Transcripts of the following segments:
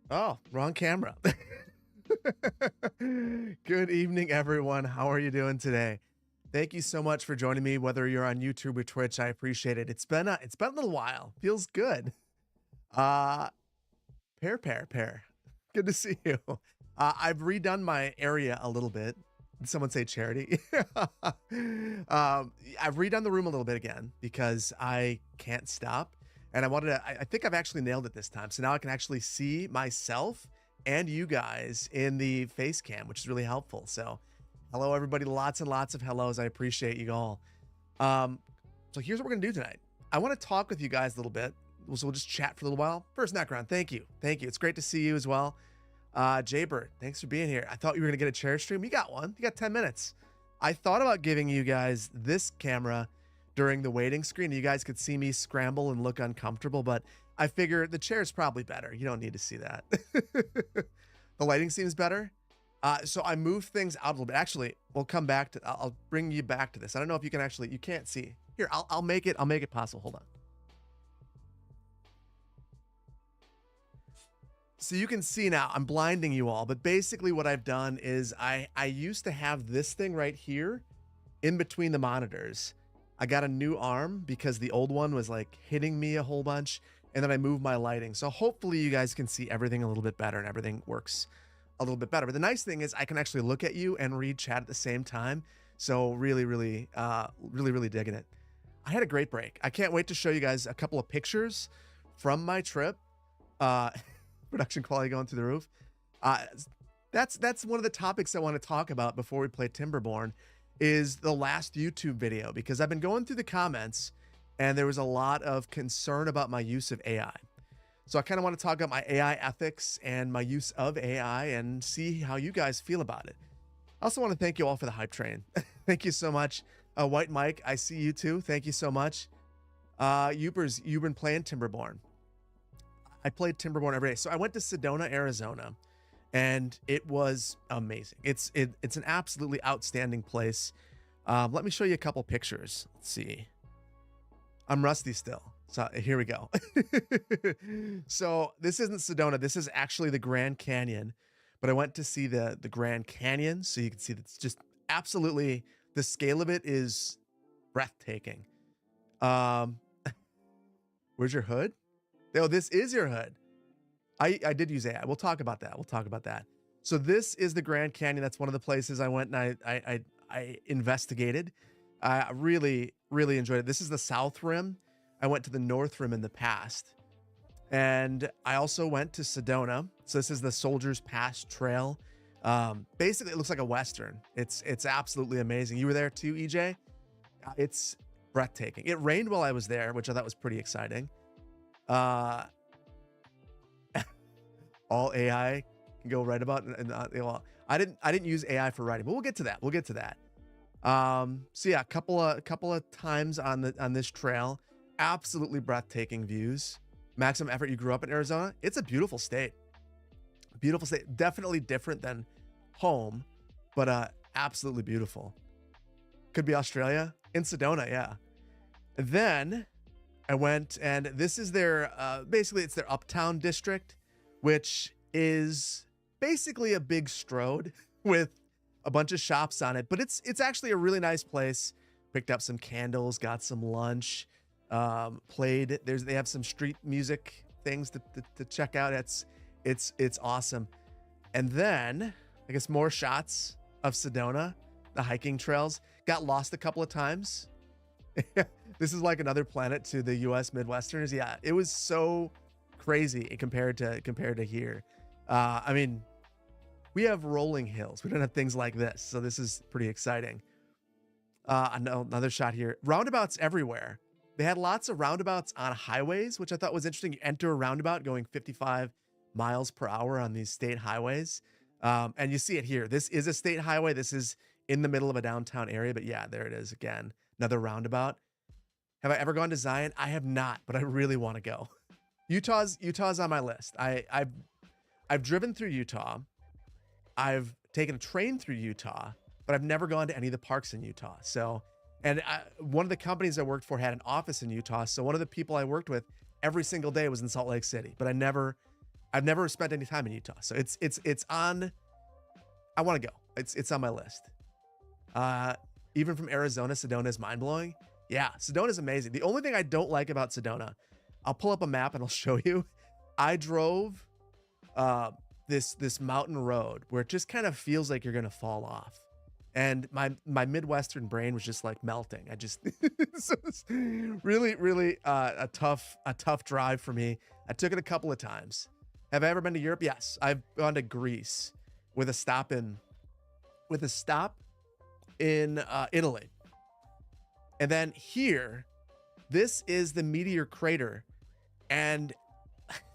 Oh, wrong camera. Good evening, everyone. How are you doing today? Thank you so much for joining me, whether you're on YouTube or Twitch. I appreciate it. It's been a little while. Feels good. Uh pair. Good to see you. I've redone my area a little bit. Did someone say charity? I've redone the room a little bit again because I can't stop. And I think I've actually nailed it this time. So now I can actually see myself and you guys in the face cam, which is really helpful. So hello, everybody. Lots and lots of hellos. I appreciate you all. Um, so here's what we're going to do tonight. I want to talk with you guys a little bit. So we'll just chat for a little while. First, Necron, thank you. Thank you. It's great to see you as well. Jaybird, thanks for being here. I thought you were going to get a chair stream. You got one. You got 10 minutes. I thought about giving you guys this camera during the waiting screen. You guys could see me scramble and look uncomfortable, but I figure the chair is probably better. You don't need to see that. The lighting seems better. So I moved things out a little bit. Actually, we'll come back to, I'll bring you back to this. I don't know if you can actually, you can't see. Here, I'll make it possible. Hold on. So you can see now, I'm blinding you all, but basically what I've done is I used to have this thing right here in between the monitors. I got a new arm because the old one was like hitting me a whole bunch, and then I moved my lighting. So hopefully you guys can see everything a little bit better and everything works a little bit better. But the nice thing is I can actually look at you and read chat at the same time. So really digging it. I had a great break. I can't wait to show you guys a couple of pictures from my trip. Production quality going through the roof. That's one of the topics I want to talk about before we play Timberborn is the last YouTube video, because I've been going through the comments and there was a lot of concern about my use of AI. So I kind of want to talk about my AI ethics and my use of AI and see how you guys feel about it. I also want to thank you all for the hype train. Thank you so much. White Mike, I see you too. Thank you so much. Youpers, you've been playing Timberborn. I played Timberborn every day. So I went to Sedona, Arizona, and it was amazing. It's an absolutely outstanding place. Let me show you a couple pictures. Let's see. I'm rusty still. So here we go. So this isn't Sedona. This is actually the Grand Canyon, but I went to see the Grand Canyon. So you can see that's just absolutely, the scale of it is breathtaking. Where's your hood? Oh, this is your hood. I did use AI. We'll talk about that. So this is the Grand Canyon. That's one of the places I went and I investigated. I really enjoyed it. This is the South Rim. I went to the North Rim in the past. And I also went to Sedona. So this is the Soldiers Pass Trail. Basically, it looks like a Western. It's absolutely amazing. You were there too, EJ? It's breathtaking. It rained while I was there, which I thought was pretty exciting. All AI can go right about, and well, I didn't use AI for writing, but we'll get to that. So yeah, a couple of times on this trail, absolutely breathtaking views. Maximum effort. You grew up in Arizona. It's a beautiful state. Definitely different than home, but absolutely beautiful. Could be Australia. In Sedona, yeah. And then I went, and this is their basically it's their uptown district, which is basically a big Strode with a bunch of shops on it, but it's actually a really nice place. Picked up some candles, got some lunch, played. They have some street music things to check out. It's awesome. And then I guess more shots of Sedona, the hiking trails. Got lost a couple of times. This is like another planet to the US Midwesterners. Yeah, it was so crazy compared to here. I mean, we have rolling hills. We don't have things like this. So this is pretty exciting. Another shot here. Roundabouts everywhere. They had lots of roundabouts on highways, which I thought was interesting. You enter a roundabout going 55 miles per hour on these state highways. And you see it here. This is a state highway. This is in the middle of a downtown area, but yeah, there it is again. Another roundabout. Have I ever gone to Zion? I have not, but I really want to go. Utah's on my list. I've driven through Utah. I've taken a train through Utah, but I've never gone to any of the parks in Utah. So, and one of the companies I worked for had an office in Utah. So one of the people I worked with every single day was in Salt Lake City, but I never I've never spent any time in Utah, so it's on. I want to go. It's on my list. Even from Arizona, Sedona is mind blowing. Yeah, Sedona is amazing. The only thing I don't like about Sedona, I'll pull up a map and I'll show you. I drove this mountain road where it just kind of feels like you're gonna fall off, and my Midwestern brain was just like melting. I just so it's really a tough drive for me. I took it a couple of times. Have I ever been to Europe? Yes, I've gone to Greece with a stop in Italy, and then here, this is the meteor crater, and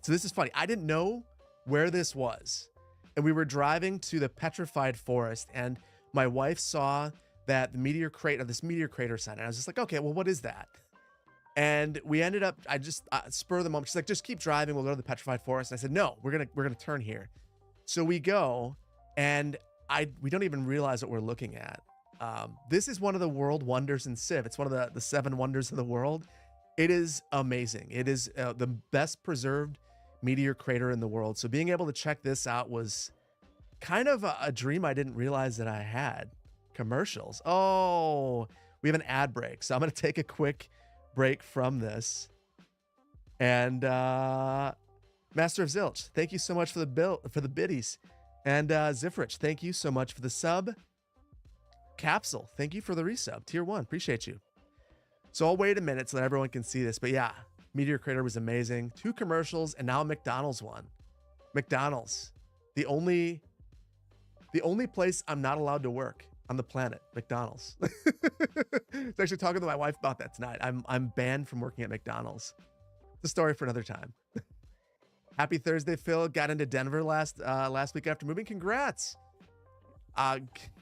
so this is funny. I didn't know where this was, and we were driving to the petrified forest, and my wife saw that this meteor crater sign, and I was just like, okay, well, what is that? And we ended up, I just spur of the moment. She's like, just keep driving. We'll go to the petrified forest. And I said, no, we're gonna turn here. So we go, and we don't even realize what we're looking at. This is one of the world wonders in Civ. It's one of the 7 wonders of the world. It is amazing. It is the best preserved meteor crater in the world. So being able to check this out was kind of a dream I didn't realize that I had. Commercials. Oh, we have an ad break. So I'm going to take a quick break from this. And Master of Zilch, thank you so much for the biddies. And Zifrich, thank you so much for the sub. Capsule, thank you for the resub. Tier 1, appreciate you. So I'll wait a minute so that everyone can see this. But yeah, Meteor Crater was amazing. 2 commercials and now a McDonald's one. McDonald's, the only place I'm not allowed to work on the planet. McDonald's. I was actually talking to my wife about that tonight. I'm banned from working at McDonald's. It's a story for another time. Happy Thursday, Phil. Got into Denver last week after moving. Congrats.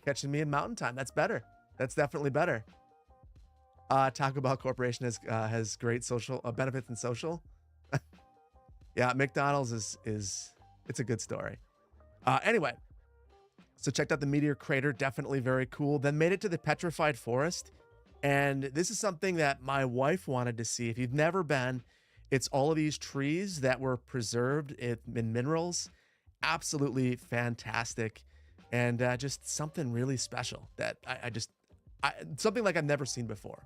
Catching me in Mountain Time. That's better. That's definitely better. Taco Bell Corporation has great social benefits and social. Yeah, McDonald's is it's a good story. Anyway, so checked out the Meteor Crater, definitely very cool. Then made it to the Petrified Forest, and this is something that my wife wanted to see. If you've never been, it's all of these trees that were preserved in minerals. Absolutely fantastic, and just something really special that something like I've never seen before.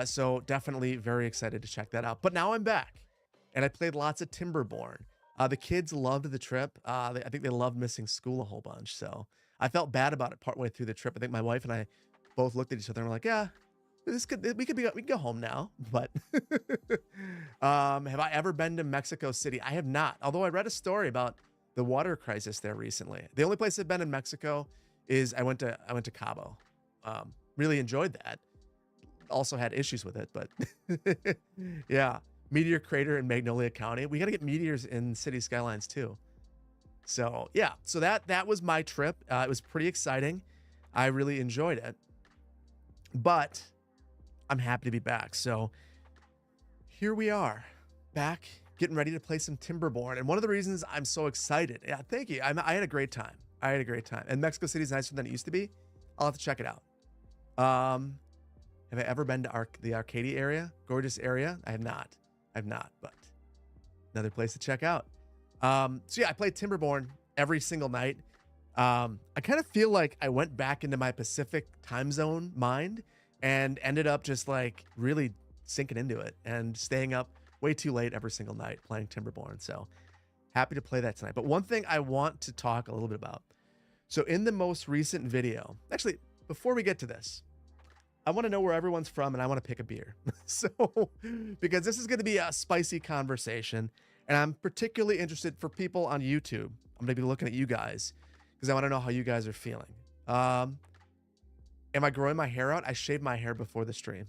So definitely very excited to check that out. But now I'm back, and I played lots of Timberborn. The kids loved the trip. I think they loved missing school a whole bunch. So I felt bad about it partway through the trip. I think my wife and I both looked at each other and were like, yeah, we can go home now. But have I ever been to Mexico City? I have not. Although I read a story about the water crisis there recently. The only place I've been in Mexico is I went to Cabo. Really enjoyed that. Also had issues with it, but yeah. Meteor Crater in Magnolia County. We got to get meteors in city skylines too. So yeah, so that was my trip. It was pretty exciting. I really enjoyed it, but I'm happy to be back. So here we are, back getting ready to play some Timberborn. And one of the reasons I'm so excited, yeah, thank you. I had a great time. And Mexico City's nicer than it used to be. I'll have to check it out. Have I ever been to the Arcadia area? Gorgeous area? I have not, but another place to check out. So yeah, I played Timberborn every single night. I kind of feel like I went back into my Pacific time zone mind and ended up just like really sinking into it and staying up way too late every single night playing Timberborn. So happy to play that tonight. But one thing I want to talk a little bit about. So in the most recent video, actually, before we get to this, I want to know where everyone's from, and I want to pick a beer. So, because this is going to be a spicy conversation, and I'm particularly interested for people on YouTube. I'm going to be looking at you guys because I want to know how you guys are feeling. Am I growing my hair out? I shaved my hair before the stream.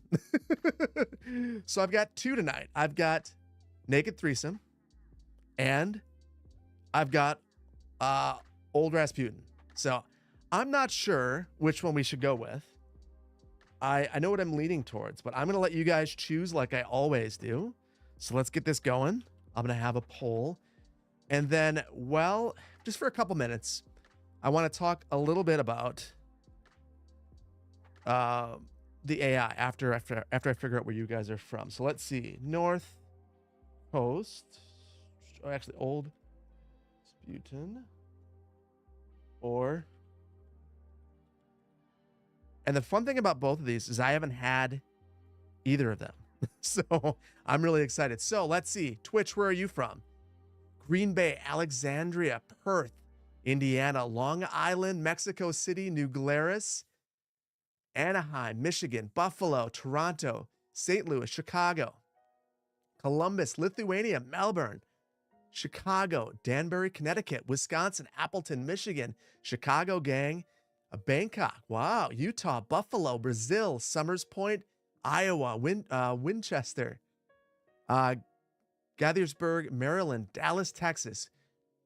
So I've got 2 tonight. I've got Naked Threesome, and I've got Old Rasputin. So I'm not sure which one we should go with. I know what I'm leaning towards, but I'm going to let you guys choose like I always do. So let's get this going. I'm going to have a poll. And then, well, just for a couple minutes, I want to talk a little bit about the AI after I figure out where you guys are from. So let's see. North Coast. Oh, actually, Old Butin. Or. And the fun thing about both of these is I haven't had either of them. So I'm really excited. So let's see. Twitch, where are you from? Green Bay, Alexandria, Perth, Indiana, Long Island, Mexico City, New Glarus, Anaheim, Michigan, Buffalo, Toronto, St. Louis, Chicago, Columbus, Lithuania, Melbourne, Chicago, Danbury, Connecticut, Wisconsin, Appleton, Michigan, Chicago gang, Bangkok, wow, Utah, Buffalo, Brazil, Summers Point, Iowa, Winchester, Gaithersburg, Maryland, Dallas, Texas,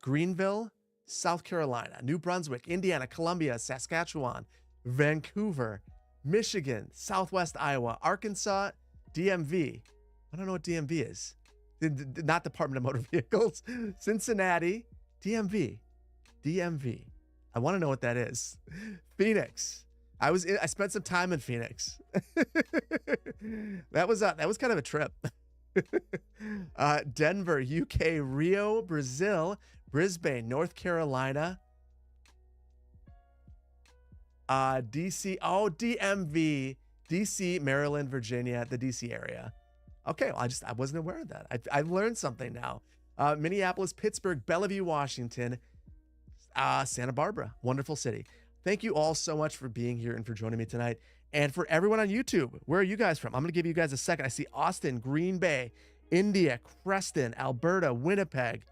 Greenville, South Carolina, New Brunswick, Indiana, Columbia, Saskatchewan, Vancouver, Michigan, Southwest Iowa, Arkansas, DMV. I don't know what DMV is. Not Department of Motor Vehicles. Cincinnati, DMV. I want to know what that is. Phoenix. I spent some time in Phoenix. That was kind of a trip. Denver, UK, Rio, Brazil, Brisbane, North Carolina, DC, DMV, DC, Maryland, Virginia, the DC area. Okay, well, I wasn't aware of that. I've learned something now. Minneapolis, Pittsburgh, Bellevue, Washington, Santa Barbara, wonderful city. Thank you all so much for being here and for joining me tonight. And for everyone on YouTube, where are you guys from? I'm going to give you guys a second. I see Austin, Green Bay, India, Creston, Alberta, Winnipeg,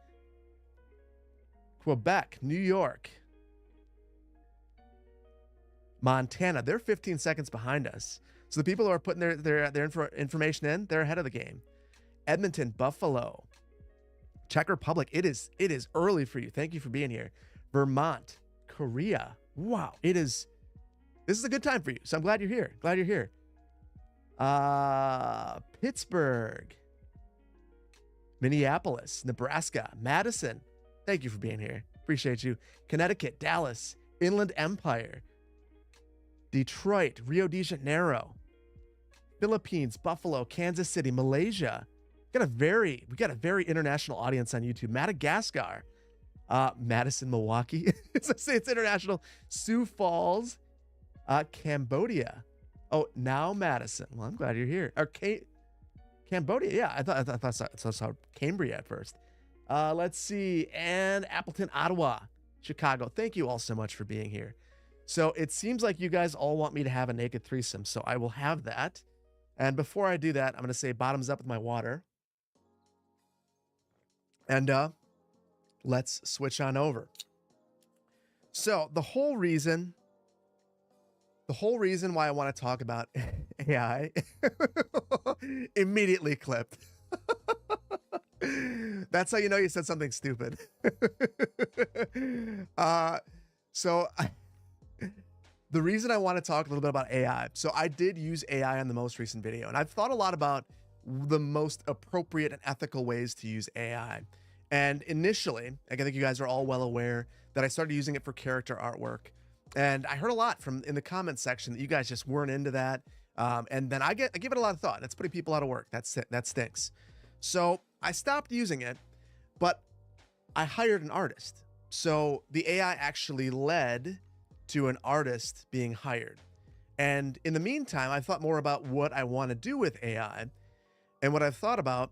Quebec, New York, Montana. They're 15 seconds behind us. So the people who are putting their information in, they're ahead of the game. Edmonton, Buffalo, Czech Republic. It is early for you. Thank you for being here. Vermont, Korea. Wow, this is a good time for you. So I'm glad you're here. Pittsburgh, Minneapolis, Nebraska, Madison. Thank you for being here. Appreciate you. Connecticut, Dallas, Inland Empire, Detroit, Rio de Janeiro, Philippines, Buffalo, Kansas City, Malaysia. We got a very international audience on YouTube. Madagascar, Madison, Milwaukee. It's international. Sioux Falls, Cambodia. Oh, now Madison. Well, I'm glad you're here. Or Cambodia. Yeah, I thought I saw Cambria at first. Let's see. And Appleton, Ottawa, Chicago. Thank you all so much for being here. So it seems like you guys all want me to have a naked threesome. So I will have that. And before I do that, I'm going to say bottoms up with my water. And let's switch on over. So the whole reason why I want to talk about AI immediately clipped. That's how you know you said something stupid. The reason I want to talk a little bit about AI. So I did use AI on the most recent video, and I've thought a lot about the most appropriate and ethical ways to use AI. And initially, I think you guys are all well aware that I started using it for character artwork. And I heard a lot in the comment section that you guys just weren't into that. And then I give it a lot of thought. That's putting people out of work. That stinks. So I stopped using it, but I hired an artist. So the AI actually led to an artist being hired. And in the meantime, I thought more about what I want to do with AI. And what I've thought about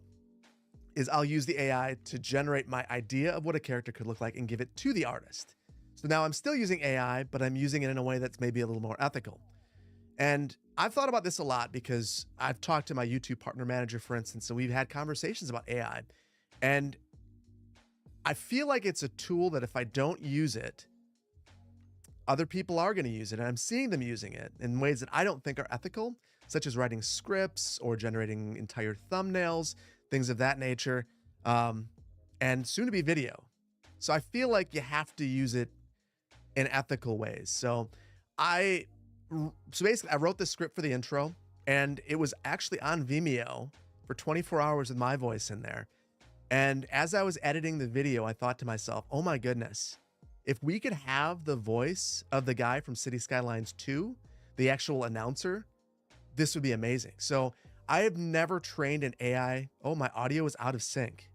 is I'll use the AI to generate my idea of what a character could look like and give it to the artist. So now I'm still using AI, but I'm using it in a way that's maybe a little more ethical. And I've thought about this a lot because I've talked to my YouTube partner manager, for instance, and we've had conversations about AI. And I feel like it's a tool that if I don't use it, other people are going to use it. And I'm seeing them using it in ways that I don't think are ethical, such as writing scripts or generating entire thumbnails, things of that nature, and soon to be video. So I feel like you have to use it in ethical ways. So basically I wrote this script for the intro, and it was actually on Vimeo for 24 hours with my voice in there. And as I was editing the video, I thought to myself, oh my goodness, if we could have the voice of the guy from City Skylines 2, the actual announcer, this would be amazing. So I have never trained an AI. Oh, my audio is out of sync.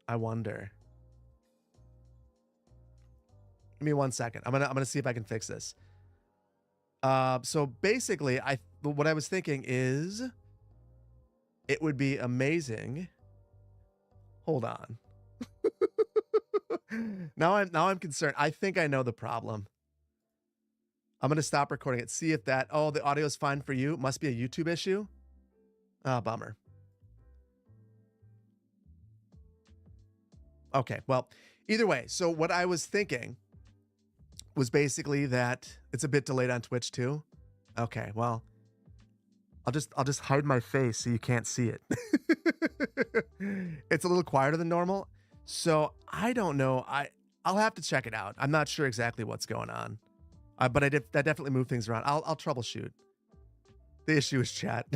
I wonder. Give me 1 second. I'm gonna see if I can fix this. So basically, what I was thinking is it would be amazing. Hold on. Now I'm concerned. I think I know the problem. I'm gonna stop recording it. See if that. Oh, the audio is fine for you. Must be a YouTube issue. Oh, bummer. Okay, well, either way. So what I was thinking was basically that it's a bit delayed on Twitch too. Okay, well, I'll just hide my face so you can't see it. It's a little quieter than normal. So I don't know. I'll have to check it out. I'm not sure exactly what's going on. But that definitely moved things around. I'll troubleshoot. The issue is chat.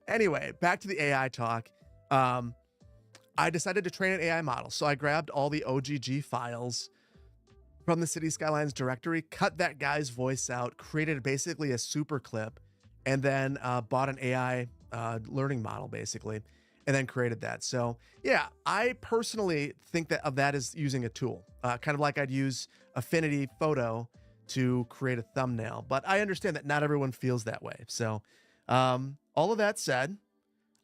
Anyway, back to the AI talk. I decided to train an AI model. So I grabbed all the OGG files from the City Skylines directory, cut that guy's voice out, created basically a super clip, and then bought an AI learning model basically, and then created that. So yeah, I personally think that of that as using a tool, kind of like I'd use Affinity Photo to create a thumbnail, but I understand that not everyone feels that way. So all of that said,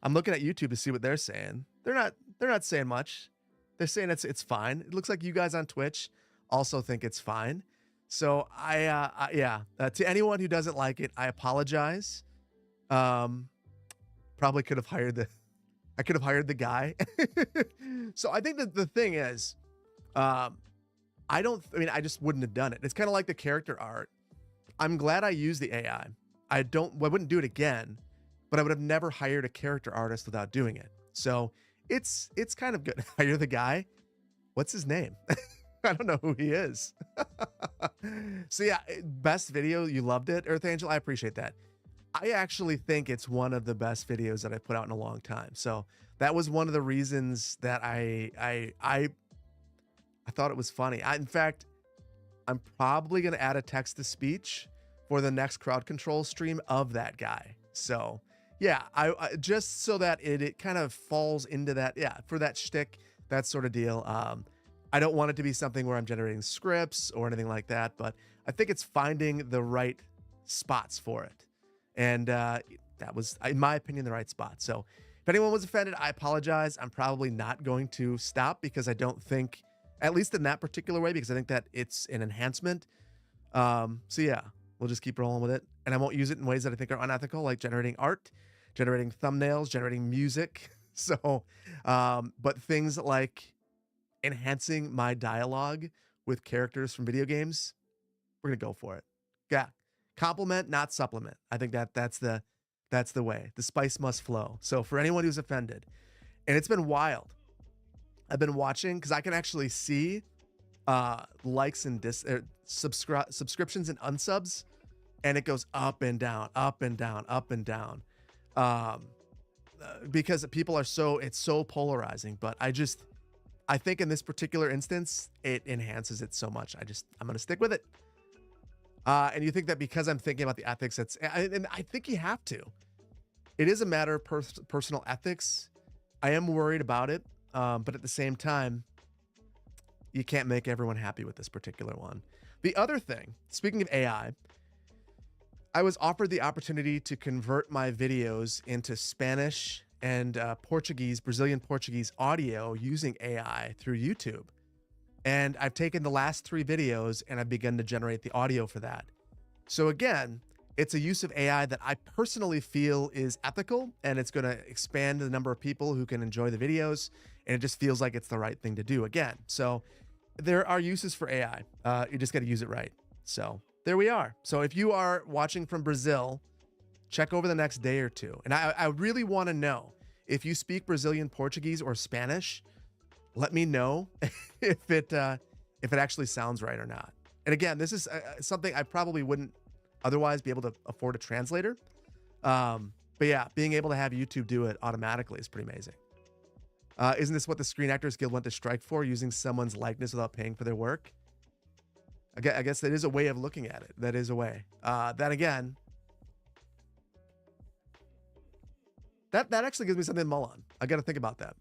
I'm looking at YouTube to see what they're saying. They're not saying much. They're saying it's fine. It looks like you guys on Twitch also think it's fine. So yeah, to anyone who doesn't like it, I apologize. Probably could have hired I could have hired the guy. So I think that the thing is, I mean, I just wouldn't have done it. It's kind of like the character art. I'm glad I used the AI. I wouldn't do it again, but I would have never hired a character artist without doing it. So it's kind of good. Hire the guy. What's his name? I don't know who he is. So yeah, best video. You loved it, Earth Angel. I appreciate that. I actually think it's one of the best videos that I put out in a long time. So that was one of the reasons that I thought it was funny. In fact, I'm probably going to add a text to speech for the next crowd control stream of that guy. So yeah, I just so that it kind of falls into that, yeah, for that shtick, that sort of deal. I don't want it to be something where I'm generating scripts or anything like that, but I think it's finding the right spots for it. And that was, in my opinion, the right spot. So if anyone was offended, I apologize. I'm probably not going to stop because I don't think, at least in that particular way, because I think that it's an enhancement. So yeah, we'll just keep rolling with it. And I won't use it in ways that I think are unethical, like generating art, generating thumbnails, generating music. So, but things like enhancing my dialogue with characters from video games, we're gonna go for it. Yeah, compliment, not supplement. I think that's the way. The spice must flow. So for anyone who's offended, and it's been wild. I've been watching because I can actually see likes and subscriptions and unsubs, and it goes up and down, up and down, up and down, because people are it's so polarizing. But I think in this particular instance, it enhances it so much. I'm going to stick with it. And you think that because I'm thinking about the ethics, and I think you have to. It is a matter of personal ethics. I am worried about it, but at the same time, you can't make everyone happy with this particular one. The other thing, speaking of AI, I was offered the opportunity to convert my videos into Spanish and Brazilian Portuguese audio using AI through YouTube. And I've taken the last 3 videos and I've begun to generate the audio for that. So again, it's a use of AI that I personally feel is ethical, and it's going to expand the number of people who can enjoy the videos. And it just feels like it's the right thing to do again. So there are uses for AI. You just got to use it right. So there we are. So if you are watching from Brazil, check over the next day or two. And I really want to know if you speak Brazilian Portuguese or Spanish. Let me know if it actually sounds right or not. And again, this is something I probably wouldn't otherwise be able to afford a translator. But yeah, being able to have YouTube do it automatically is pretty amazing. Isn't this what the Screen Actors Guild went to strike for, using someone's likeness without paying for their work? I guess that is a way of looking at it. That is a way. Then again, that actually gives me something to mull on. I got to think about that.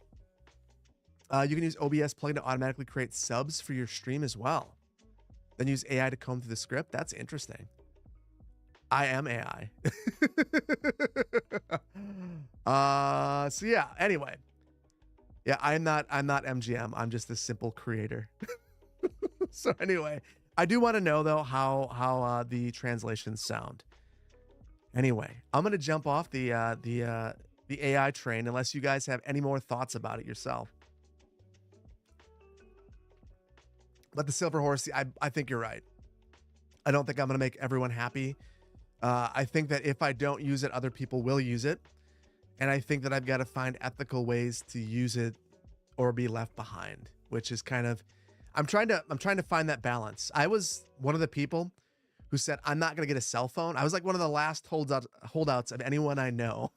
You can use OBS plugin to automatically create subs for your stream as well. Then use AI to comb through the script. That's interesting. I am AI. So yeah, anyway. Yeah, I'm not MGM. I'm just a simple creator. So anyway, I do want to know though how the translations sound. Anyway, I'm gonna jump off the AI train unless you guys have any more thoughts about it yourself. But the silver horse, I think you're right. I don't think I'm gonna make everyone happy. I think that if I don't use it, other people will use it, and I think that I've got to find ethical ways to use it or be left behind, which is kind of I'm trying to find that balance. I was one of the people who said I'm not gonna get a cell phone. I was like one of the last holdouts of anyone I know,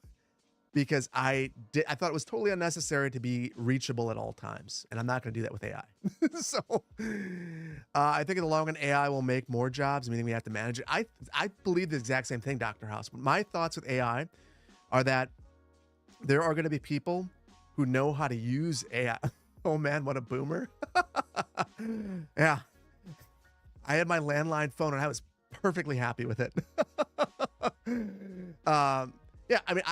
because I thought it was totally unnecessary to be reachable at all times, and I'm not going to do that with AI. So I think in the long run, AI will make more jobs, meaning we have to manage it. I believe the exact same thing, Dr. House. My thoughts with AI are that there are going to be people who know how to use AI. Oh man, what a boomer. Yeah. I had my landline phone and I was perfectly happy with it. Yeah, I mean,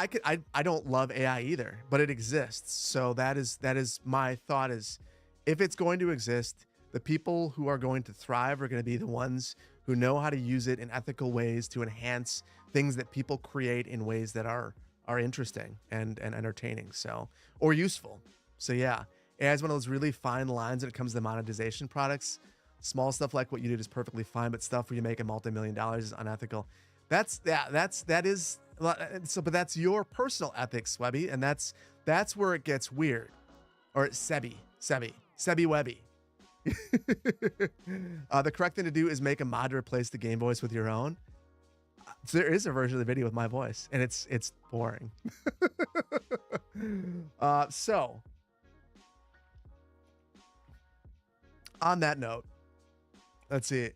I don't love AI either, but it exists. So that is my thought is, if it's going to exist, the people who are going to thrive are going to be the ones who know how to use it in ethical ways to enhance things that people create in ways that are interesting and entertaining, so, or useful. So yeah, AI is one of those really fine lines when it comes to monetization products. Small stuff like what you did is perfectly fine, but stuff where you make a multi-million dollars is unethical. That is. So, but that's your personal ethics, Webby, and that's where it gets weird. Or Sebi Webby. The correct thing to do is make a mod to replace the game voice with your own. So there is a version of the video with my voice, and it's boring. So on that note, let's see.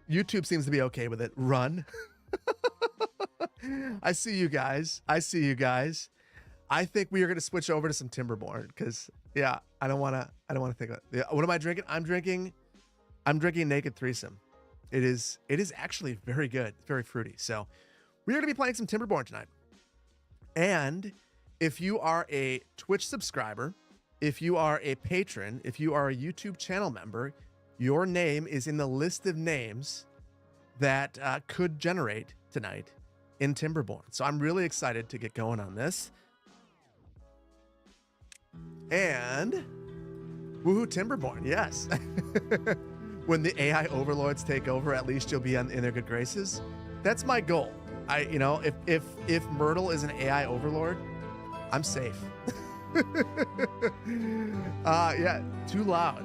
YouTube seems to be okay with it. Run. I see you guys. I think we are going to switch over to some Timberborn because, yeah, I don't want to think of it. What am I drinking? I'm drinking Naked Threesome. It is actually very good. It's very fruity. So we are going to be playing some Timberborn tonight. And if you are a Twitch subscriber, if you are a patron, if you are a YouTube channel member, your name is in the list of names that could generate tonight in Timberborn. So I'm really excited to get going on this. And woohoo, Timberborn, yes. When the AI overlords take over, at least you'll be in their good graces. That's my goal. If Myrtle is an AI overlord, I'm safe. Yeah, too loud.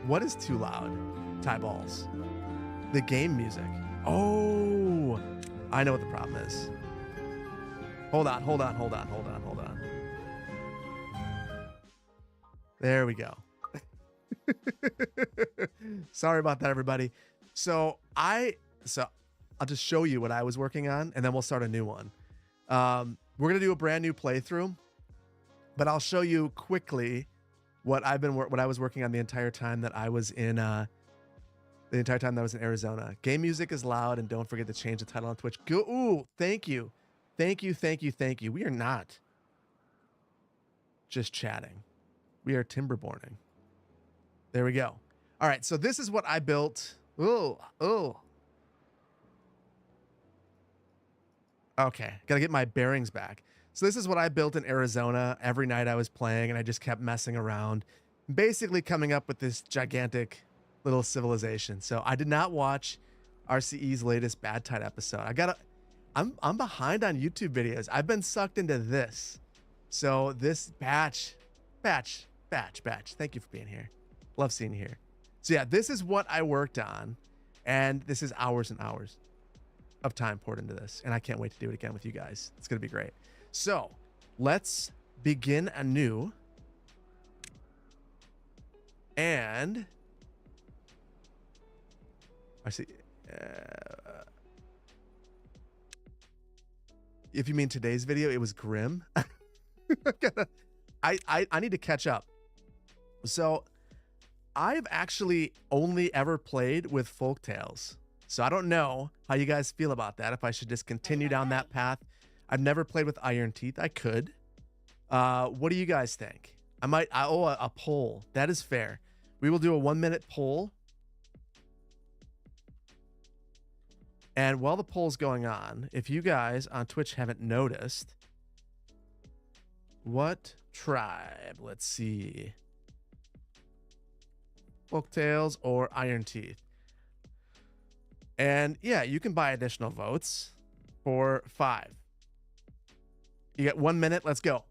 What is too loud? Tie balls. The game music. Oh, I know what the problem is. Hold on. There we go. Sorry about that, everybody. So I'll just show you what I was working on, and then we'll start a new one. We're gonna do a brand new playthrough, but I'll show you quickly what I was working on the entire time that I was in Arizona. Game music is loud, and don't forget to change the title on Twitch. Ooh, thank you. We are not just chatting. We are Timberborning. There we go. All right, so this is what I built. Oh. Okay, gotta get my bearings back. So this is what I built in Arizona. Every night I was playing, and I just kept messing around, basically coming up with this gigantic little civilization. So I did not watch RCE's latest Bad Tide episode. I'm behind on YouTube videos. I've been sucked into this. So this batch. Thank you for being here. Love seeing you here. So yeah, this is what I worked on, and this is hours and hours of time poured into this, and I can't wait to do it again with you guys. It's gonna be great. So let's begin anew. And I see. If you mean today's video, it was grim. I need to catch up. So I've actually only ever played with Folktales. So I don't know how you guys feel about that. If I should just continue down that path. I've never played with Iron Teeth. I could. What do you guys think? I owe a poll. That is fair. We will do a 1-minute poll. And while the poll's going on, if you guys on Twitch haven't noticed, what tribe? Let's see. Folktales or Iron Teeth. And yeah, you can buy additional votes for 5. You get 1 minute. Let's go.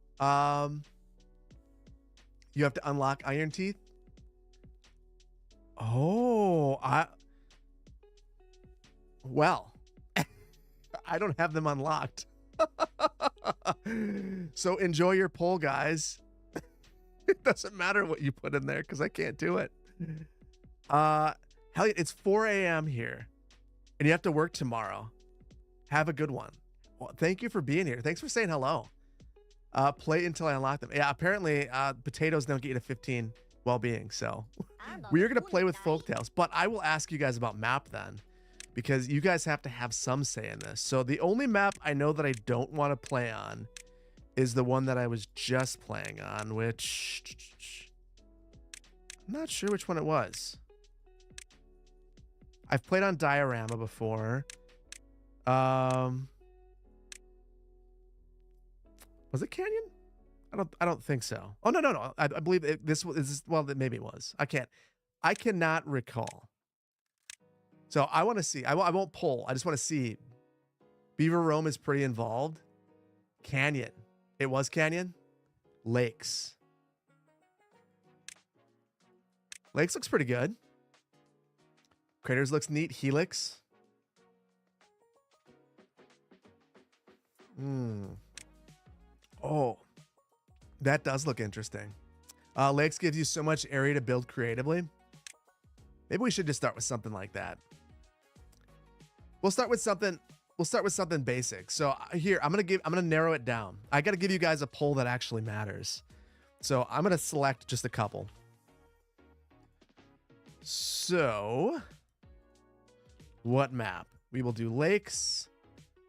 You have to unlock Iron Teeth. Oh, well, I don't have them unlocked. So enjoy your poll, guys. It doesn't matter what you put in there because I can't do it. Hell, it's 4 a.m. here, and you have to work tomorrow. Have a good one. Well, thank you for being here. Thanks for saying hello. Play until I unlock them. Yeah, apparently potatoes don't get you to 15 well-being, so we are going to play with Folktales, but I will ask you guys about map then, because you guys have to have some say in this. So the only map I know that I don't want to play on is the one that I was just playing on, which I'm not sure which one it was. I've played on Diorama before. Was it Canyon? I don't think so. Oh no. I believe this was well, maybe it was. I cannot recall. So I want to see. I won't poll. I just want to see. Beaver Rome is pretty involved. Canyon. It was Canyon. Lakes. Lakes looks pretty good. Craters looks neat. Helix. Oh, that does look interesting. Lakes gives you so much area to build creatively. Maybe we should just start with something like that. We'll start with something basic. So here, I'm gonna narrow it down. I gotta give you guys a poll that actually matters. So I'm gonna select just a couple. So what map? We will do lakes,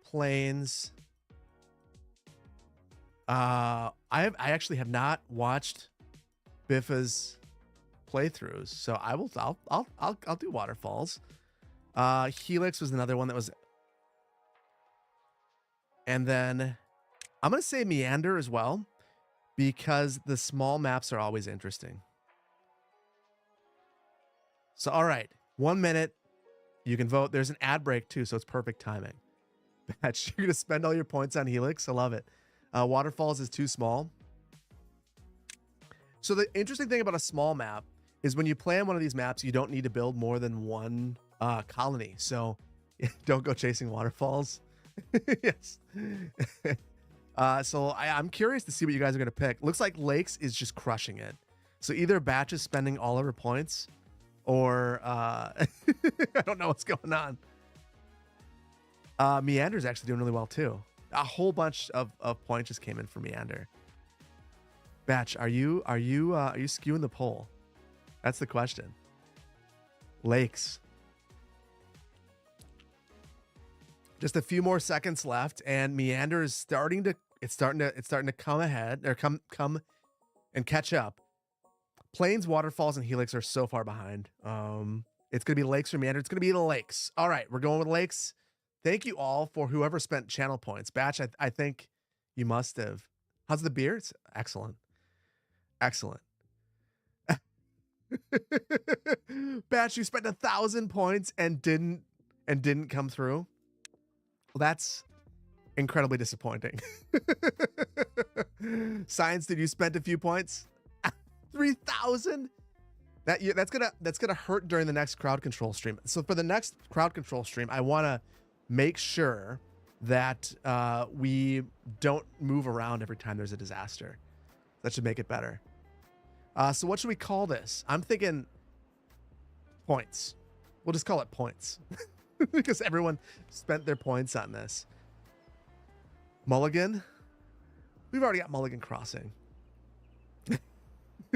plains. I actually have not watched Biffa's playthroughs, so I'll do waterfalls. Helix was another one that was, and then I'm gonna say Meander as well, because the small maps are always interesting. So all right, 1 minute, you can vote. There's an ad break too, so it's perfect timing. Batch, you're gonna spend all your points on Helix. I love it. Waterfalls is too small. So the interesting thing about a small map is when you play on one of these maps, you don't need to build more than one colony. So don't go chasing waterfalls. Yes. So I'm curious to see what you guys are going to pick. Looks like Lakes is just crushing it. So either Batch is spending all of her points or I don't know what's going on. Meander's actually doing really well too. A whole bunch of points just came in for Meander. Batch, are you skewing the poll? That's the question. Lakes. Just a few more seconds left, and Meander is starting to come ahead or come and catch up. Plains, waterfalls, and Helix are so far behind. It's gonna be Lakes or Meander. It's gonna be the Lakes. All right, we're going with Lakes. Thank you all for whoever spent channel points. Batch, I think you must have. How's the beer? It's excellent. Excellent. Batch, you spent 1,000 points and didn't come through. Well, that's incredibly disappointing. Science, did you spend a few points? 3,000? That's gonna hurt during the next crowd control stream. So for the next crowd control stream, I want to make sure that we don't move around every time there's a disaster. That should make it better. So what should we call this? I'm thinking points. We'll just call it points because everyone spent their points on this. Mulligan. We've already got Mulligan Crossing.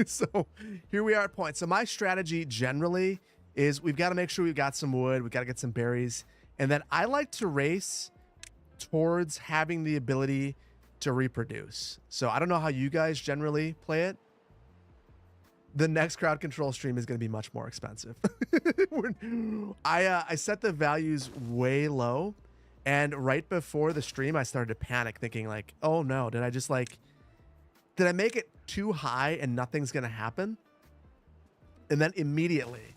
So here we are at point. So my strategy generally is we've got to make sure we've got some wood. We've got to get some berries. And then I like to race towards having the ability to reproduce. So I don't know how you guys generally play it. The next crowd control stream is going to be much more expensive. I set the values way low, and right before the stream I started to panic thinking like, oh no, did I make it too high and nothing's going to happen? And then immediately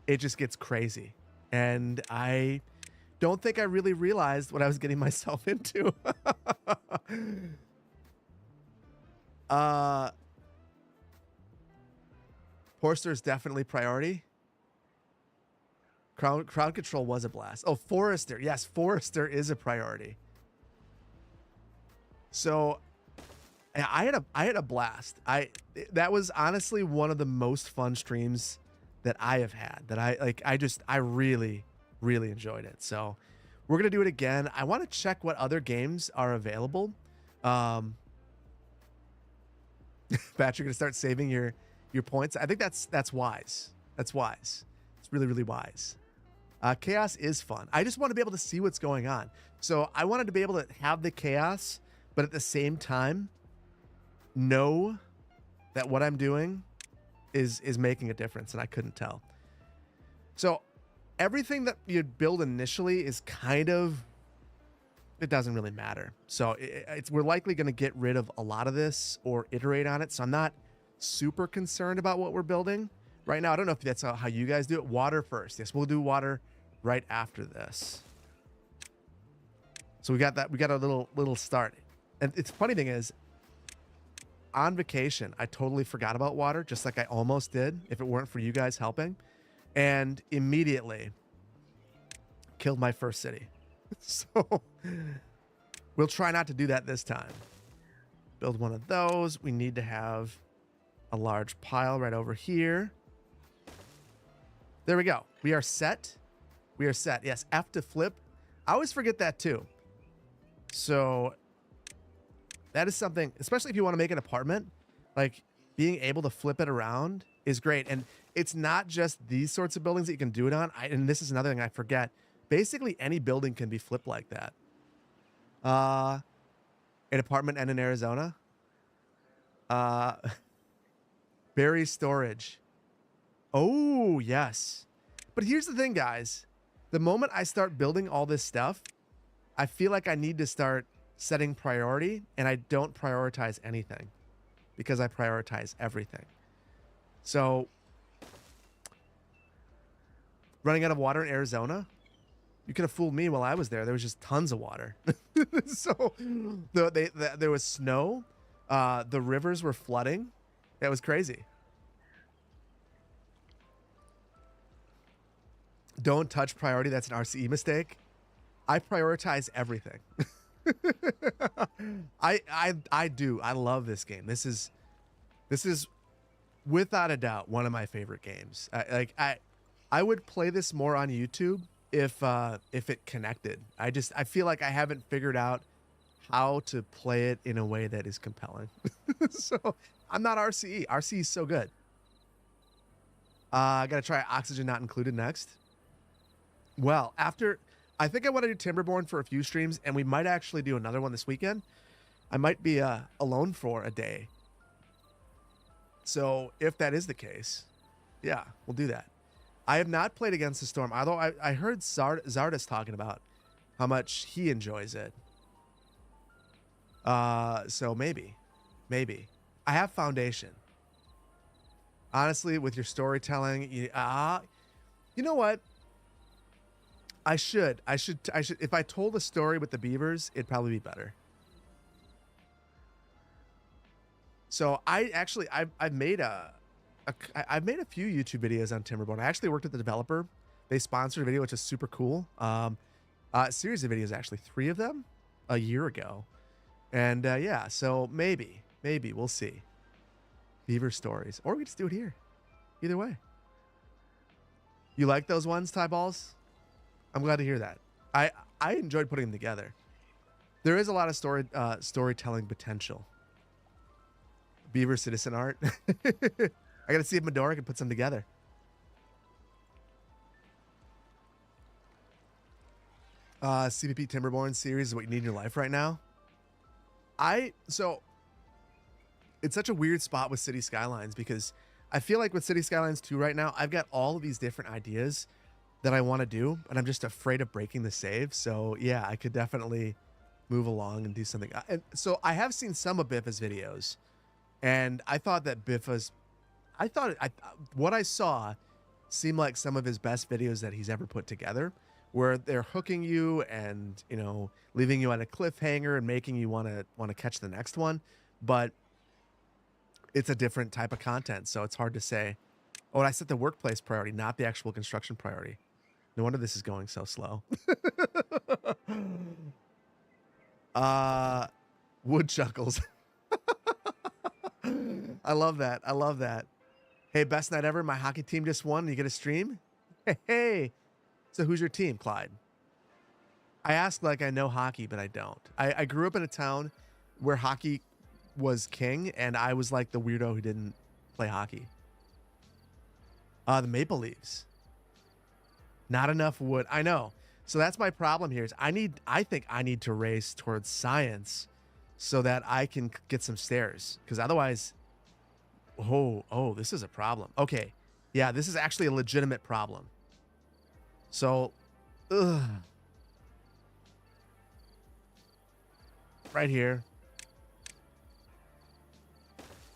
it just gets crazy. And I don't think I really realized what I was getting myself into. Forster is definitely priority. Crowd control was a blast. Oh, Forester. Yes, Forester is a priority. So I had a blast. That was honestly one of the most fun streams that I have had. That I really enjoyed it. So we're gonna do it again. I want to check what other games are available. Pat, you're gonna start saving your points. I think that's wise. That's wise. It's really wise. Chaos is fun. I just want to be able to see what's going on. So I wanted to be able to have the chaos, but at the same time know that what I'm doing is making a difference, and I couldn't tell. So everything that you build initially is kind of, it doesn't really matter. So we're likely going to get rid of a lot of this or iterate on it. So I'm not super concerned about what we're building right now. I don't know if that's how you guys do it. Water first. Yes, we'll do water right after this. So we got a little start. And it's funny thing is, on vacation, I totally forgot about water, just like I almost did if it weren't for you guys helping, and immediately killed my first city. So we'll try not to do that this time. Build one of those. We need to have a large pile right over here. There we go. We are set. We are set. Yes, F to flip. I always forget that too. So that is something, especially if you want to make an apartment, like being able to flip it around is great. And it's not just these sorts of buildings that you can do it on. And this is another thing I forget. Basically, any building can be flipped like that. An apartment and in Arizona. Berry storage. Oh, yes. But here's the thing, guys. The moment I start building all this stuff, I feel like I need to start setting priority, and I don't prioritize anything because I prioritize everything. So running out of water in Arizona, you could have fooled me while I was there. There was just tons of water. So there was snow. The rivers were flooding. That was crazy. Don't touch priority. That's an RCE mistake. I prioritize everything. I do. I love this game. This is without a doubt one of my favorite games. I would play this more on YouTube if it connected. I feel like I haven't figured out how to play it in a way that is compelling. So I'm not RCE. RCE is so good. I gotta try oxygen not included next. Well, I think I want to do Timberborn for a few streams, and we might actually do another one this weekend. I might be alone for a day. So if that is the case, yeah, we'll do that. I have not played Against the Storm, although I heard Zardas talking about how much he enjoys it. So maybe. I have Foundation. Honestly, with your storytelling, you know what? I should. If I told a story with the beavers, it'd probably be better. So I've made a few YouTube videos on Timberborn. I actually worked with the developer. They sponsored a video, which is super cool. A series of videos, actually 3 of them a year ago. And yeah, so maybe we'll see. Beaver stories, or we just do it here. Either way. You like those ones, Ty Balls? I'm glad to hear that. I enjoyed putting them together. There is a lot of storytelling potential. Beaver citizen art. I gotta see if Medora can put some together. CPP Timberborn series is what you need in your life right now. So it's such a weird spot with City Skylines because I feel like with City Skylines 2 right now, I've got all of these different ideas that I want to do, and I'm just afraid of breaking the save. So yeah, I could definitely move along and do something. And so I have seen some of Biffa's videos, and I thought that what I saw seemed like some of his best videos that he's ever put together, where they're hooking you and, you know, leaving you on a cliffhanger and making you want to catch the next one. But it's a different type of content, so it's hard to say. Oh, and I set the workplace priority, not the actual construction priority. No wonder this is going so slow. Woodchuckles. I love that. I love that. Hey, best night ever. My hockey team just won. You get a stream? Hey. So who's your team, Clyde? I ask like I know hockey, but I don't. I grew up in a town where hockey was king, and I was like the weirdo who didn't play hockey. The Maple Leafs. Not enough wood. I know. So that's my problem here is I think I need to race towards science so that I can get some stairs. Because otherwise, oh, this is a problem. Okay. Yeah, this is actually a legitimate problem. So, right here.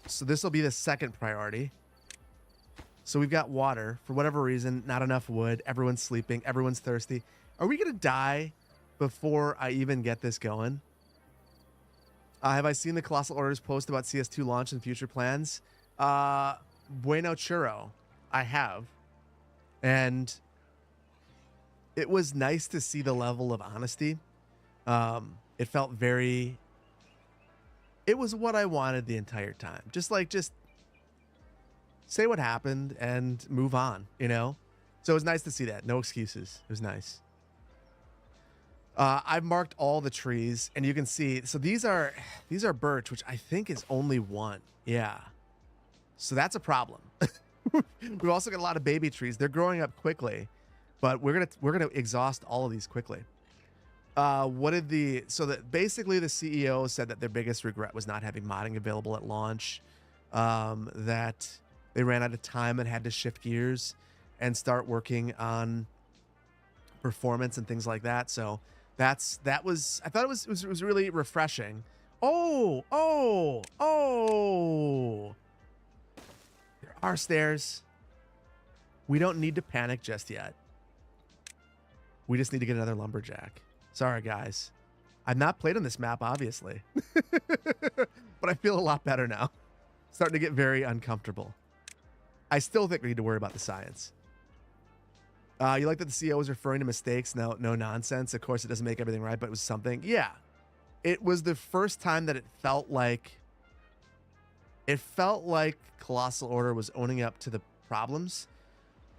So this will be the second priority. So we've got water. For whatever reason, not enough wood. Everyone's sleeping. Everyone's thirsty. Are we going to die before I even get this going? Have I seen the Colossal Orders post about CS2 launch and future plans? Bueno churro. I have. And it was nice to see the level of honesty. It felt very... It was what I wanted the entire time. Just say what happened and move on, you know? So it was nice to see that. No excuses. It was nice. I've marked all the trees, and you can see, so these are birch, which I think is only one. Yeah. So that's a problem. We've also got a lot of baby trees. They're growing up quickly, but we're gonna exhaust all of these quickly. Basically the CEO said that their biggest regret was not having modding available at launch, that they ran out of time and had to shift gears and start working on performance and things like that. So I thought it was really refreshing. Oh, there are stairs. We don't need to panic just yet. We just need to get another lumberjack. Sorry, guys. I've not played on this map, obviously. But I feel a lot better now. Starting to get very uncomfortable. I still think we need to worry about the science. You like that the CEO was referring to mistakes? No nonsense. Of course, it doesn't make everything right, but it was something. Yeah. It was the first time that it felt like Colossal Order was owning up to the problems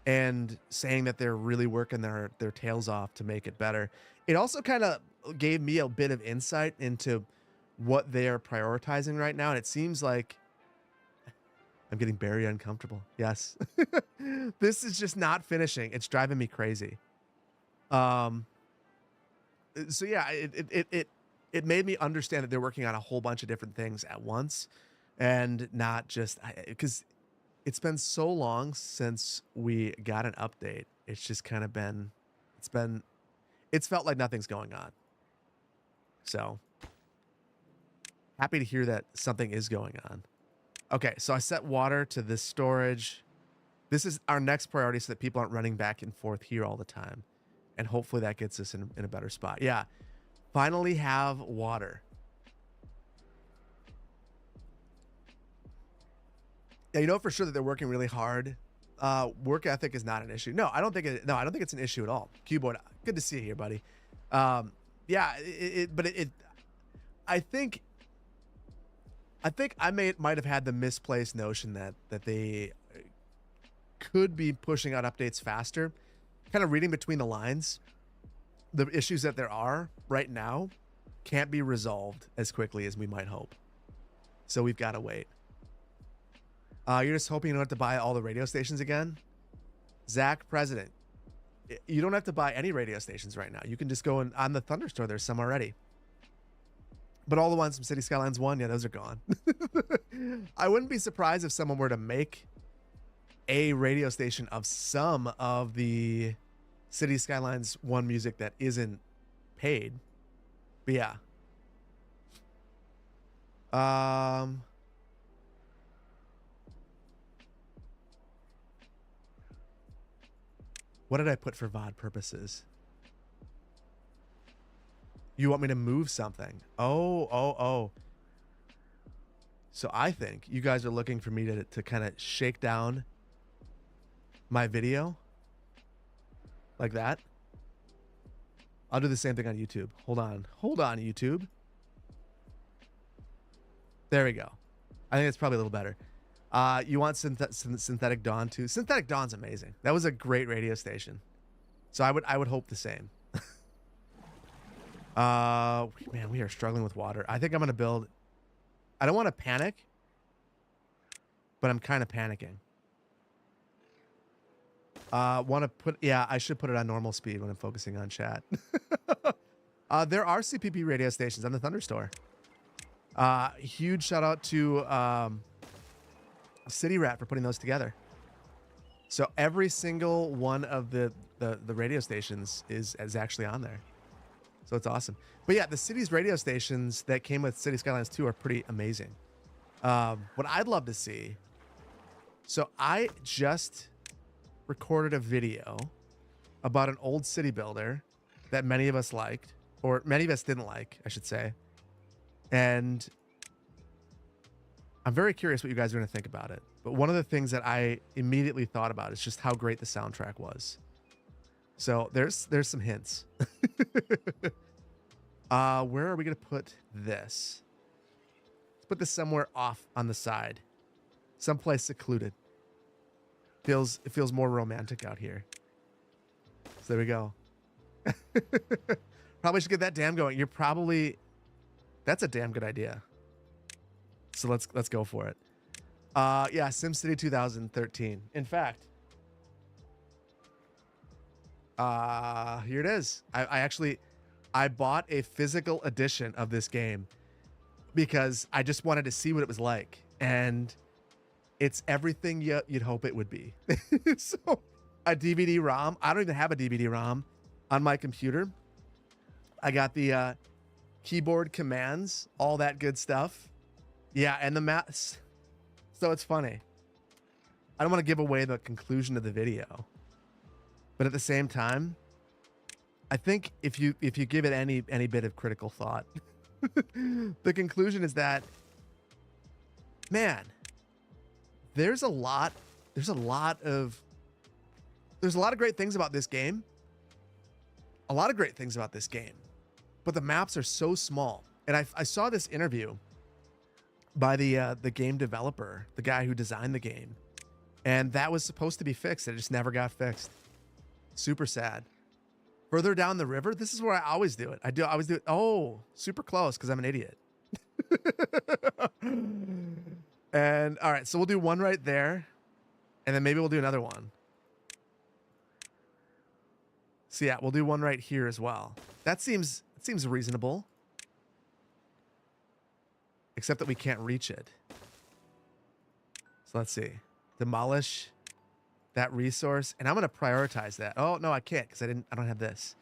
and saying that they're really working their tails off to make it better. It also kind of gave me a bit of insight into what they're prioritizing right now. And it seems like I'm getting very uncomfortable. Yes. This is just not finishing. It's driving me crazy. So yeah, it made me understand that they're working on a whole bunch of different things at once and not just because it's been so long since we got an update. It's just kind of it's felt like nothing's going on. So happy to hear that something is going on. Okay, so I set water to this storage. This is our next priority so that people aren't running back and forth here all the time. And hopefully that gets us in a better spot. Yeah, finally have water. Yeah, you know for sure that they're working really hard. Work ethic is not an issue. No, I don't think it's an issue at all. Cuboid, good to see you here, buddy. Yeah, I think I might have had the misplaced notion that they could be pushing out updates faster. Kind of reading between the lines, the issues that there are right now can't be resolved as quickly as we might hope. So we've got to wait. You're just hoping you don't have to buy all the radio stations again? Zach President, you don't have to buy any radio stations right now. You can just go on the Thunder Store. There's some already. But all the ones from City Skylines 1, yeah, those are gone. I wouldn't be surprised if someone were to make a radio station of some of the City Skylines 1 music that isn't paid. But yeah. What did I put for VOD purposes? You want me to move something? Oh. So I think you guys are looking for me to kind of shake down my video like that. I'll do the same thing on YouTube. Hold on, YouTube. There we go. I think it's probably a little better. You want Synthetic Dawn too? Synthetic Dawn's amazing. That was a great radio station. So I would hope the same. Man, we are struggling with water. I think I'm gonna build. I don't want to panic, but I'm kind of panicking. Want to put? Yeah, I should put it on normal speed when I'm focusing on chat. There are CPP radio stations on the Thunder Store. Huge shout out to City Rat for putting those together. So every single one of the radio stations is actually on there. So it's awesome. But yeah, the city's radio stations that came with City Skylines 2 are pretty amazing. What I'd love to see. So I just recorded a video about an old city builder that many of us liked, or many of us didn't like, I should say. And I'm very curious what you guys are going to think about it. But one of the things that I immediately thought about is just how great the soundtrack was. So there's some hints. Where are we going to put this? Let's put this somewhere off on the side. Someplace secluded. It feels more romantic out here. So there we go. Probably should get that dam going. That's a damn good idea. So let's go for it. Yeah, SimCity 2013. In fact, here it is. I bought a physical edition of this game because I just wanted to see what it was like, and it's everything you'd hope it would be. So a DVD-ROM. I don't even have a DVD-ROM on my computer. I got the keyboard commands, all that good stuff. Yeah, and the maps. So it's funny. I don't want to give away the conclusion of the video, but at the same time, I think if you give it any bit of critical thought, the conclusion is that, man, there's a lot of great things about this game. A lot of great things about this game, but the maps are so small. And I saw this interview by the game developer, the guy who designed the game, and that was supposed to be fixed. It just never got fixed. Super sad. Further down the river, this is where I always do it. I always do it. Oh, super close because I'm an idiot. And all right, so we'll do one right there, and then maybe we'll do another one. So yeah, we'll do one right here as well. That seems reasonable. Except that we can't reach it. So let's see. Demolish that resource. And I'm going to prioritize that. Oh, no, I can't because I don't have this.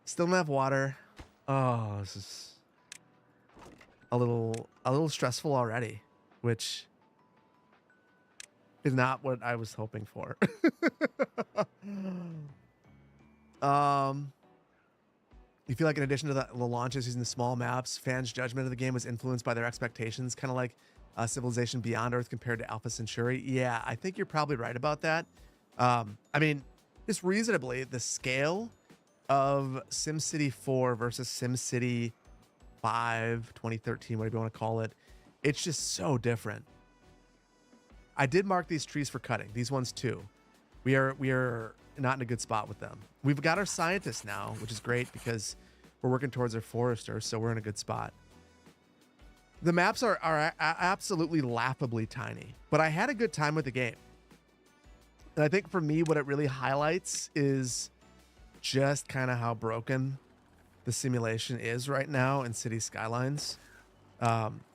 Still don't have water. Oh, this is a little stressful already, which is not what I was hoping for. You feel like in addition to the launches using the small maps, fans' judgment of the game was influenced by their expectations, kind of like Civilization Beyond Earth compared to Alpha Centauri. Yeah, I think you're probably right about that. I mean, just reasonably, the scale of SimCity 4 versus SimCity 5, 2013, whatever you want to call it, it's just so different. I did mark these trees for cutting, these ones too. We are not in a good spot with them. We've got our scientists now, which is great because we're working towards our forester, so we're in a good spot. The maps are absolutely laughably tiny, but I had a good time with the game. And I think for me, what it really highlights is just kind of how broken the simulation is right now in City Skylines.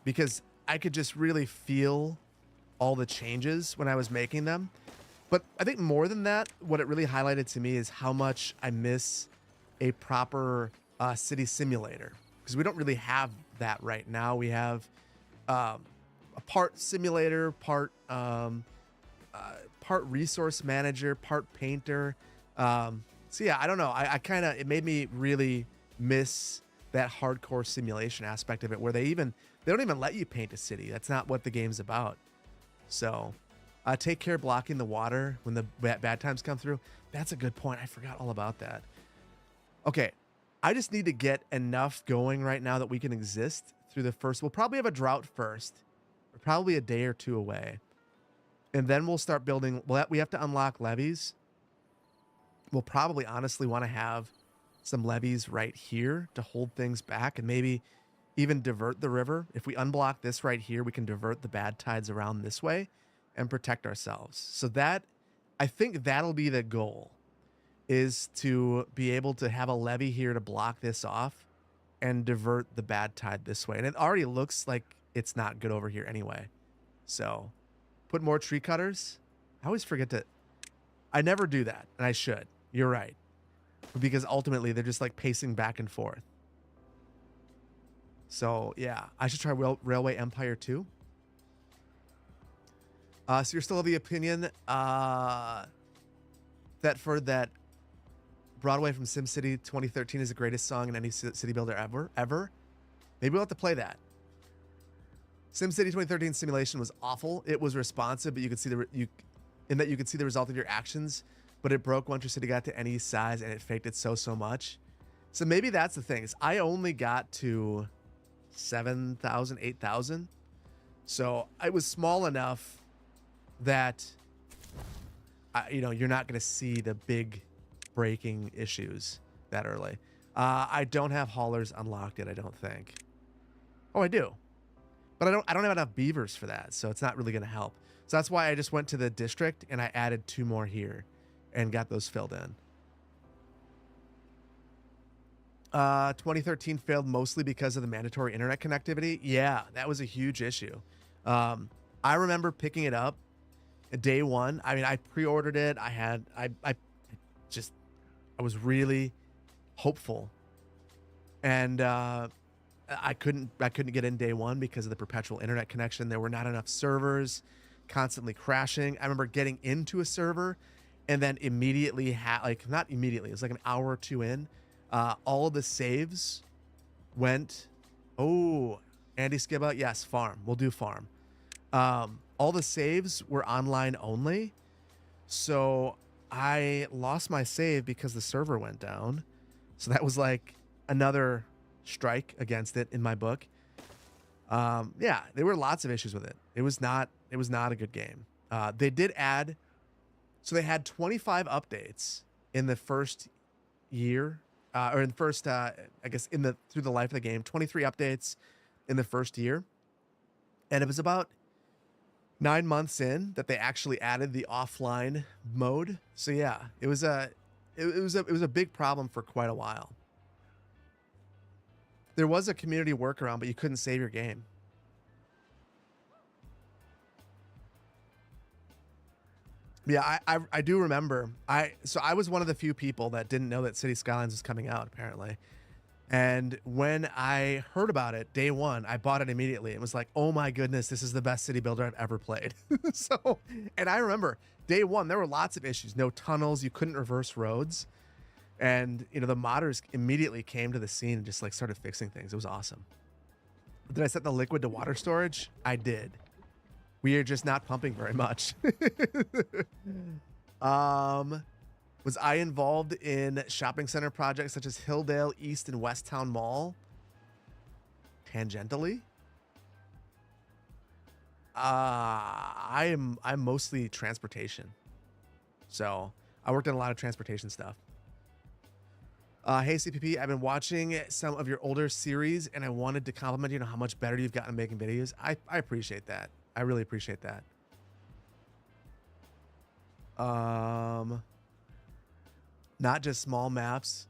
Because I could just really feel all the changes when I was making them. But I think more than that, what it really highlighted to me is how much I miss a proper city simulator. Because we don't really have that right now. We have a part simulator, part resource manager, part painter. So yeah, I don't know. I kind of, it made me really miss that hardcore simulation aspect of it, where they don't even let you paint a city. That's not what the game's about. So take care blocking the water when the bad times come through. That's a good point. I forgot all about that. Okay, I just need to get enough going right now that we can exist through the first. We'll probably have a drought first. We're probably a day or two away. And then we'll start building. We have to unlock levees. We'll probably honestly want to have some levees right here to hold things back and maybe even divert the river. If we unblock this right here, we can divert the bad tides around this way and protect ourselves. So that, I think that'll be the goal, is to be able to have a levee here to block this off and divert the bad tide this way. And it already looks like it's not good over here anyway. So put more tree cutters. I always forget to, I never do that, and I should. You're right. Because ultimately they're just like pacing back and forth. So yeah, I should try Railway Empire too. So you're still of the opinion that for that Broadway from SimCity 2013 is the greatest song in any city builder ever. Maybe we'll have to play that. SimCity 2013 simulation was awful. It was responsive, but you could see you could see the result of your actions, but it broke once your city got to any size and it faked it so much. So maybe that's the thing. Is I only got to 7,000, 8,000. So I was small enough that you're not going to see the big breaking issues that early. I don't have haulers unlocked yet, I don't think. Oh, I do. But I don't have enough beavers for that, so it's not really going to help. So that's why I just went to the district and I added 2 more here and got those filled in. 2013 failed mostly because of the mandatory internet connectivity. Yeah, that was a huge issue. I remember picking it up day one. I mean, I pre-ordered it. I was really hopeful, and I couldn't get in day one because of the perpetual internet connection. There were not enough servers, constantly crashing. I remember getting into a server and then immediately not immediately, it was like an hour or two in, all of the saves went. Oh, Andy Skibba, yes, farm. We'll do farm. All the saves were online only, so I lost my save because the server went down. So that was like another strike against it in my book. Yeah, there were lots of issues with it. It was not a good game. They did add, so they had 25 updates in the first year, or in the first, I guess through the life of the game, 23 updates in the first year. And it was about 9 months in that they actually added the offline mode. So yeah, it was a big problem for quite a while. There was a community workaround, but you couldn't save your game. Yeah, I do remember. So I was one of the few people that didn't know that City Skylines was coming out, apparently. And when I heard about it day one, I bought it immediately. It was like, oh my goodness, this is the best city builder I've ever played. And I remember day one, there were lots of issues. No tunnels, you couldn't reverse roads. And, the modders immediately came to the scene and just like started fixing things. It was awesome. Did I set the liquid to water storage? I did. We are just not pumping very much. Was I involved in shopping center projects such as Hilldale, East, and West Town Mall? Tangentially? I'm mostly transportation. So I worked on a lot of transportation stuff. Hey CPP, I've been watching some of your older series and I wanted to compliment you on how much better you've gotten making videos. I appreciate that. I really appreciate that. Not just small maps,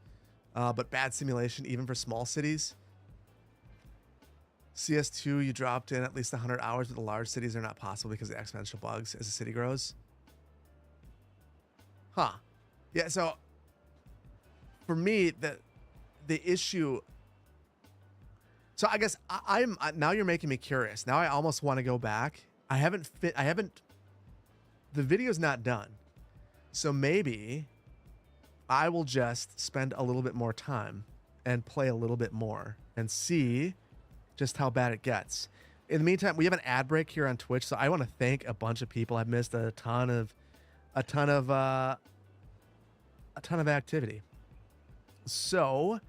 but bad simulation even for small cities. CS2, you dropped in at least 100 hours, but the large cities are not possible because of exponential bugs as the city grows. Huh. Yeah, so for me, the issue. So I guess I'm now you're making me curious. Now I almost want to go back. I haven't. The video's not done, so maybe I will just spend a little bit more time and play a little bit more and see just how bad it gets. In the meantime, we have an ad break here on Twitch, so I want to thank a bunch of people. I've missed a ton of activity. So,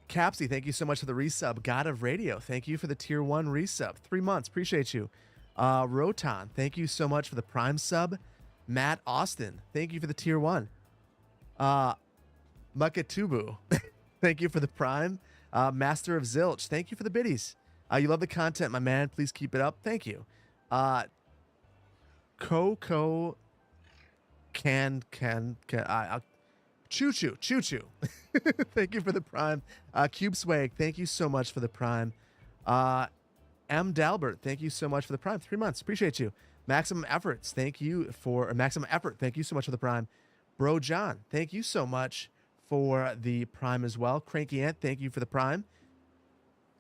Capsy, thank you so much for the resub. God of Radio, thank you for the tier 1 resub. 3 months, appreciate you. Rotan, thank you so much for the Prime sub. Matt Austin, thank you for the tier 1. Makatubu, thank you for the Prime. Master of Zilch, thank you for the biddies. You love the content, my man. Please keep it up. Thank you. Coco Choo Choo. Thank you for the Prime. Cube Swag, thank you so much for the Prime. M. Dalbert, thank you so much for the Prime. 3 months, appreciate you. Maximum Efforts, thank you for Maximum Effort, thank you so much for the Prime. Bro John, thank you so much for the Prime as well. Cranky Ant, thank you for the Prime.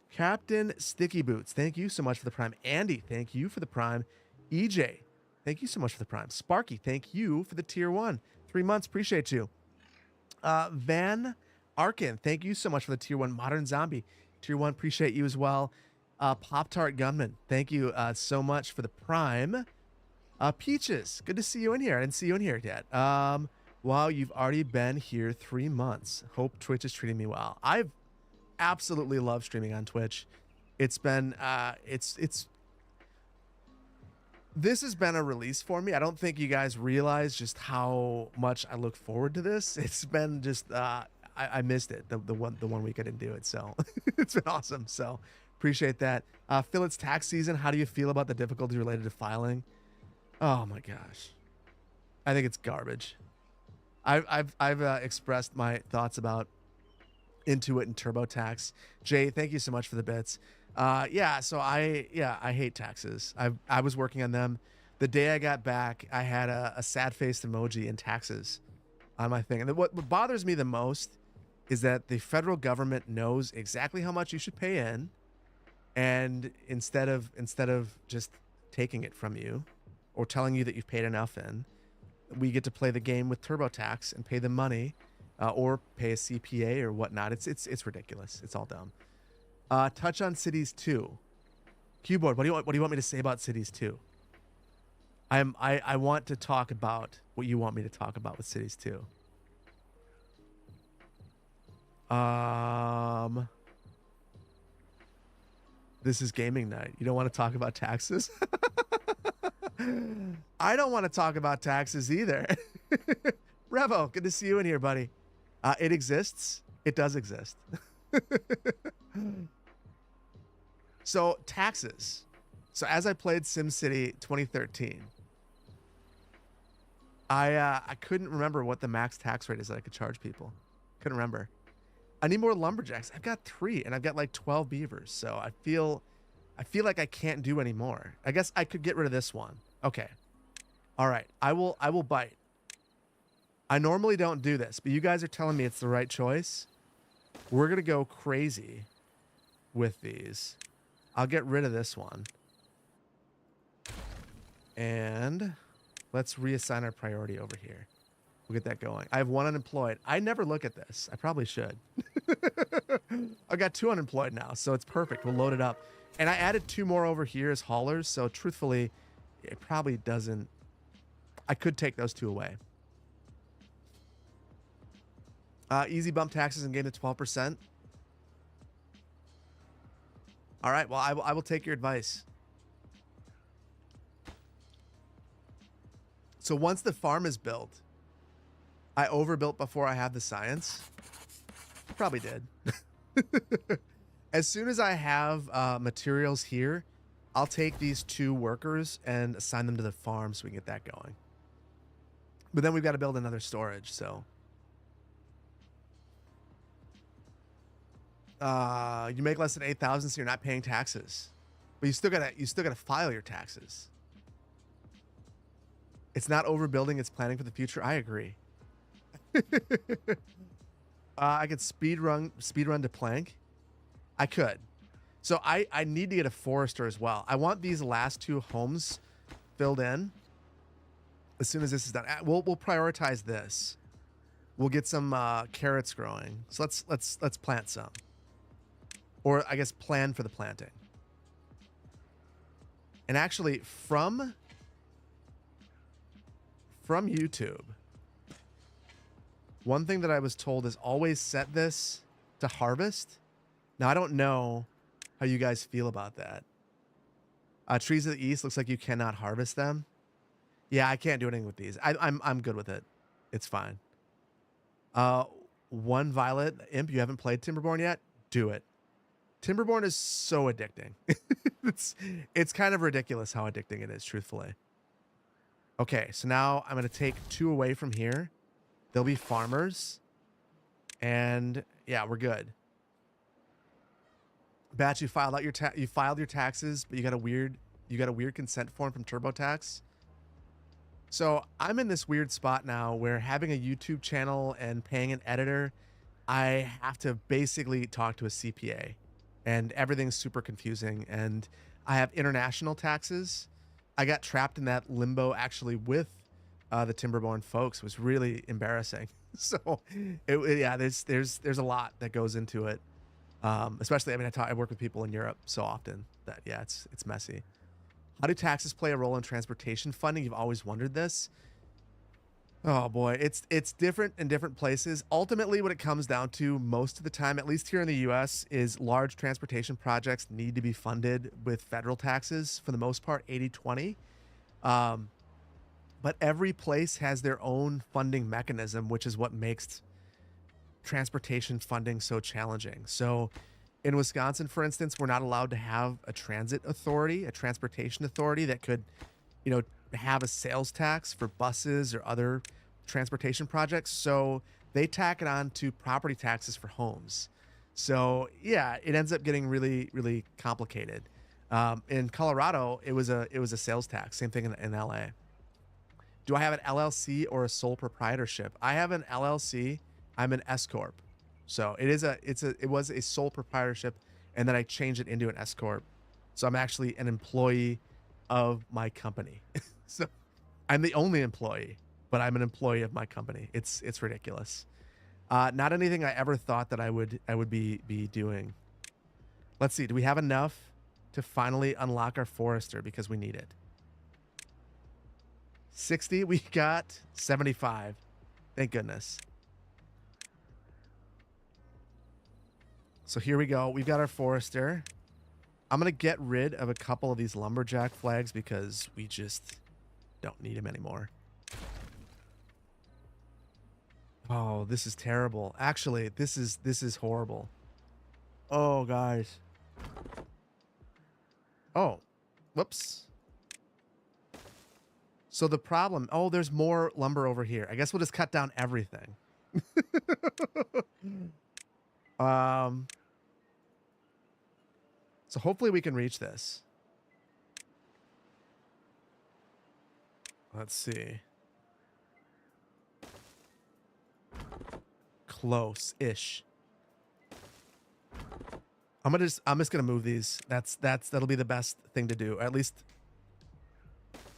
Captain Sticky Boots, thank you so much for the Prime. Andy, thank you for the Prime. EJ, thank you so much for the Prime. Sparky, thank you for the tier 1. 3 months, appreciate you. Van Arkin, thank you so much for the tier 1. Modern Zombie, tier 1, appreciate you as well. Pop Tart Gunman, thank you so much for the Prime. Peaches, good to see you in here. I didn't see you in here yet. Wow, you've already been here 3 months. Hope Twitch is treating me well. I've absolutely loved streaming on Twitch. It's been this has been a release for me. I don't think you guys realize just how much I look forward to this. It's been just I missed it the one week I didn't do it, so it's been awesome. So appreciate that. Phil, it's tax season. How do you feel about the difficulty related to filing? Oh my gosh, I think it's garbage. I've expressed my thoughts about Intuit and TurboTax. Jay, thank you so much for the bits. So I hate taxes. I was working on them. The day I got back, I had a sad-faced emoji in taxes on my thing. And what bothers me the most is that the federal government knows exactly how much you should pay in, and instead of just taking it from you or telling you that you've paid enough in, we get to play the game with TurboTax and pay them money, or pay a CPA or whatnot. It's ridiculous. It's all dumb. Touch on Cities 2. Keyboard, what do you want me to say about Cities 2? I want to talk about what you want me to talk about with Cities 2. This is gaming night. You don't want to talk about taxes? I don't want to talk about taxes either. Revo, good to see you in here, buddy. It exists. It does exist. So taxes. So as I played SimCity 2013, I couldn't remember what the max tax rate is that I could charge people. Couldn't remember. I need more lumberjacks. I've got 3 and I've got like 12 beavers. So I feel like I can't do any more. I guess I could get rid of this one. Okay. All right. I will bite. I normally don't do this, but you guys are telling me it's the right choice. We're going to go crazy with these. I'll get rid of this one. And let's reassign our priority over here. We'll get that going. I have 1 unemployed. I never look at this. I probably should. I've got 2 unemployed now, so it's perfect. We'll load it up. And I added 2 more over here as haulers, so truthfully, it probably doesn't... I could take those 2 away. Easy bump taxes and gain to 12%. All right, well, I will take your advice. So once the farm is built, I overbuilt before I had the science. Probably did. As soon as I have materials here, I'll take these 2 workers and assign them to the farm so we can get that going. But then we've got to build another storage, so. You make less than 8,000, so you're not paying taxes. But you still gotta file your taxes. It's not overbuilding, it's planning for the future. I agree. I could speed run to plank. I could. So I need to get a forester as well. I want these last 2 homes filled in as soon as this is done. We'll prioritize this. We'll get some carrots growing. So let's plant some. Or I guess plan for the planting. And actually from YouTube, one thing that I was told is always set this to harvest. Now I don't know how you guys feel about that. Trees of the East, looks like you cannot harvest them. Yeah, I can't do anything with these. I'm good with it. It's fine. 1 Violet Imp, you haven't played Timberborn yet? Do it. Timberborn is so addicting. it's kind of ridiculous how addicting it is, truthfully. Okay, so now I'm going to take 2 away from here. They'll be farmers. And yeah, we're good. Batch, you filed your taxes, but you got a weird consent form from TurboTax. So I'm in this weird spot now where having a YouTube channel and paying an editor, I have to basically talk to a CPA, and everything's super confusing. And I have international taxes. I got trapped in that limbo actually with the Timberborn folks. It was really embarrassing. So yeah, there's a lot that goes into it. Especially, I mean, I work with people in Europe so often that, yeah, it's messy. How do taxes play a role in transportation funding? You've always wondered this. Oh boy, it's different in different places. Ultimately, what it comes down to most of the time, at least here in the US, is large transportation projects need to be funded with federal taxes, for the most part, 80-20. But every place has their own funding mechanism, which is what makes transportation funding so challenging. So in Wisconsin, for instance, we're not allowed to have a transit authority, a transportation authority that could, have a sales tax for buses or other transportation projects. So they tack it on to property taxes for homes. So yeah, it ends up getting really, really complicated. In Colorado, it was a sales tax. Same thing in LA. Do I have an LLC or a sole proprietorship? I have an LLC. I'm an S corp. So it was a sole proprietorship, and then I changed it into an S corp. So I'm actually an employee of my company. So I'm the only employee, but I'm an employee of my company. It's ridiculous. Not anything I ever thought that I would be doing. Let's see. Do we have enough to finally unlock our forester, because we need it? 60. We got 75. Thank goodness. So here we go. We've got our forester. I'm going to get rid of a couple of these lumberjack flags because we just don't need them anymore. Oh, this is terrible. Actually, this is horrible. Oh, guys. Oh, whoops. So the problem, oh, there's more lumber over here. I guess we'll just cut down everything. So hopefully we can reach this. Let's see. Close-ish. I'm just gonna move these. That'll be the best thing to do. At least.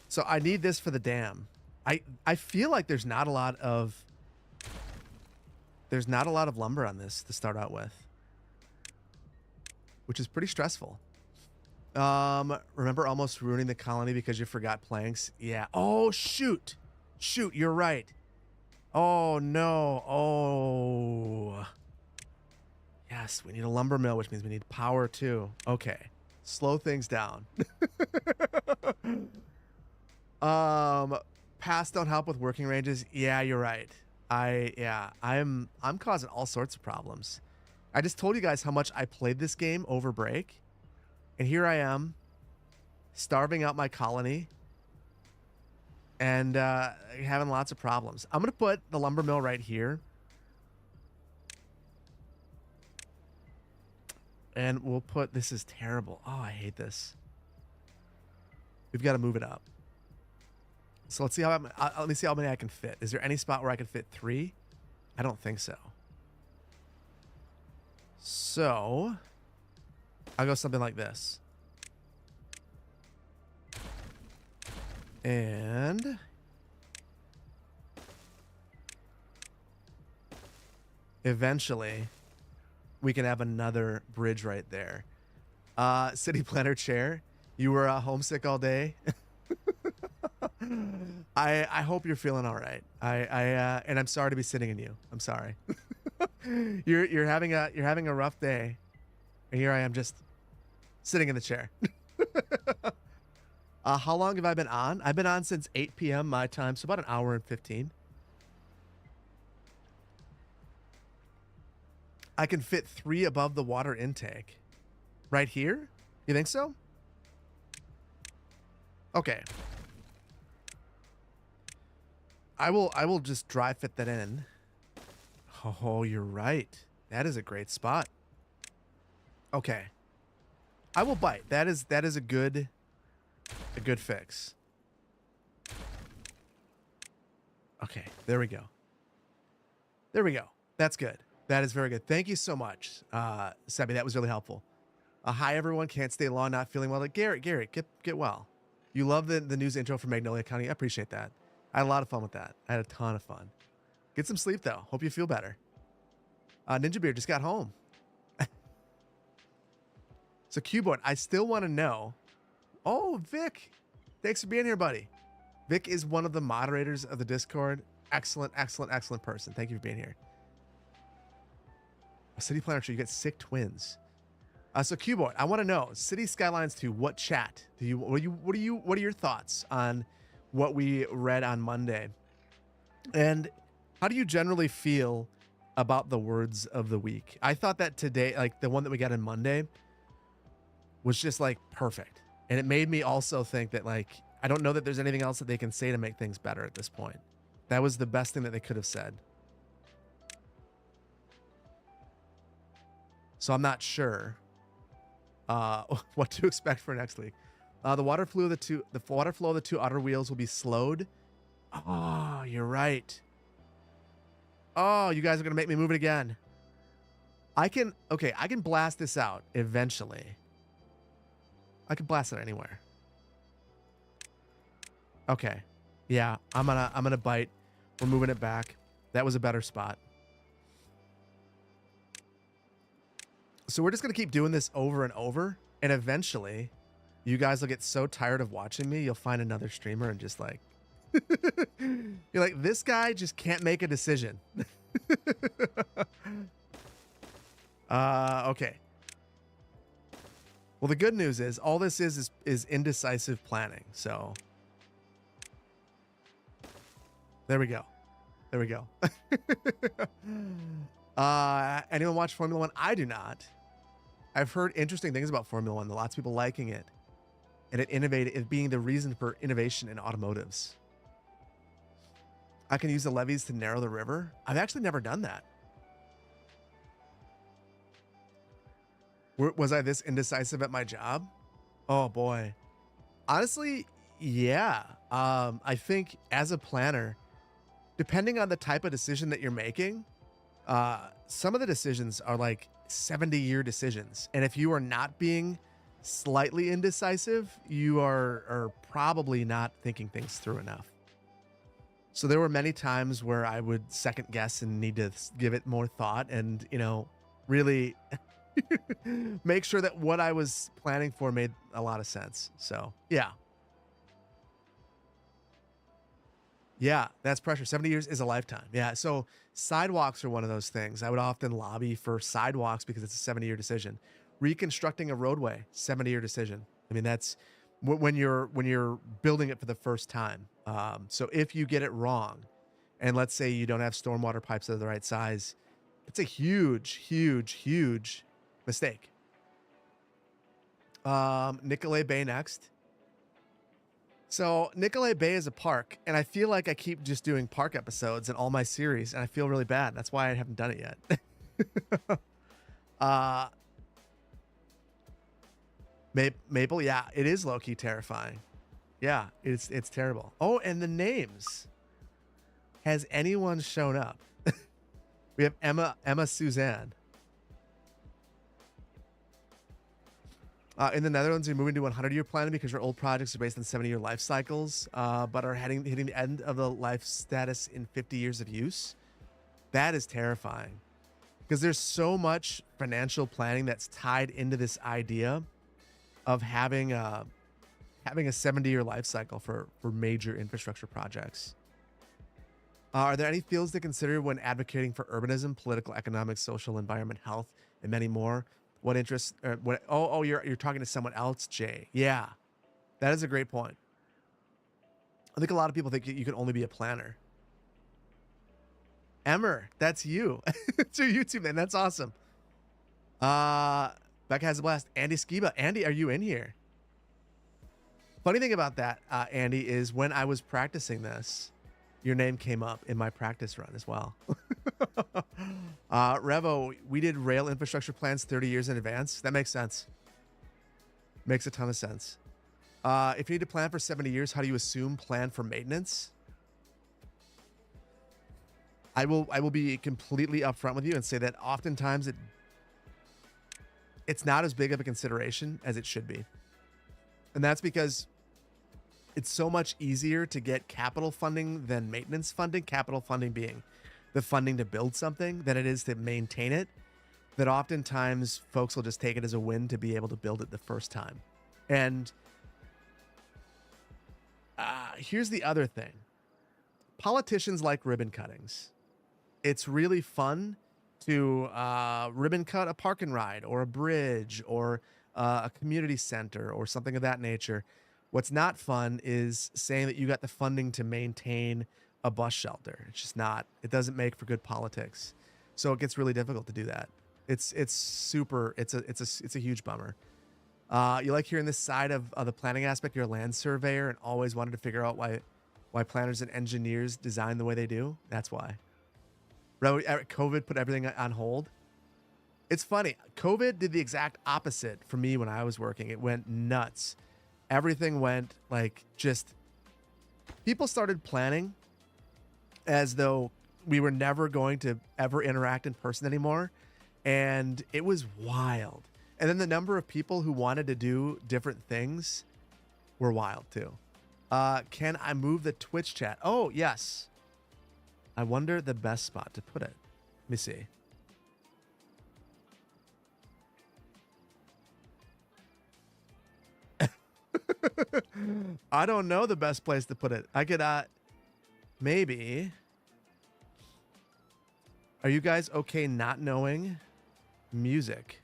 So I need this for the dam. I feel like there's not a lot of lumber on this to start out with, which is pretty stressful. Remember almost ruining the colony because you forgot planks? Yeah. Oh, shoot. Shoot, you're right. Oh, no. Oh. Yes, we need a lumber mill, which means we need power too. Okay. Slow things down. Paths don't help with working ranges. Yeah, you're right. I'm causing all sorts of problems. I just told you guys how much I played this game over break, and here I am, starving out my colony, and having lots of problems. I'm gonna put the lumber mill right here, and we'll put. This is terrible. Oh, I hate this. We've got to move it up. So let's see how let me see how many I can fit. Is there any spot where I can fit 3? I don't think so. So I'll go something like this. And eventually we can have another bridge right there. City planner chair, you were homesick all day. I hope you're feeling all right. And I'm sorry to be sitting in you. I'm sorry. you're having a rough day, and here I am just sitting in the chair. How long have I been on? I've been on since 8 p.m. my time, so about an hour and 15. I can fit 3 above the water intake. Right here? You think so? Okay. I will just dry fit that in. Oh, you're right. That is a great spot. Okay. I will bite. That is a good fix. Okay, there we go. There we go. That's good. That is very good. Thank you so much, Sebi. That was really helpful. Hi, everyone. Can't stay long, not feeling well. Garrett, get well. You love the news intro from Magnolia County. I appreciate that. I had a lot of fun with that. I had a ton of fun. Get some sleep, though. Hope you feel better. Ninja Beard just got home. So, Keyboard, I still want to know. Oh, Vic. Thanks for being here, buddy. Vic is one of the moderators of the Discord. Excellent, excellent, excellent person. Thank you for being here. A city planner, you get sick twins. So, Keyboard, I want to know, City Skylines 2, what chat? What are your thoughts on what we read on Monday? And how do you generally feel about the words of the week? I thought that today, like the one that we got on Monday, was just like perfect. And it made me also think that, like, I don't know that there's anything else that they can say to make things better at this point. That was the best thing that they could have said. So I'm not sure what to expect for next week. The water flow of the 2 outer wheels will be slowed. Oh, you're right. Oh, you guys are gonna make me move it again. I can blast this out eventually. I can blast it anywhere. Okay. Yeah, I'm gonna bite. We're moving it back. That was a better spot. So we're just gonna keep doing this over and over, and eventually you guys will get so tired of watching me, you'll find another streamer and just like you're like, this guy just can't make a decision. Okay. Well, the good news is all this is indecisive planning. So there we go. There we go. Anyone watch Formula One? I do not. I've heard interesting things about Formula One. Lots of people liking it, and it being the reason for innovation in automotives. I can use the levees to narrow the river. I've actually never done that. Was I this indecisive at my job? Oh boy. Honestly, yeah. I think as a planner, depending on the type of decision that you're making, some of the decisions are like 70-year decisions. And if you are not being slightly indecisive, you are probably not thinking things through enough. So there were many times where I would second guess and need to give it more thought and, really make sure that what I was planning for made a lot of sense. So, yeah. Yeah, that's pressure. 70 years is a lifetime. Yeah, so sidewalks are one of those things. I would often lobby for sidewalks because it's a 70-year decision. Reconstructing a roadway, 70-year decision. I mean, that's when you're building it for the first time. So if you get it wrong, and let's say you don't have stormwater pipes that are the right size, it's a huge, huge, huge mistake. Nicolay Bay next. So Nicolay Bay is a park, and I feel like I keep just doing park episodes in all my series, and I feel really bad. That's why I haven't done it yet. Maple, yeah, it is low-key terrifying. Yeah, it's terrible. Oh, and the names. Has anyone shown up? We have Emma Suzanne. In the Netherlands, you're moving to 100-year planning because your old projects are based on 70-year life cycles, but are hitting the end of the life status in 50 years of use. That is terrifying because there's so much financial planning that's tied into this idea of having a 70-year life cycle for major infrastructure projects. Are there any fields to consider when advocating for urbanism, political, economic, social, environment, health, and many more? What interests? You're talking to someone else, Jay. Yeah, that is a great point. I think a lot of people think you can only be a planner. Emmer, that's you. It's your YouTube name. That's awesome. Becca has a blast. Andy Skiba. Andy, are you in here? Funny thing about that, Andy, is when I was practicing this, your name came up in my practice run as well. Revo, we did rail infrastructure plans 30 years in advance. That makes sense. Makes a ton of sense. If you need to plan for 70 years, how do you assume plan for maintenance? I will be completely upfront with you and say that oftentimes it's not as big of a consideration as it should be. And that's because it's so much easier to get capital funding than maintenance funding, capital funding being the funding to build something, than it is to maintain it, that oftentimes folks will just take it as a win to be able to build it the first time. And here's the other thing. Politicians like ribbon cuttings. It's really fun to ribbon cut a park and ride or a bridge or a community center or something of that nature. What's not fun is saying that you got the funding to maintain a bus shelter. It's just not. It doesn't make for good politics. So it gets really difficult to do that. It's a huge bummer. You like hearing this side of the planning aspect. You're a land surveyor and always wanted to figure out why planners and engineers design the way they do. That's why. COVID put everything on hold. It's funny. COVID did the exact opposite for me when I was working. It went nuts. Everything went like just, people started planning as though we were never going to ever interact in person anymore. And it was wild. And then the number of people who wanted to do different things were wild too. Can I move the Twitch chat? Oh, yes. I wonder the best spot to put it. Let me see. I don't know the best place to put it. I could, maybe. Are you guys okay not knowing music?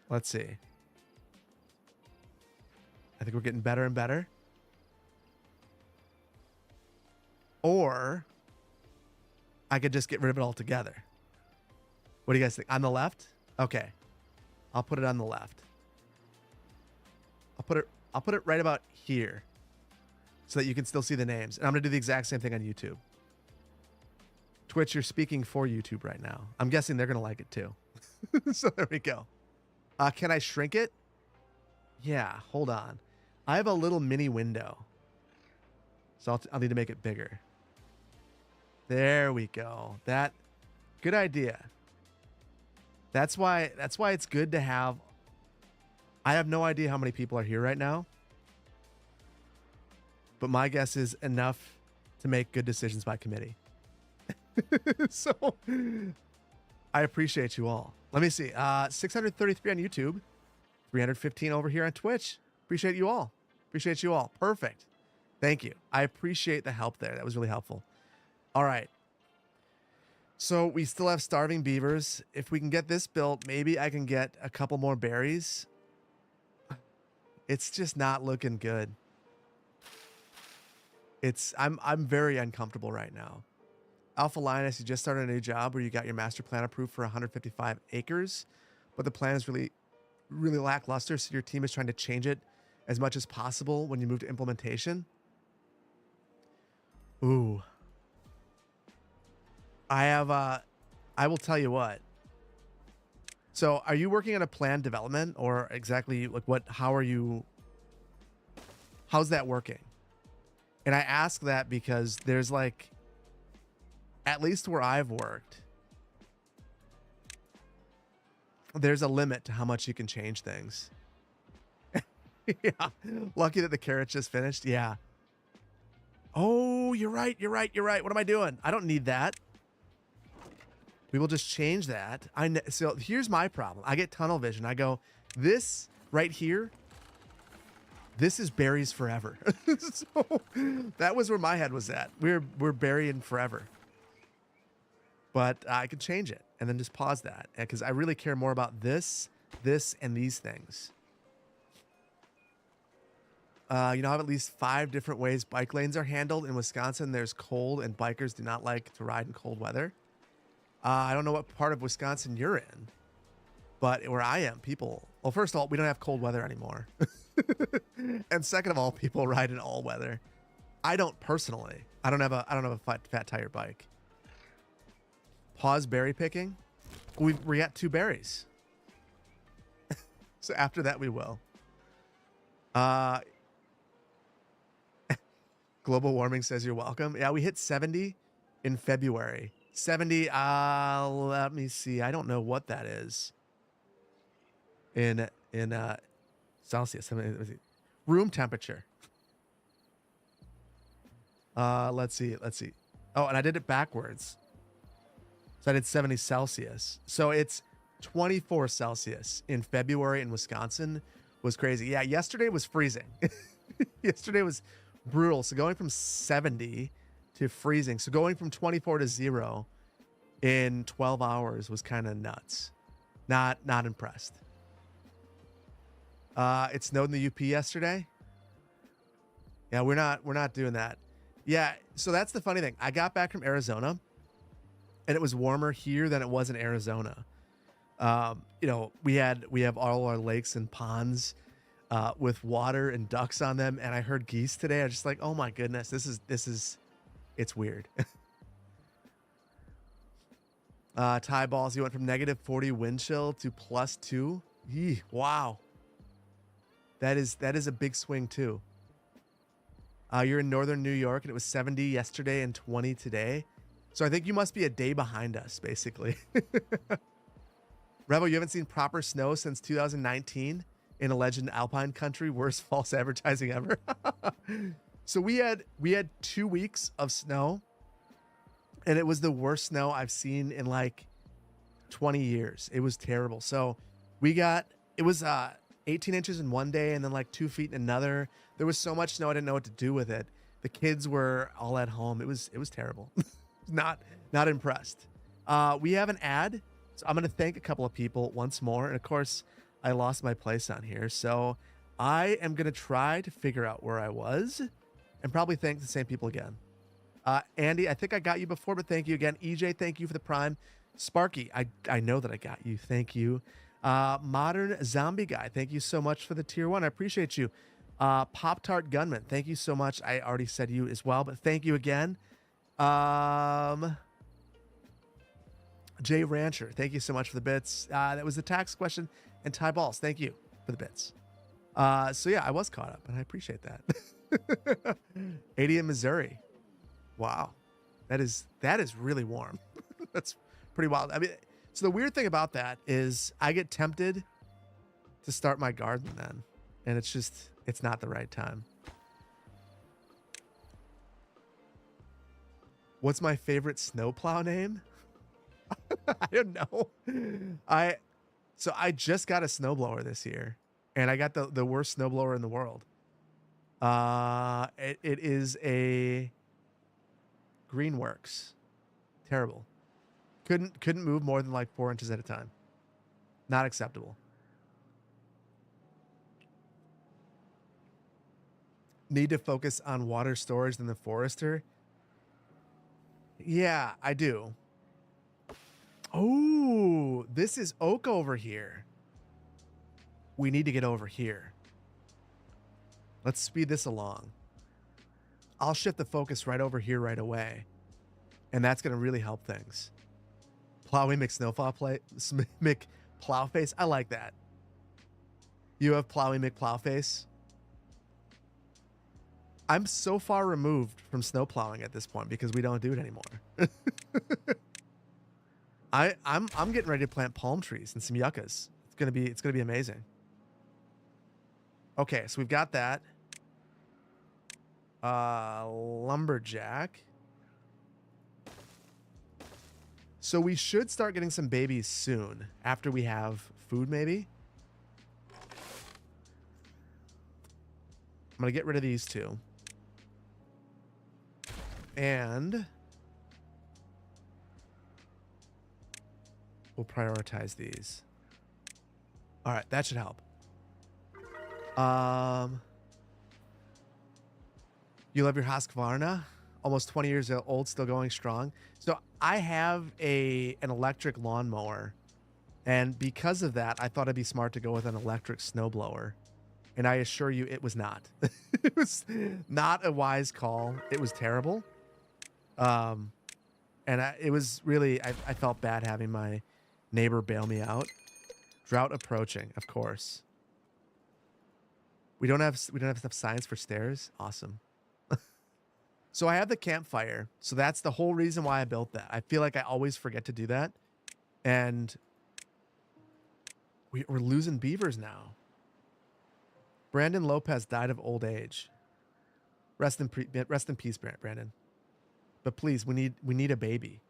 Let's see. I think we're getting better and better. Or I could just get rid of it altogether. What do you guys think? On the left? Okay. I'll put it on the left. I'll put it right about here so that you can still see the names. And I'm going to do the exact same thing on YouTube. Twitch, you're speaking for YouTube right now. I'm guessing they're going to like it too. So there we go. Can I shrink it? Yeah, hold on. I have a little mini window. So I'll need to make it bigger. There we go. Good idea. That's why it's good to have. I have no idea how many people are here right now, but my guess is enough to make good decisions by committee. So I appreciate you all. Let me see. 633 on YouTube, 315 over here on Twitch. Appreciate you all. Appreciate you all. Perfect. Thank you. I appreciate the help there. That was really helpful. All right. So we still have starving beavers. If we can get this built, maybe I can get a couple more berries. It's just not looking good. I'm very uncomfortable right now. Alpha Linus, you just started a new job where you got your master plan approved for 155 acres, but the plan is really lackluster, so your team is trying to change it as much as possible when you move to implementation. Ooh. I will tell you what. So are you working on a planned development, or exactly like how's that working? And I ask that because there's like, at least where I've worked, there's a limit to how much you can change things. Yeah. Lucky that the carrot just finished. Yeah. Oh, you're right. What am I doing? I don't need that. We will just change that. So here's my problem. I get tunnel vision. I go, this right here, this is berries forever. So that was where my head was at. We're burying forever. But I could change it and then just pause that, because I really care more about this, and these things. You know, I have at least 5 different ways bike lanes are handled. In Wisconsin, there's cold, and bikers do not like to ride in cold weather. I don't know what part of Wisconsin you're in, but where I am, well, first of all, we don't have cold weather anymore. And second of all, people ride in all weather. I don't personally. I don't have a fat tire bike. Pause berry picking. We got 2 berries. So after that, we will. Global warming says you're welcome. Yeah, we hit 70 in February. 70, let me see. I don't know what that is. In Celsius. Let me see. Room temperature. Let's see. Oh, and I did it backwards. So I did 70 Celsius. So it's 24 Celsius in February in Wisconsin. Was crazy. Yeah, yesterday was freezing. Yesterday was brutal. So going from 70 to freezing. So going from 24 to 0 in 12 hours was kind of nuts. Not impressed. It snowed in the UP yesterday. Yeah, we're not doing that. Yeah, so that's the funny thing. I got back from Arizona, and it was warmer here than it was in Arizona. You know, we have all our lakes and ponds with water and ducks on them, and I heard geese today. I was just like, oh my goodness, this is it's weird. Tie balls, you went from -40 wind chill to +2. Yee, wow. That is a big swing too. You're in northern New York, and it was 70 yesterday and 20 today. So I think you must be a day behind us, basically. Revo, you haven't seen proper snow since 2019 in a legend alpine country. Worst false advertising ever. So we had 2 weeks of snow, and it was the worst snow I've seen in like 20 years. It was terrible. So it was 18 inches in one day, and then like 2 feet in another. There was so much snow, I didn't know what to do with it. The kids were all at home. It was terrible. Not impressed. We have an ad, so I'm going to thank a couple of people once more. And of course, I lost my place on here, so I am going to try to figure out where I was and probably thank the same people again. Andy, I think I got you before, but thank you again. EJ, thank you for the Prime. Sparky, I know that I got you. Thank you. Modern Zombie Guy, thank you so much for the tier 1. I appreciate you. Pop-Tart Gunman, thank you so much. I already said you as well, but thank you again. Jay Rancher, thank you so much for the bits. That was the tax question. And Ty Balls, thank you for the bits. So yeah, I was caught up, and I appreciate that. 80 in Missouri. Wow. That is really warm. That's pretty wild. I mean, so the weird thing about that is I get tempted to start my garden then, and it's not the right time. What's my favorite snowplow name? I don't know. So I just got a snowblower this year, and I got the worst snowblower in the world. It is a Greenworks. Terrible. Couldn't move more than like 4 inches at a time. Not acceptable. Need to focus on water storage than the forester. Yeah, I do. Oh, this is oak over here. We need to get over here. Let's speed this along. I'll shift the focus right over here right away. And that's going to really help things. Plowy McPlowface. I like that. You have Plowy McPlowface. I'm so far removed from snow plowing at this point because we don't do it anymore. I'm getting ready to plant palm trees and some yuccas. It's gonna be amazing. Okay, so we've got that. Lumberjack. So we should start getting some babies soon after we have food, maybe. I'm gonna get rid of these two. And we'll prioritize these. All right, that should help. You love your Husqvarna? Almost 20 years old, still going strong. So I have an electric lawnmower, and because of that, I thought it'd be smart to go with an electric snowblower. And I assure you, it was not. It was not a wise call. It was terrible. It was really, I felt bad having my neighbor bail me out. Drought approaching, of course. We don't have enough science for stairs. Awesome. So I have the campfire. So that's the whole reason why I built that. I feel like I always forget to do that. And we're losing beavers now. Brandon Lopez died of old age. Rest in peace, Brandon. But please, we need a baby.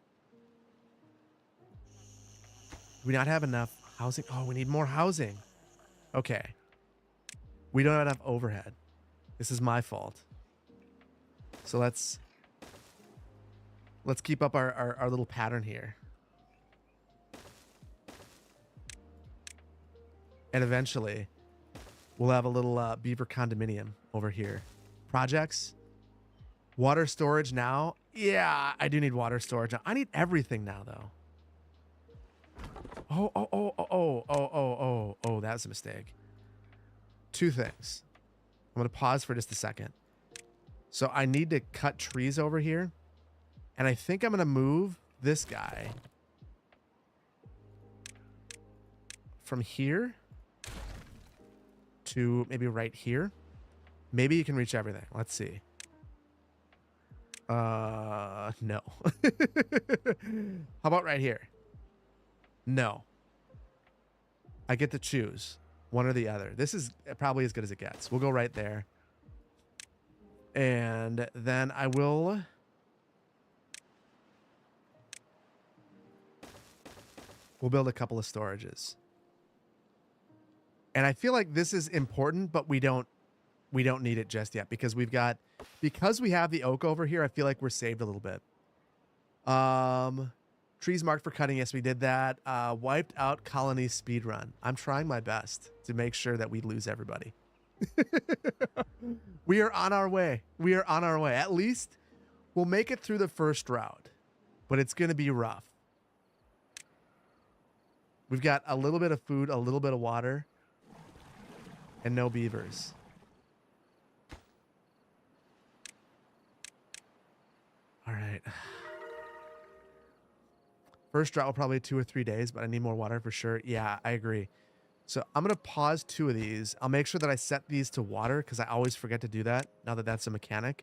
Do we not have enough housing? Oh, we need more housing. Okay. We don't have enough overhead. This is my fault. So let's keep up our little pattern here. And eventually, we'll have a little beaver condominium over here. Projects. Water storage now. Yeah, I do need water storage now. I need everything now, though. Oh, that was a mistake. Two things. I'm going to pause for just a second. So I need to cut trees over here. And I think I'm going to move this guy from here to maybe right here. Maybe you can reach everything. Let's see. No. How about right here? No. I get to choose one or the other. This is probably as good as it gets. We'll go right there. And then we'll build a couple of storages. And I feel like this is important, but we don't need it just yet because we have the oak over here. I feel like we're saved a little bit. Trees marked for cutting. Yes, we did that. Wiped out colony speed run. I'm trying my best to make sure that we lose everybody. We are on our way. We are on our way. At least we'll make it through the first round, but it's going to be rough. We've got a little bit of food, a little bit of water, and no beavers. All right. First drought will probably 2 or 3 days, but I need more water for sure. Yeah, I agree. So I'm going to pause 2 of these. I'll make sure that I set these to water because I always forget to do that now that that's a mechanic.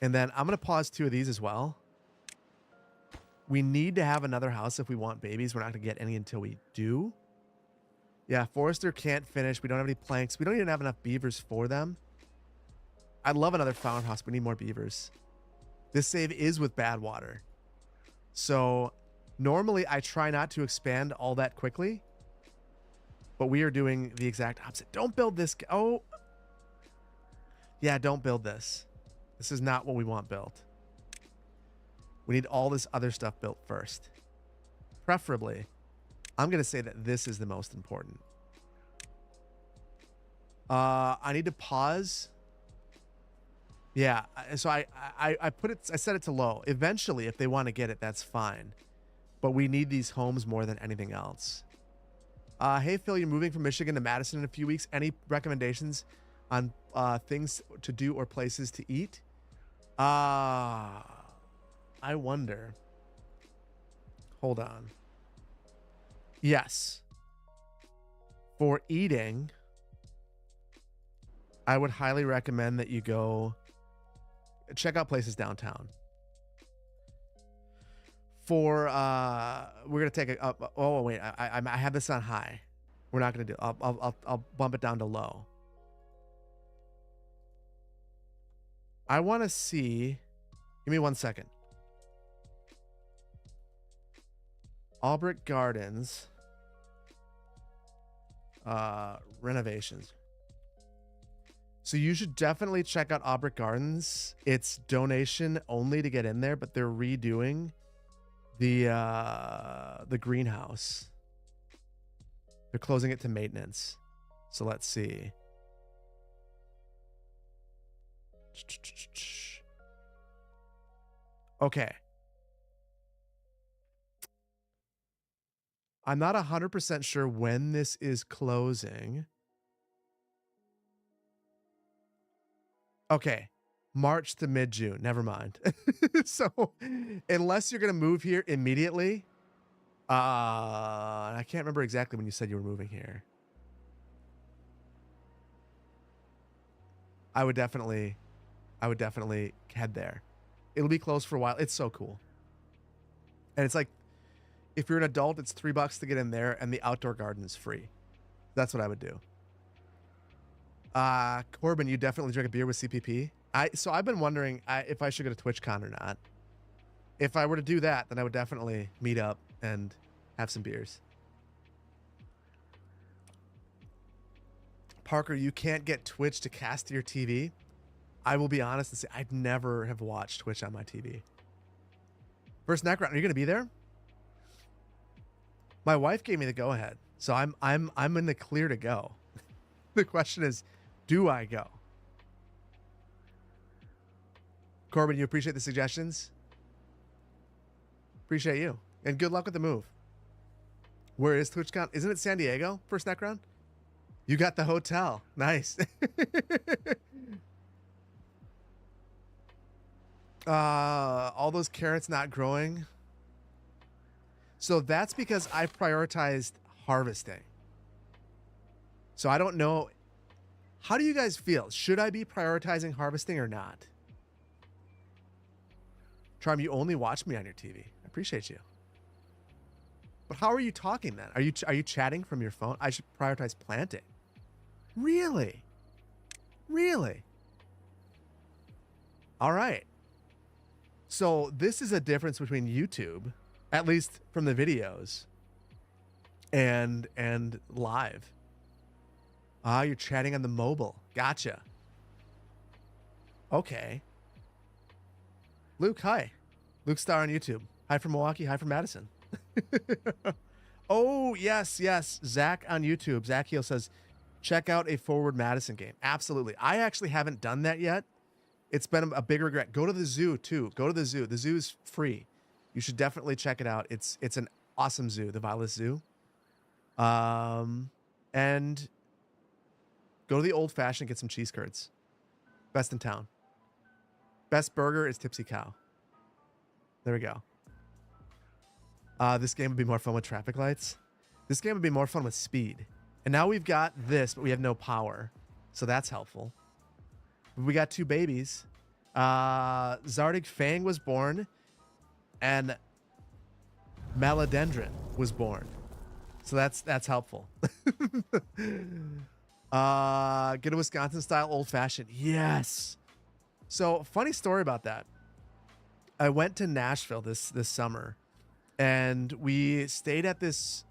And then I'm going to pause 2 of these as well. We need to have another house if we want babies. We're not going to get any until we do. Yeah, Forester can't finish. We don't have any planks. We don't even have enough beavers for them. I'd love another farmhouse. We need more beavers. This save is with bad water. So normally I try not to expand all that quickly, but we are doing the exact opposite. Don't build this. Oh, yeah, don't build this. This is not what we want built. We need all this other stuff built first. Preferably, I'm going to say that this is the most important. I need to pause. Yeah, so I put it, I set it to low. Eventually, if they want to get it, that's fine. But we need these homes more than anything else. Hey Phil, you're moving from Michigan to Madison in a few weeks. Any recommendations on things to do or places to eat? I wonder. Hold on. Yes. For eating, I would highly recommend that you go check out places downtown. For we're gonna take a oh wait, I have this on high. We're not gonna do. I'll bump it down to low. I want to see. Give me 1 second. Albrecht Gardens. Renovations. So you should definitely check out Albrecht Gardens. It's donation only to get in there, but they're redoing the greenhouse. They're closing it to maintenance. So let's see. Okay. I'm not 100% sure when this is closing. Okay. March to mid-June. Never mind. So unless you're going to move here immediately, I can't remember exactly when you said you were moving here. I would definitely head there. It'll be closed for a while. It's so cool. And it's like, if you're an adult, it's $3 to get in there, and the outdoor garden is free. That's what I would do. Corbin, you definitely drink a beer with CPP. So I've been wondering if I should go to TwitchCon or not. If I were to do that, then I would definitely meet up and have some beers. Parker, you can't get Twitch to cast to your TV. I will be honest and say I'd never have watched Twitch on my TV. First neck round, are you going to be there? My wife gave me the go ahead, so I'm in the clear to go. The question is, do I go? Corbin, you appreciate the suggestions? Appreciate you. And good luck with the move. Where is TwitchCon? Isn't it San Diego? First neck round? You got the hotel. Nice. All those carrots not growing. So that's because I prioritized harvesting. So I don't know. How do you guys feel? Should I be prioritizing harvesting or not? Charm, you only watch me on your TV. I appreciate you. But how are you talking then? Are you chatting from your phone? I should prioritize planting. Really? Really? All right. So this is a difference between YouTube, at least from the videos, and live. You're chatting on the mobile. Gotcha. Okay. Luke, hi. Luke Star on YouTube. Hi from Milwaukee. Hi from Madison. Oh, yes. Zach on YouTube. Zach Heel says, check out a Forward Madison game. Absolutely. I actually haven't done that yet. It's been a big regret. Go to the zoo, too. Go to the zoo. The zoo is free. You should definitely check it out. It's an awesome zoo, the Violet Zoo. And go to the Old Fashioned, get some cheese curds. Best in town. Best burger is Tipsy Cow. There we go. This game would be more fun with traffic lights. This game would be more fun with speed. And now we've got this, but we have no power. So that's helpful. We got two babies. Zardig Fang was born. And Maladendron was born. So that's helpful. Get a Wisconsin style old fashioned. Yes. So funny story about that. I went to Nashville this summer, and we stayed at this.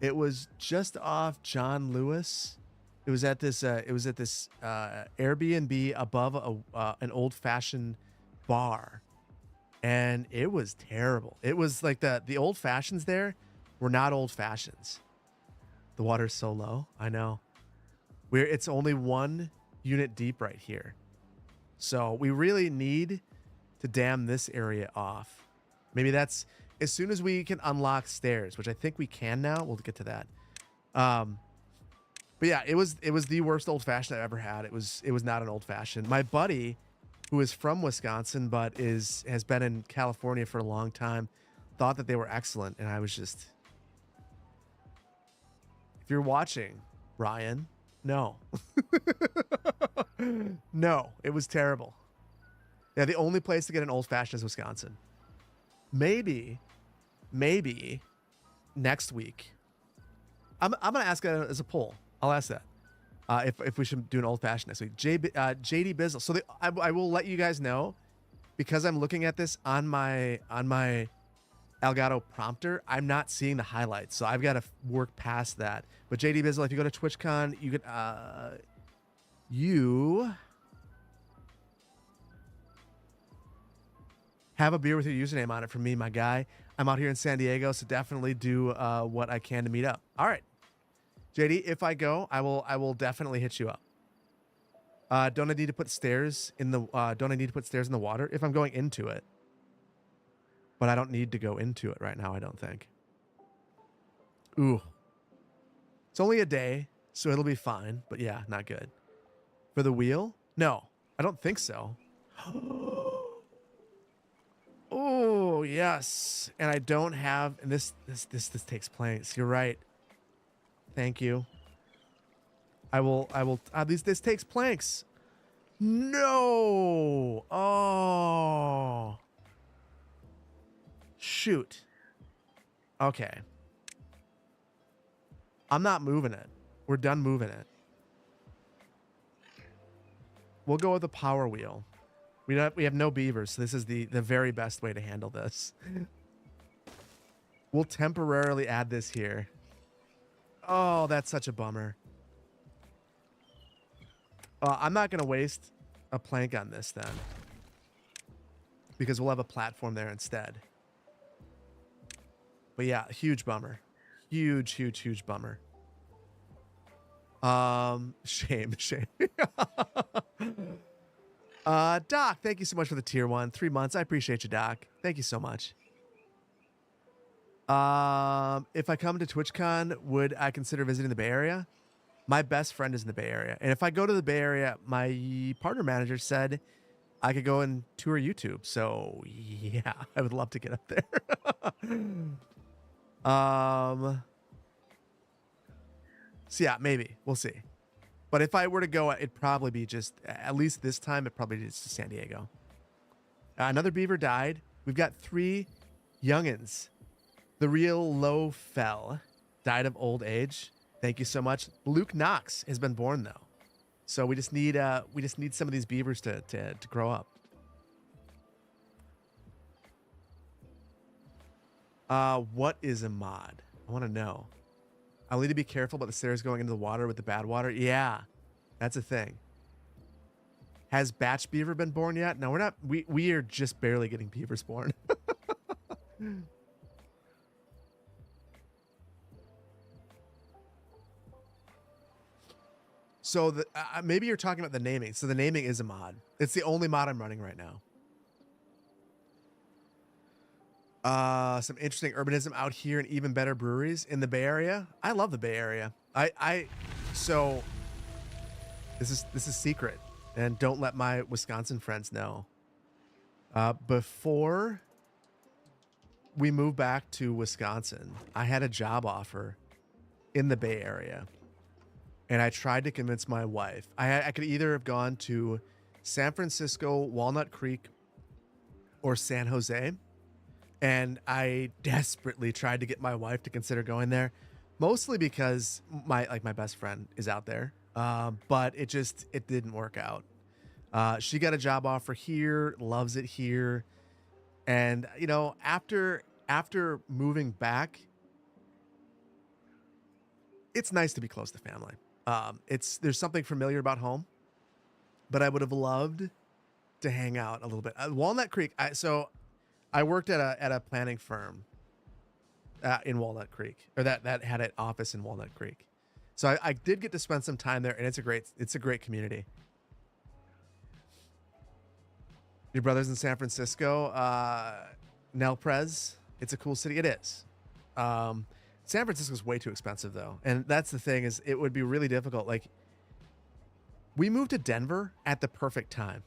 It was just off John Lewis. It was at this Airbnb above an old fashioned bar, and it was terrible. It was like the old fashions there were not old fashions. The water's so low. I know. It's only 1 unit deep right here. So we really need to dam this area off. Maybe that's as soon as we can unlock stairs, which I think we can now. We'll get to that. But yeah, it was the worst old fashioned I've ever had. It was not an old fashioned. My buddy, who is from Wisconsin but has been in California for a long time, thought that they were excellent, and I was just, if you're watching, Ryan, no. No, it was terrible. Yeah, the only place to get an old fashioned is Wisconsin. Maybe next week. I'm gonna ask it as a poll. I'll ask that if we should do an old fashioned next week. JD Bizzle. So I will let you guys know, because I'm looking at this on my Elgato prompter. I'm not seeing the highlights, so I've got to work past that. But JD Bizzle, if you go to TwitchCon, you could you have a beer with your username on it from me, my guy. I'm out here in San Diego, so definitely do what I can to meet up. All right, JD, if I go, I will definitely hit you up. Don't I need to put stairs in the water if I'm going into it? But I don't need to go into it right now, I don't think. Ooh. It's only a day, so it'll be fine. But yeah, not good. For the wheel? No, I don't think so. Oh, yes. And I don't have, and this takes planks. You're right. Thank you. This takes planks. No. Oh. Shoot. Okay. I'm not moving it. We're done moving it. We'll go with the power wheel. We have no beavers, so this is the very best way to handle this. We'll temporarily add this here. Oh, that's such a bummer. I'm not going to waste a plank on this then, because we'll have a platform there instead. But yeah, huge bummer. Huge bummer. Shame. Doc, thank you so much for the tier 1. 3 months. I appreciate you, Doc. Thank you so much. If I come to TwitchCon, would I consider visiting the Bay Area? My best friend is in the Bay Area. And if I go to the Bay Area, my partner manager said I could go and tour YouTube. So yeah, I would love to get up there. So yeah, maybe. We'll see. But if I were to go, it'd probably be just, at least this time, it'd probably be just to San Diego. Another beaver died. We've got 3 youngins. The real low fell. Died of old age. Thank you so much. Luke Knox has been born, though. So we just need some of these beavers to grow up. What is a mod? I want to know. I'll need to be careful about the stairs going into the water with the bad water. Yeah, that's a thing. Has Batch Beaver been born yet? No, we're not. We are just barely getting beavers born. So maybe you're talking about the naming. So the naming is a mod. It's the only mod I'm running right now. Some interesting urbanism out here and even better breweries in the Bay Area. I love the Bay Area. So this is secret, and don't let my Wisconsin friends know. Before we moved back to Wisconsin, I had a job offer in the Bay Area, and I tried to convince my wife. I could either have gone to San Francisco, Walnut Creek, or San Jose. And I desperately tried to get my wife to consider going there, mostly because my best friend is out there. But it didn't work out. She got a job offer here, loves it here. And, you know, after moving back, it's nice to be close to family. There's something familiar about home, but I would have loved to hang out a little bit. Walnut Creek. I worked at a planning firm in Walnut Creek, or that had an office in Walnut Creek. So I did get to spend some time there, and it's a great community. Your brother's in San Francisco, Nel Prez. It's a cool city. It is. San Francisco's way too expensive though, and that's the thing, is it would be really difficult. Like, we moved to Denver at the perfect time.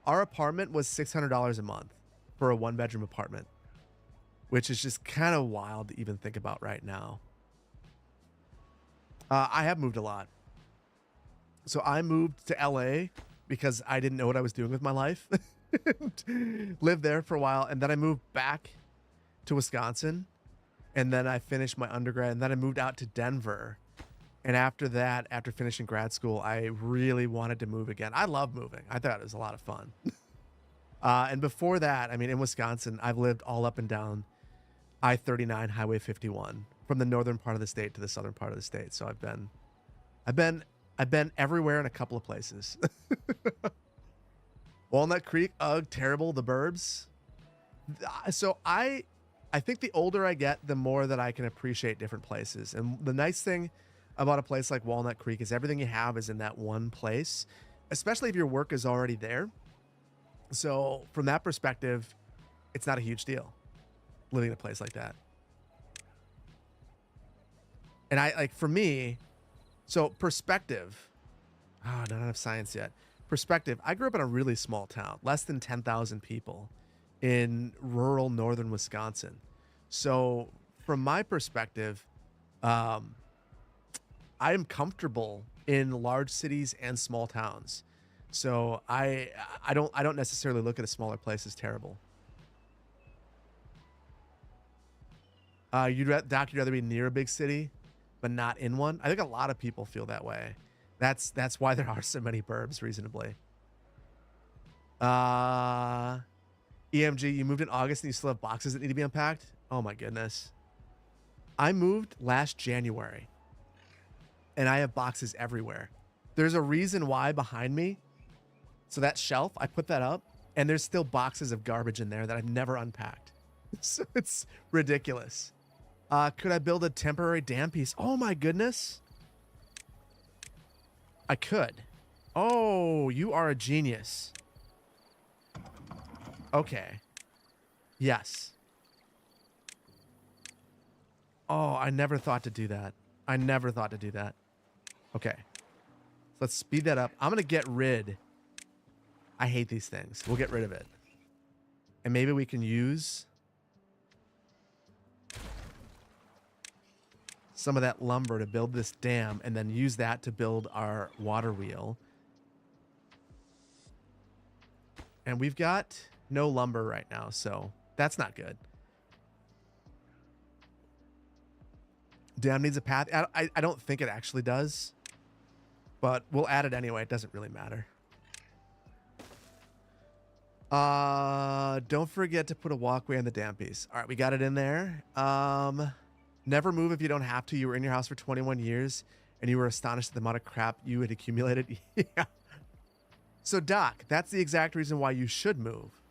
Our apartment was $600 a month for a 1-bedroom apartment, which is just kind of wild to even think about right now. I have moved a lot. So I moved to LA because I didn't know what I was doing with my life. Lived there for a while, and then I moved back to Wisconsin, and then I finished my undergrad, and then I moved out to Denver. And after that, after finishing grad school, I really wanted to move again. I love moving. I thought it was a lot of fun. And before that, I mean, in Wisconsin, I've lived all up and down I-39, Highway 51, from the northern part of the state to the southern part of the state. So I've been everywhere in a couple of places. Walnut Creek, ugh, terrible. The burbs. So I think the older I get, the more that I can appreciate different places. And the nice thing about a place like Walnut Creek is everything you have is in that one place, especially if your work is already there. So from that perspective, it's not a huge deal living in a place like that. And for me, so perspective, not enough science yet. Perspective, I grew up in a really small town, less than 10,000 people in rural northern Wisconsin. So from my perspective, I am comfortable in large cities and small towns. So I don't necessarily look at a smaller place as terrible. Doc, you'd rather be near a big city, but not in one? I think a lot of people feel that way. That's why there are so many burbs, reasonably. EMG, you moved in August and you still have boxes that need to be unpacked? Oh my goodness. I moved last January, and I have boxes everywhere. There's a reason why behind me. So that shelf, I put that up, and there's still boxes of garbage in there that I've never unpacked. So it's ridiculous. Could I build a temporary dam piece? Oh my goodness. I could. Oh, you are a genius. Okay. Yes. Oh, I never thought to do that. Okay. Let's speed that up. I'm going to get rid. I hate these things. We'll get rid of it. And maybe we can use some of that lumber to build this dam, and then use that to build our water wheel. And we've got no lumber right now, so that's not good. Dam needs a path. I don't think it actually does, but we'll add it anyway. It doesn't really matter. Don't forget to put a walkway on the dam piece. All right, we got it in there. Never move if you don't have to. You were in your house for 21 years, and you were astonished at the amount of crap you had accumulated. Yeah. So, Doc, that's the exact reason why you should move.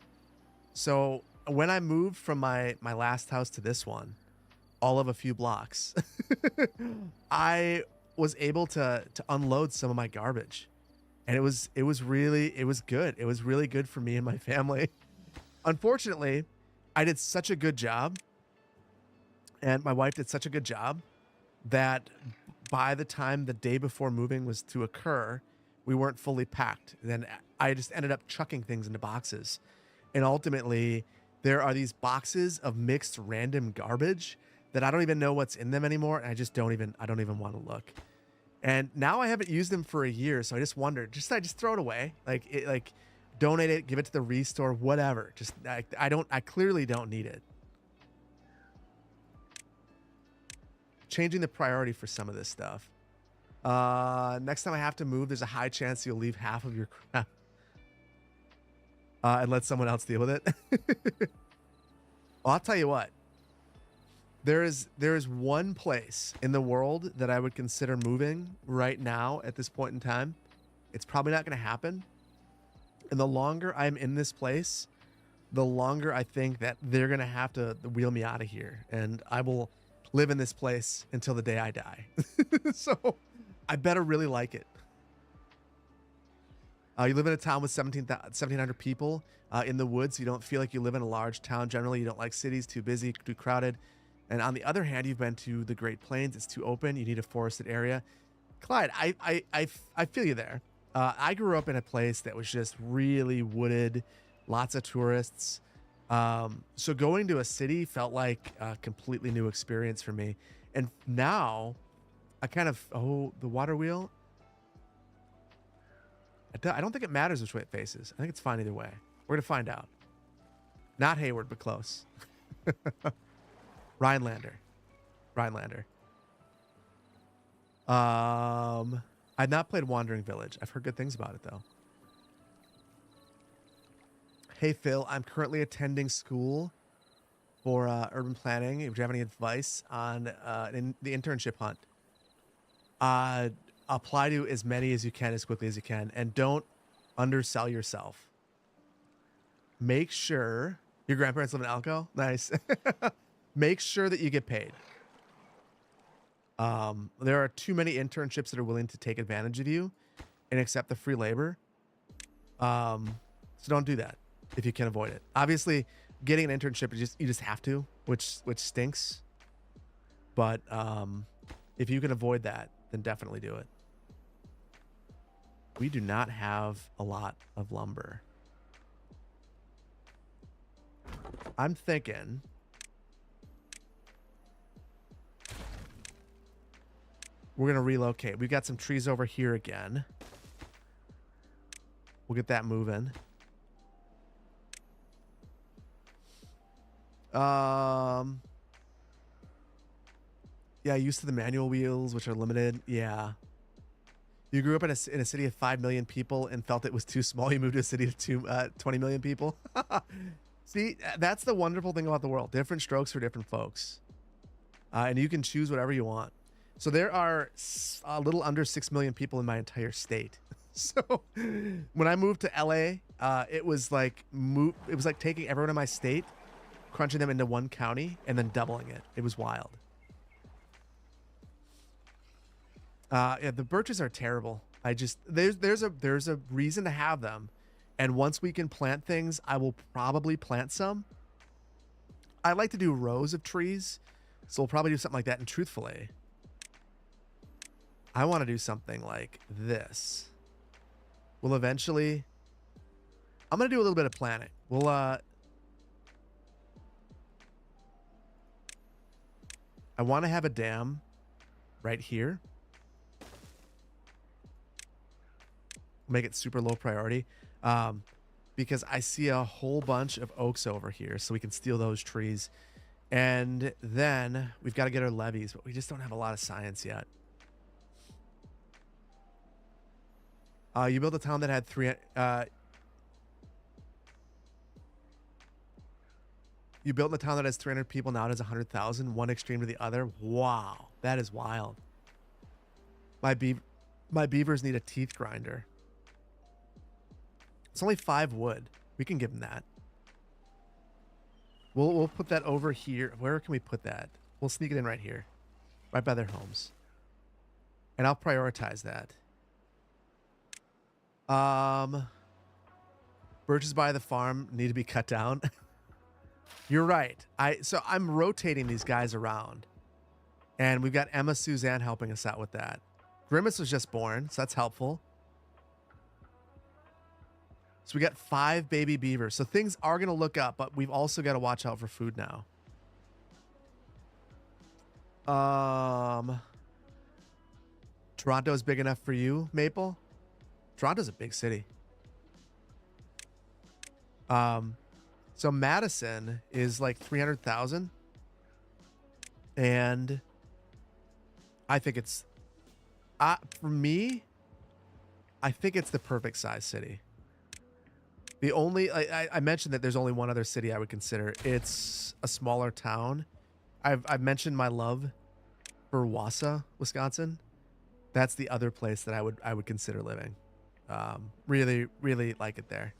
So, when I moved from my last house to this one, all of a few blocks, I was able to unload some of my garbage. And it was good. It was really good for me and my family. Unfortunately, I did such a good job, and my wife did such a good job, that by the time the day before moving was to occur, we weren't fully packed. Then I just ended up chucking things into boxes. And ultimately, there are these boxes of mixed random garbage that I don't even know what's in them anymore. And I don't even want to look. And now I haven't used them for a year. So I just wondered, I just throw it away. Like donate it, give it to the restore, whatever. I clearly don't need it. Changing the priority for some of this stuff. Next time I have to move, there's a high chance you'll leave half of your crap and let someone else deal with it. Well, I'll tell you what. There is one place in the world that I would consider moving right now at this point in time. It's probably not going to happen. And the longer I'm in this place, the longer I think that they're going to have to wheel me out of here. And I will live in this place until the day I die. So I better really like it. You live in a town with 1,700 people in the woods. You don't feel like you live in a large town. Generally, you don't like cities, too busy, too crowded. And on the other hand, you've been to the Great Plains. It's too open. You need a forested area. Clyde, I feel you there. I grew up in a place that was just really wooded, lots of tourists. So going to a city felt like a completely new experience for me. And now I kind of, the water wheel. I don't think it matters which way it faces. I think it's fine either way. We're going to find out. Not Hayward, but close. Rhinelander. I've not played Wandering Village. I've heard good things about it, though. Hey, Phil, I'm currently attending school for urban planning. If you have any advice on the internship hunt, apply to as many as you can as quickly as you can, and don't undersell yourself. Make sure your grandparents live in Elko. Nice. Make sure that you get paid. There are too many internships that are willing to take advantage of you and accept the free labor. So don't do that if you can avoid it. Obviously, getting an internship you just have to, which stinks. But if you can avoid that, then definitely do it. We do not have a lot of lumber. I'm thinking we're going to relocate. We've got some trees over here again. We'll get that moving. Yeah, used to the manual wheels, which are limited. Yeah. You grew up in a city of 5 million people and felt it was too small. You moved to a city of 20 million people. See, that's the wonderful thing about the world. Different strokes for different folks. And you can choose whatever you want. So there are a little under 6 million people in my entire state. So when I moved to LA, it was like taking everyone in my state, crunching them into one county, and then doubling it. It was wild. Yeah, the birches are terrible. There's a reason to have them, and once we can plant things, I will probably plant some. I like to do rows of trees, so we'll probably do something like that. And truthfully, I want to do something like this. We'll eventually. I'm gonna do a little bit of planting. We'll I want to have a dam right here. Make it super low priority because I see a whole bunch of oaks over here, so we can steal those trees. And then we've got to get our levees, but we just don't have a lot of science yet. You built a town that had you built a town that has 300 people, now it has 100,000, one extreme to the other. Wow, that is wild. My beavers need a teeth grinder. It's only 5 wood. We can give them that. We'll put that over here. Where can we put that? We'll sneak it in right here, right by their homes, and I'll prioritize that. Birches by the farm need to be cut down. You're right. So I'm rotating these guys around, and we've got Emma Suzanne helping us out with that. Grimace was just born, so that's helpful. So we got 5 baby beavers. So things are going to look up, but we've also got to watch out for food now. Toronto is big enough for you, Maple? Toronto's a big city. So Madison is like 300,000. And I think it's, for me, I think it's the perfect size city. The only, I mentioned that there's only one other city I would consider. It's a smaller town. I've mentioned my love for Wausau, Wisconsin. That's the other place that I would consider living. Really, really like it there.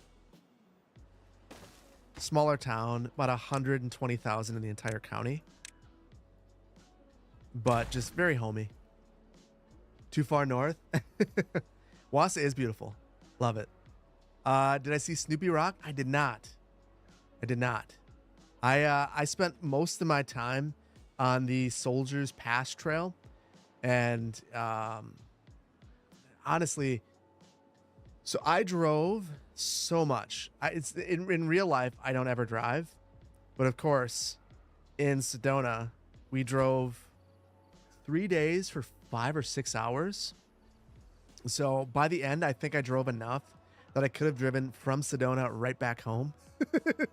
Smaller town, about 120,000 in the entire county. but just very homey. Too far north. Wassa is beautiful. Love it. Did I see Snoopy Rock? I did not. I did not. I spent most of my time on the Soldiers Pass Trail, and honestly, so I drove so much. It's in real life, I don't ever drive, but of course, in Sedona, we drove 3 days for 5 or 6 hours. So by the end, I think I drove enough that I could have driven from Sedona right back home.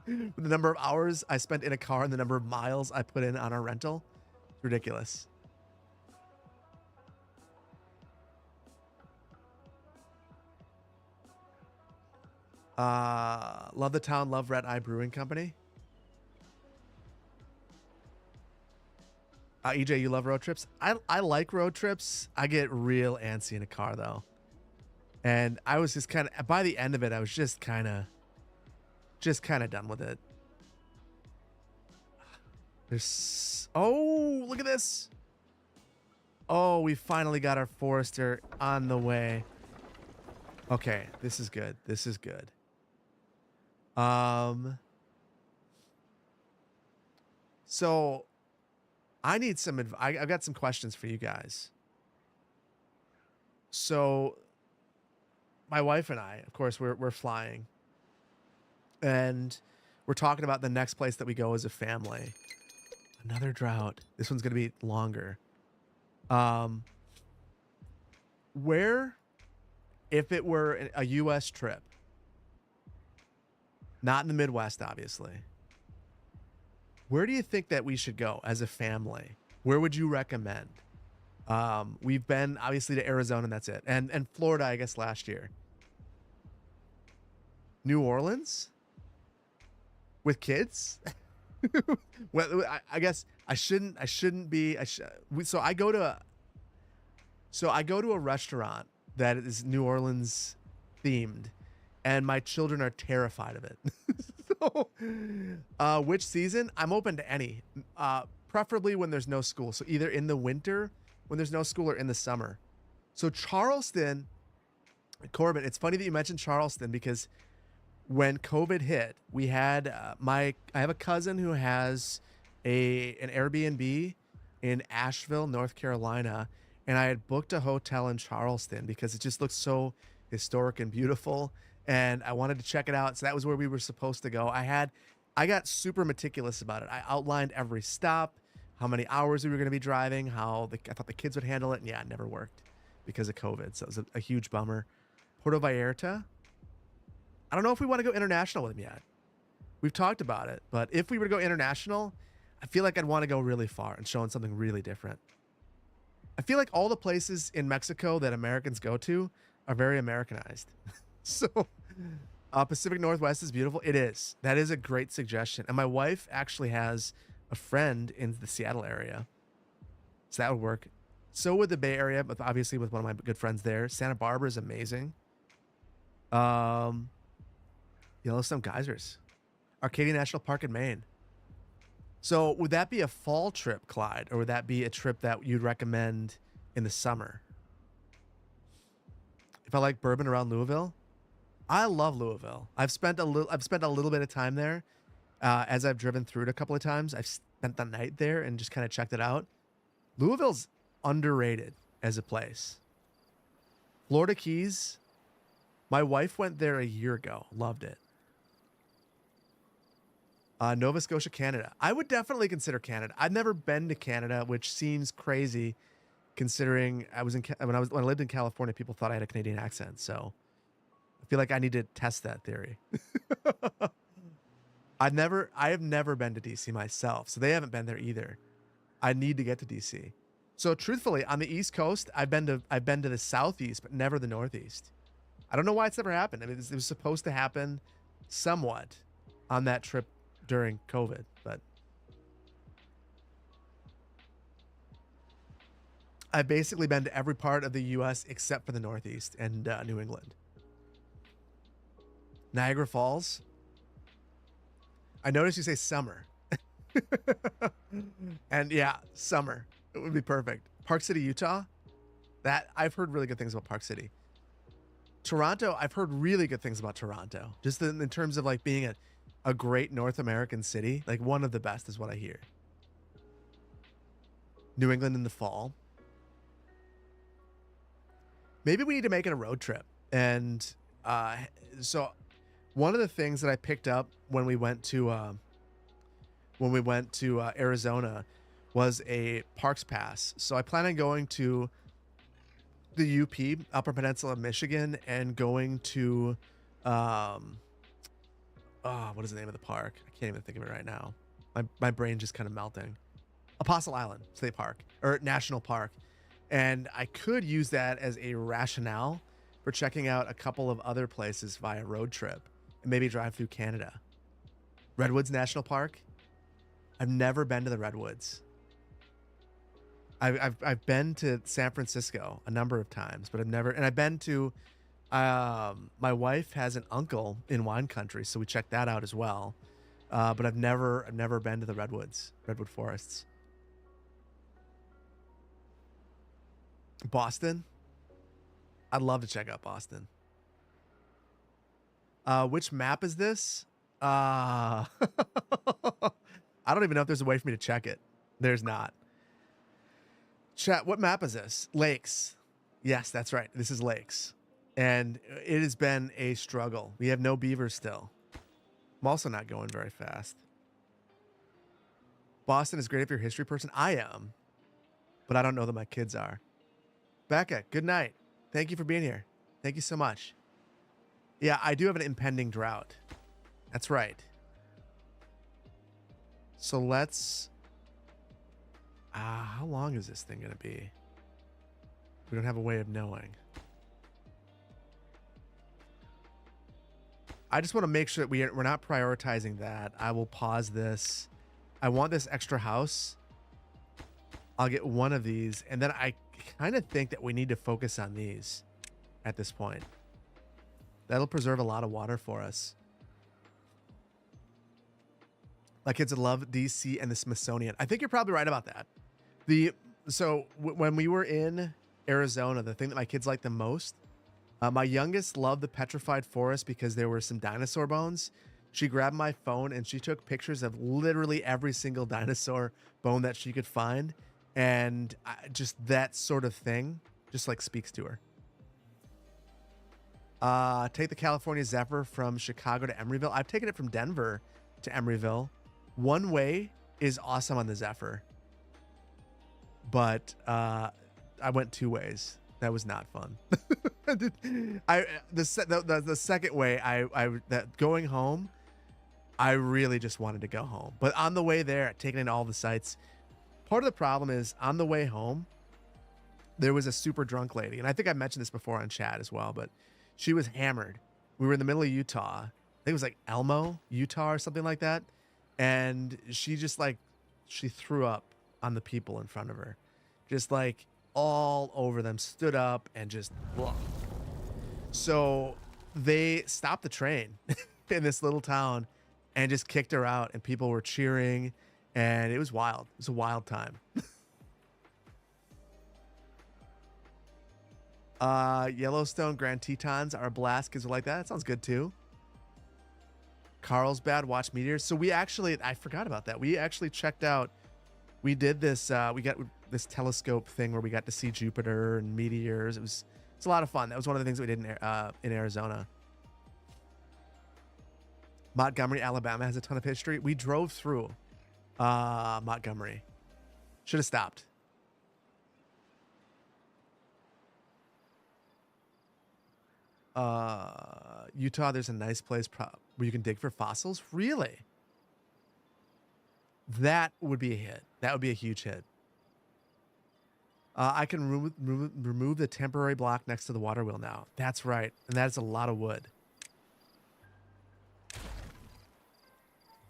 The number of hours I spent in a car and the number of miles I put in on our rental, it's ridiculous. Love the town, love Red Eye Brewing Company. EJ, you love road trips? I like road trips. I get real antsy in a car though. And I was just kind of, by the end of it, I was just kind of done with it. Oh, look at this. Oh, we finally got our Forester on the way. Okay, this is good. This is good. So I need some advice. I've got some questions for you guys. So my wife and I, of course, we're flying, and we're talking about the next place that we go as a family. Another drought. This one's gonna be longer. Where, if it were a U.S. trip, not in the Midwest, obviously, where do you think that we should go as a family? Where would you recommend? We've been obviously to Arizona, and that's it. And Florida, I guess, last year. New Orleans? With kids? Well, I guess I shouldn't be. So I go to a restaurant that is New Orleans themed, and my children are terrified of it. So, which season? I'm open to any. Preferably when there's no school. So either in the winter when there's no school or in the summer. So Charleston, Corbin, it's funny that you mentioned Charleston because when COVID hit, we had I have a cousin who has an Airbnb in Asheville, North Carolina, and I had booked a hotel in Charleston because it just looks so historic and beautiful, and I wanted to check it out. So that was where we were supposed to go. I got super meticulous about it. I outlined every stop, how many hours we were going to be driving, I thought the kids would handle it, and yeah, it never worked because of COVID. So it was a huge bummer. Puerto Vallarta. I don't know if we want to go international with them yet. We've talked about it, but if we were to go international, I feel like I'd want to go really far and show them something really different. I feel like all the places in Mexico that Americans go to are very Americanized. So Pacific Northwest is beautiful. It is. That is a great suggestion. And my wife actually has a friend in the Seattle area, so that would work. So would the Bay Area, but obviously with one of my good friends there. Santa Barbara is amazing. Yellowstone Geysers. Arcadia National Park in Maine. So would that be a fall trip, Clyde, or would that be a trip that you'd recommend in the summer? If I like bourbon around Louisville, I love Louisville. I've spent a little bit of time there. As I've driven through it a couple of times, I've spent the night there and just kind of checked it out. Louisville's underrated as a place. Florida Keys, my wife went there a year ago. Loved it. Nova Scotia, Canada. I would definitely consider Canada. I've never been to Canada, which seems crazy considering when I lived in California, people thought I had a Canadian accent. So I feel like I need to test that theory. I have never been to DC myself, so they haven't been there either. I need to get to DC. So truthfully, on the East Coast, I've been to the Southeast, but never the Northeast. I don't know why it's never happened. I mean, it was supposed to happen somewhat on that trip during COVID, but I've basically been to every part of the U.S. except for the Northeast and New England. Niagara Falls. I noticed you say summer. And yeah, summer. It would be perfect. Park City, Utah. That I've heard really good things about Park City. Toronto, I've heard really good things about Toronto. Just in terms of like being a great North American city. Like one of the best is what I hear. New England in the fall. Maybe we need to make it a road trip. And so one of the things that I picked up when we went to Arizona was a parks pass. So I plan on going to the UP, Upper Peninsula of Michigan, and going to what is the name of the park? I can't even think of it right now. My brain just kind of melting. Apostle Island State Park or National Park. And I could use that as a rationale for checking out a couple of other places via road trip and maybe drive through Canada. Redwoods National Park. I've never been to the Redwoods. I've been to San Francisco a number of times, but I've been to, my wife has an uncle in wine country, so we checked that out as well. But I've never been to the Redwood forests. Boston. I'd love to check out Boston. Which map is this? I don't even know if there's a way for me to check it. There's not. Chat, what map is this? Lakes. Yes, that's right. This is lakes. And it has been a struggle. We have no beavers still. I'm also not going very fast. Boston is great if you're a history person. I am. But I don't know that my kids are. Becca, good night. Thank you for being here. Thank you so much. Yeah, I do have an impending drought. That's right. So let's... how long is this thing going to be? We don't have a way of knowing. I just want to make sure that we're not prioritizing that. I will pause this. I want this extra house. I'll get one of these. And then I kind of think that we need to focus on these at this point. That'll preserve a lot of water for us. My kids love DC and the Smithsonian. I think you're probably right about that. When we were in Arizona, the thing that my kids liked the most, my youngest loved the petrified forest because there were some dinosaur bones. She grabbed my phone and she took pictures of literally every single dinosaur bone that she could find. And just that sort of thing just like speaks to her. Take the California Zephyr from Chicago to Emeryville. I've taken it from Denver to Emeryville. One way is awesome on the Zephyr. But I went two ways. That was not fun. The second way, that going home, I really just wanted to go home. But on the way there, taking in all the sights, part of the problem is on the way home, there was a super drunk lady. And I think I mentioned this before on chat as well, but she was hammered. We were in the middle of Utah. I think it was like Elmo, Utah or something like that. And she just she threw up on the people in front of her. Just like all over them, stood up and just, ugh. So they stopped the train in this little town and just kicked her out, and people were cheering, and it was wild. It was a wild time. Yellowstone Grand Tetons are a blast. Kids are like that. That sounds good too. Carlsbad, watch meteors. So I forgot about that. We actually checked out, we did this, we got this telescope thing where we got to see Jupiter and meteors. It's a lot of fun. That was one of the things that we did in Arizona. Montgomery, Alabama has a ton of history. We drove through Montgomery. Should have stopped. Utah, there's a nice place where you can dig for fossils. Really? That would be a hit. That would be a huge hit. I can remove the temporary block next to the water wheel now. That's right. And that's a lot of wood.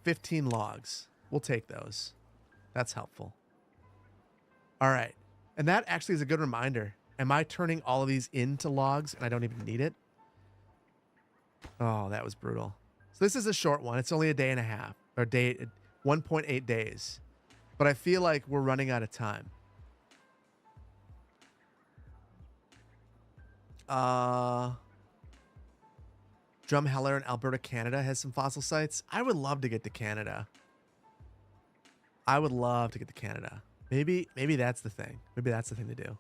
15 logs. We'll take those. That's helpful. All right. And that actually is a good reminder. Am I turning all of these into logs and I don't even need it? Oh, that was brutal. So this is a short one. It's only a day and a half, or 1.8 days. But I feel like we're running out of time. Drumheller in Alberta, Canada has some fossil sites. I would love to get to Canada. I would love to get to Canada. Maybe that's the thing. Maybe that's the thing to do.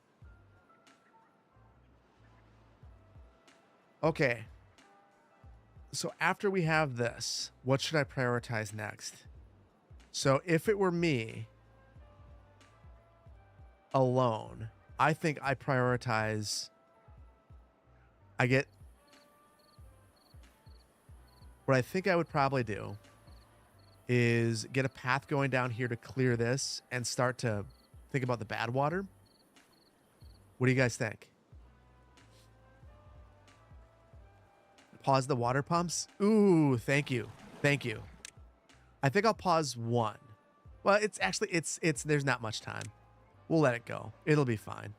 Okay. So after we have this, what should I prioritize next? So if it were me alone, I think I prioritize. What I think I would probably do is get a path going down here to clear this and start to think about the bad water. What do you guys think? Pause the water pumps? Ooh, thank you. Thank you. I think I'll pause one. Well, it's actually, there's not much time. We'll let it go. It'll be fine.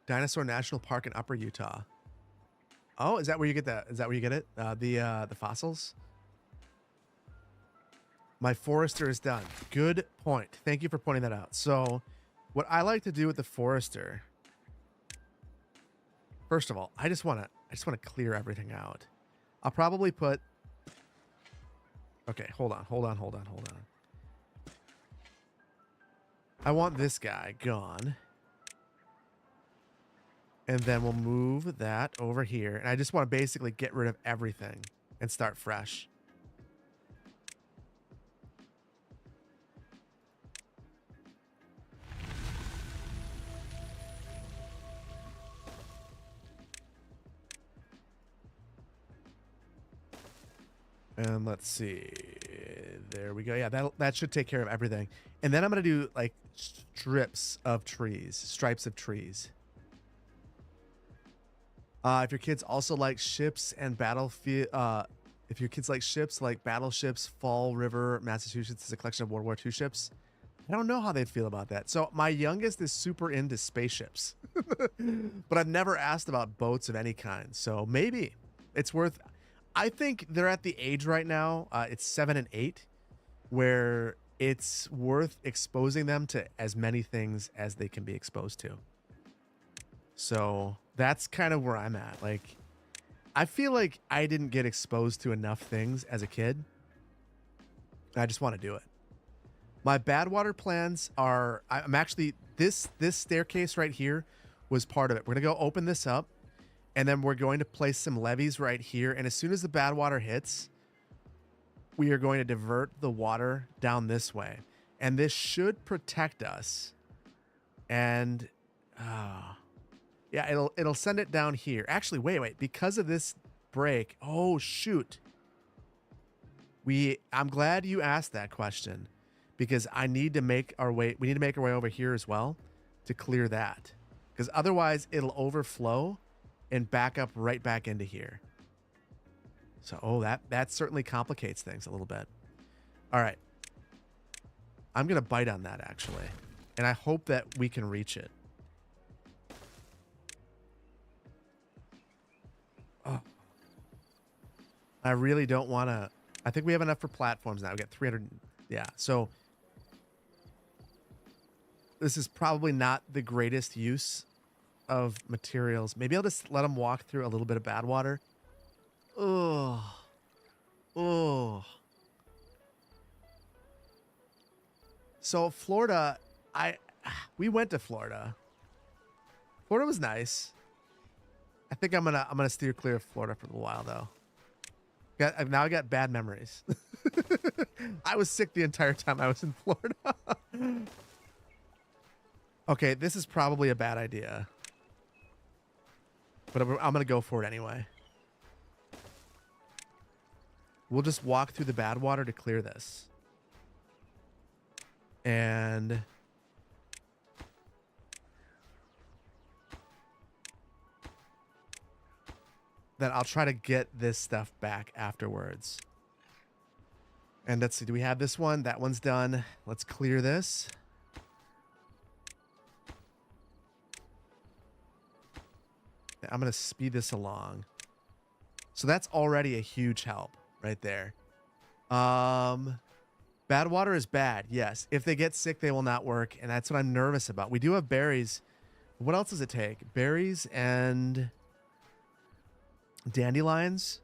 Dinosaur National Park in Upper Utah. Oh, is that where you get that? Is that where you get it? The fossils? My forester is done. Good point. Thank you for pointing that out. So what I like to do with the forester, first of all, I just want to clear everything out. I'll probably put, okay, hold on. I want this guy gone. And then we'll move that over here. And I just want to basically get rid of everything and start fresh. And let's see. There we go. Yeah, that should take care of everything. And then I'm going to do like stripes of trees. If your kids also like ships and battlefield, if your kids like ships like battleships, Fall River, Massachusetts is a collection of World War II ships. I don't know how they'd feel about that. So my youngest is super into spaceships, but I've never asked about boats of any kind. So maybe it's worth. I think they're at the age right now. It's 7 and 8, where it's worth exposing them to as many things as they can be exposed to. So that's kind of where I'm at. Like, I feel like I didn't get exposed to enough things as a kid. I just want to do it. My bad water plans are, I'm actually, this staircase right here was part of it. We're going to go open this up, and then we're going to place some levees right here. And as soon as the bad water hits, we are going to divert the water down this way. And this should protect us. And, yeah, it'll send it down here. Actually, wait. Because of this break, oh shoot. I'm glad you asked that question, because we need to make our way over here as well to clear that. Because otherwise it'll overflow and back up right back into here. So, that certainly complicates things a little bit. All right. I'm going to bite on that actually. And I hope that we can reach it. Oh. I really don't want to. I think we have enough for platforms now. We got 300. Yeah. So this is probably not the greatest use of materials. Maybe I'll just let them walk through a little bit of bad water. Oh. So Florida, we went to Florida. Florida was nice. I think I'm gonna steer clear of Florida for a little while though. Now I got bad memories. I was sick the entire time I was in Florida. Okay, this is probably a bad idea, but I'm gonna go for it anyway. We'll just walk through the bad water to clear this. And then I'll try to get this stuff back afterwards. And let's see, do we have this one? That one's done. Let's clear this. I'm going to speed this along. So that's already a huge help right there. Um, bad water is bad. Yes. If they get sick, they will not work. And that's what I'm nervous about. We do have berries. What else does it take? Berries and dandelions.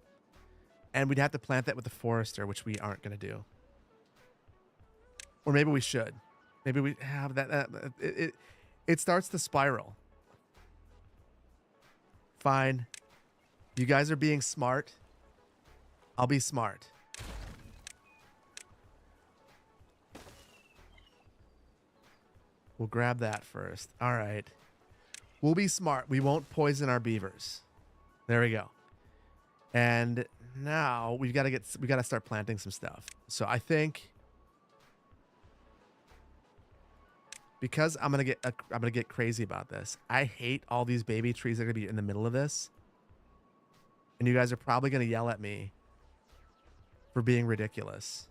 And we'd have to plant that with the forester, which we aren't going to do. Or maybe we should. Maybe we have that. It starts to spiral. Fine. You guys are being smart. I'll be smart. We'll grab that first. All right. We'll be smart. We won't poison our beavers. There we go. And now we got to start planting some stuff. So I think because I'm going to get crazy about this. I hate all these baby trees that are going to be in the middle of this. And you guys are probably going to yell at me for being ridiculous.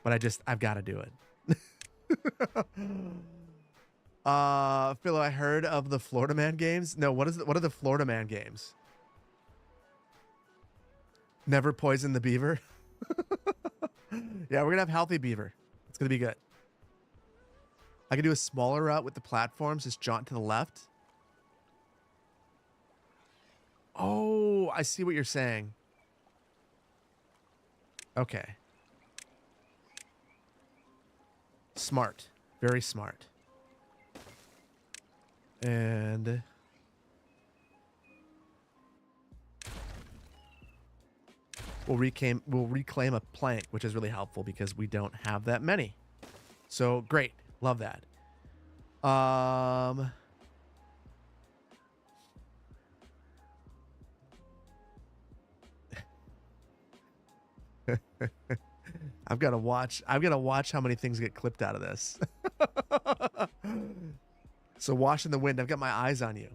But I've got to do it. Philo, I heard of the Florida Man games. No, what are the Florida Man games? Never poison the beaver. Yeah, we're gonna have healthy beaver. It's gonna be good. I can do a smaller route with the platforms. Just jaunt to the left. Oh, I see what you're saying. Okay. Smart. Very smart. And we'll reclaim a plank, which is really helpful because we don't have that many. So great. Love that. I've got to watch how many things get clipped out of this. So wash in the wind. I've got my eyes on you.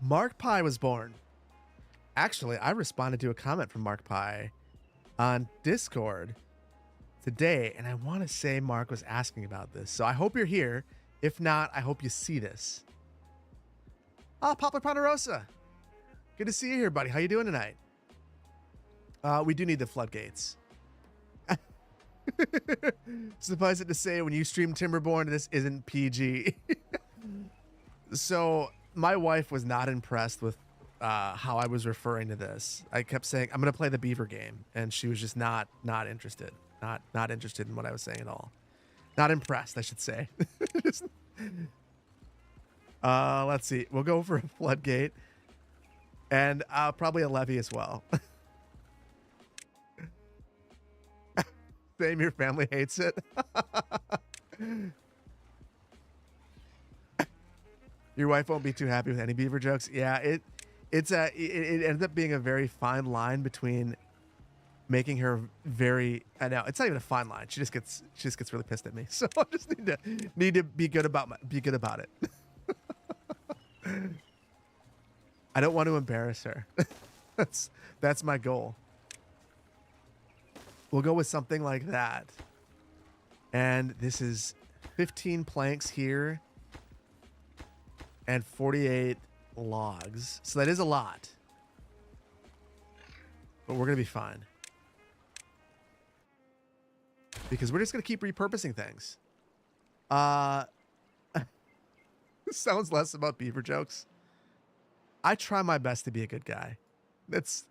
Mark Pie was born. Actually, I responded to a comment from Mark Pie on Discord today, and I want to say Mark was asking about this. So I hope you're here. If not, I hope you see this. Oh, Poplar Ponderosa. Good to see you here, buddy. How you doing tonight? We do need the floodgates. Suffice it to say, when you stream Timberborn, this isn't PG. So my wife was not impressed with how I was referring to this. I kept saying, I'm going to play the Beaver game. And she was just not interested. Not interested in what I was saying at all. Not impressed, I should say. Let's see. We'll go for a floodgate. And probably a levee as well. Same, your family hates it. Your wife won't be too happy with any beaver jokes. Yeah, it ended up being a very fine line between making her very. I know it's not even a fine line. She just gets really pissed at me. So I just need to be good about it. I don't want to embarrass her. That's my goal. We'll go with something like that. And this is 15 planks here and 48 logs. So that is a lot. But we're going to be fine. Because we're just going to keep repurposing things. Sounds less about beaver jokes. I try my best to be a good guy. That's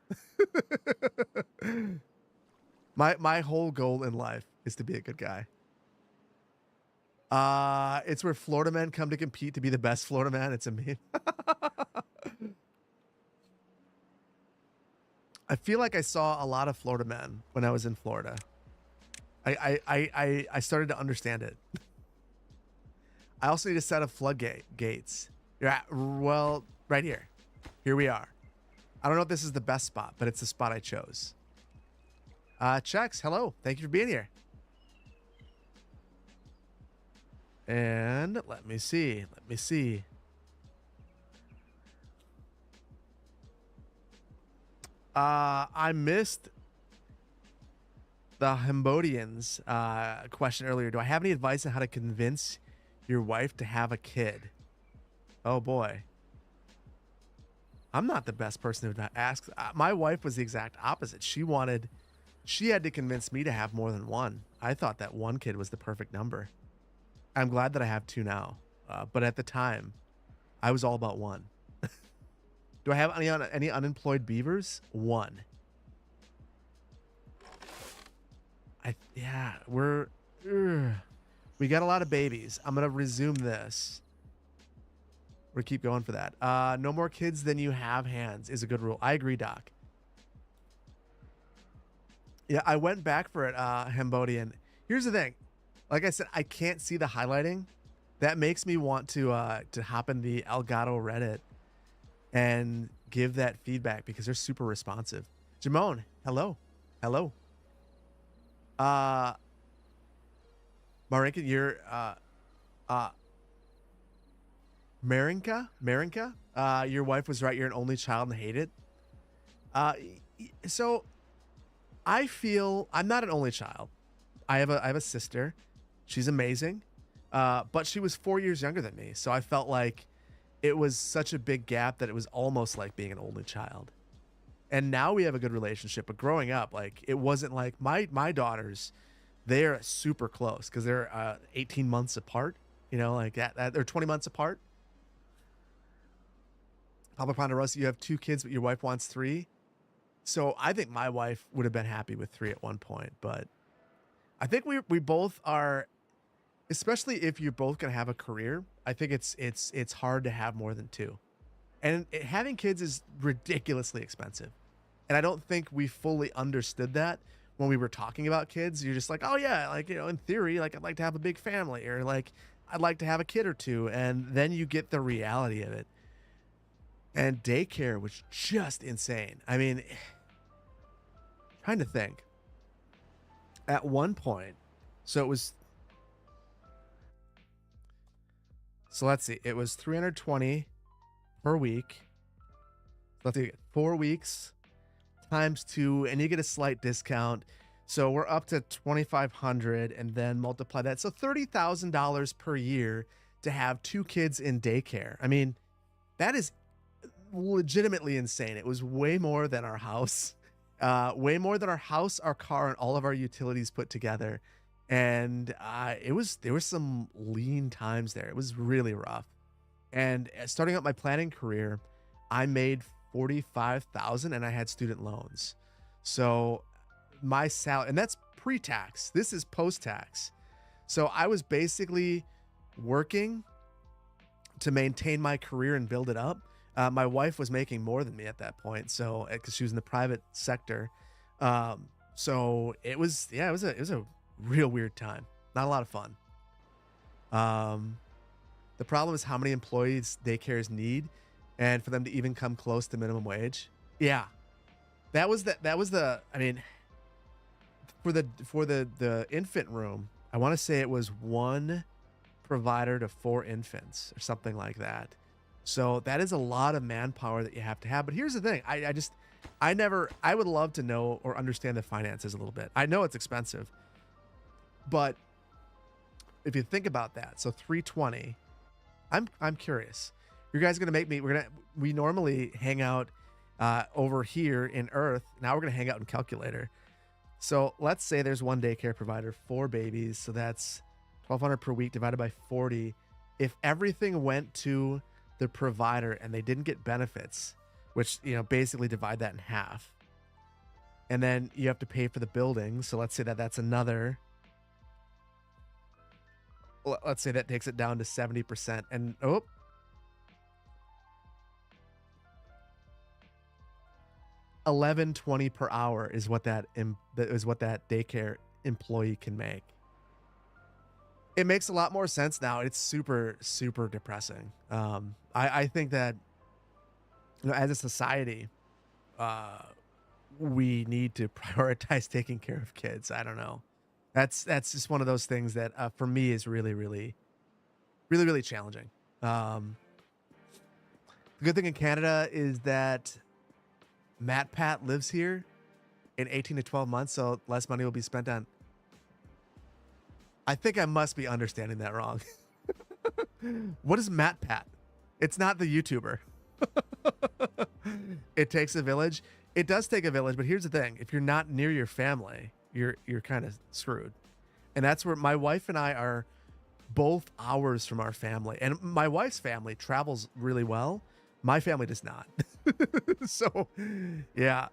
my whole goal in life is to be a good guy. It's where Florida men come to compete to be the best Florida man. It's a meme. I feel like I saw a lot of Florida men when I was in Florida. I started to understand it. I also need a set of floodgates. Yeah, well, right here. Here we are. I don't know if this is the best spot, but it's the spot I chose. Chex, hello. Thank you for being here. And let me see. I missed the Hambodians question earlier. Do I have any advice on how to convince your wife to have a kid? Oh boy. I'm not the best person to ask. My wife was the exact opposite. She had to convince me to have more than one. I thought that one kid was the perfect number. I'm glad that I have two now. But at the time, I was all about one. Do I have any unemployed beavers? One. Yeah, we got a lot of babies. I'm gonna resume this. We're keep going for that. No more kids than you have hands is a good rule. I agree, Doc. Yeah, I went back for it, Hambodian. Here's the thing. Like I said, I can't see the highlighting. That makes me want to hop in the Elgato Reddit and give that feedback because they're super responsive. Jamone, hello. Hello. Marinka, you're Marinka, your wife was right. You're an only child and hate it. So I feel I'm not an only child. I have a sister. She's amazing. But she was 4 years younger than me. So I felt like it was such a big gap that it was almost like being an only child. And now we have a good relationship. But growing up, like it wasn't like my daughters, they're super close because they're 18 months apart. You know, like that they're 20 months apart. Papa Ponderosa, you have two kids, but your wife wants three. So I think my wife would have been happy with three at one point, but I think we both are, especially if you're both gonna have a career. I think it's hard to have more than two, and having kids is ridiculously expensive, and I don't think we fully understood that when we were talking about kids. You're just like, oh yeah, like in theory, like I'd like to have a big family, or like I'd like to have a kid or two, and then you get the reality of it. And daycare was just insane. I mean, trying to think. At one point, so let's see, it was 320 per week. Let's see, 4 weeks times 2, and you get a slight discount. So we're up to 2,500, and then multiply that. So $30,000 per year to have two kids in daycare. I mean, that is legitimately insane. It was way more than our house, our car, and all of our utilities put together. And there were some lean times there. It was really rough. And starting out my planning career, I made 45,000 and I had student loans. So my salary, and that's pre-tax. This is post-tax. So I was basically working to maintain my career and build it up. My wife was making more than me at that point, so because she was in the private sector, so it was a real weird time. Not a lot of fun. The problem is how many employees daycares need, and for them to even come close to minimum wage. Yeah, that was the. I mean, for the infant room, I want to say it was one provider to 4 infants or something like that. So that is a lot of manpower that you have to have. But here's the thing. I would love to know or understand the finances a little bit. I know it's expensive, but if you think about that, so 320, I'm curious. You guys are going to make me, we normally hang out over here in Earth. Now we're going to hang out in Calculator. So let's say there's one daycare provider, 4 babies. So that's 1,200 per week divided by 40. If everything went to the provider and they didn't get benefits, which basically divide that in half, and then you have to pay for the building. So let's say that's another, let's say that takes it down to 70%, and $11.20 per hour is what that daycare employee can make. It makes a lot more sense now. It's super, super depressing. I think that as a society, we need to prioritize taking care of kids. I don't know. That's just one of those things that for me is really, really, really, really challenging. The good thing in Canada is that Matt Pat lives here in 18 to 12 months, so less money will be spent on. I think I must be understanding that wrong. What is Matt Pat? It's not the YouTuber. It takes a village. It does take a village, but here's the thing: if you're not near your family, you're kind of screwed. And that's where my wife and I are both hours from our family, and my wife's family travels really well. My family does not. So, yeah.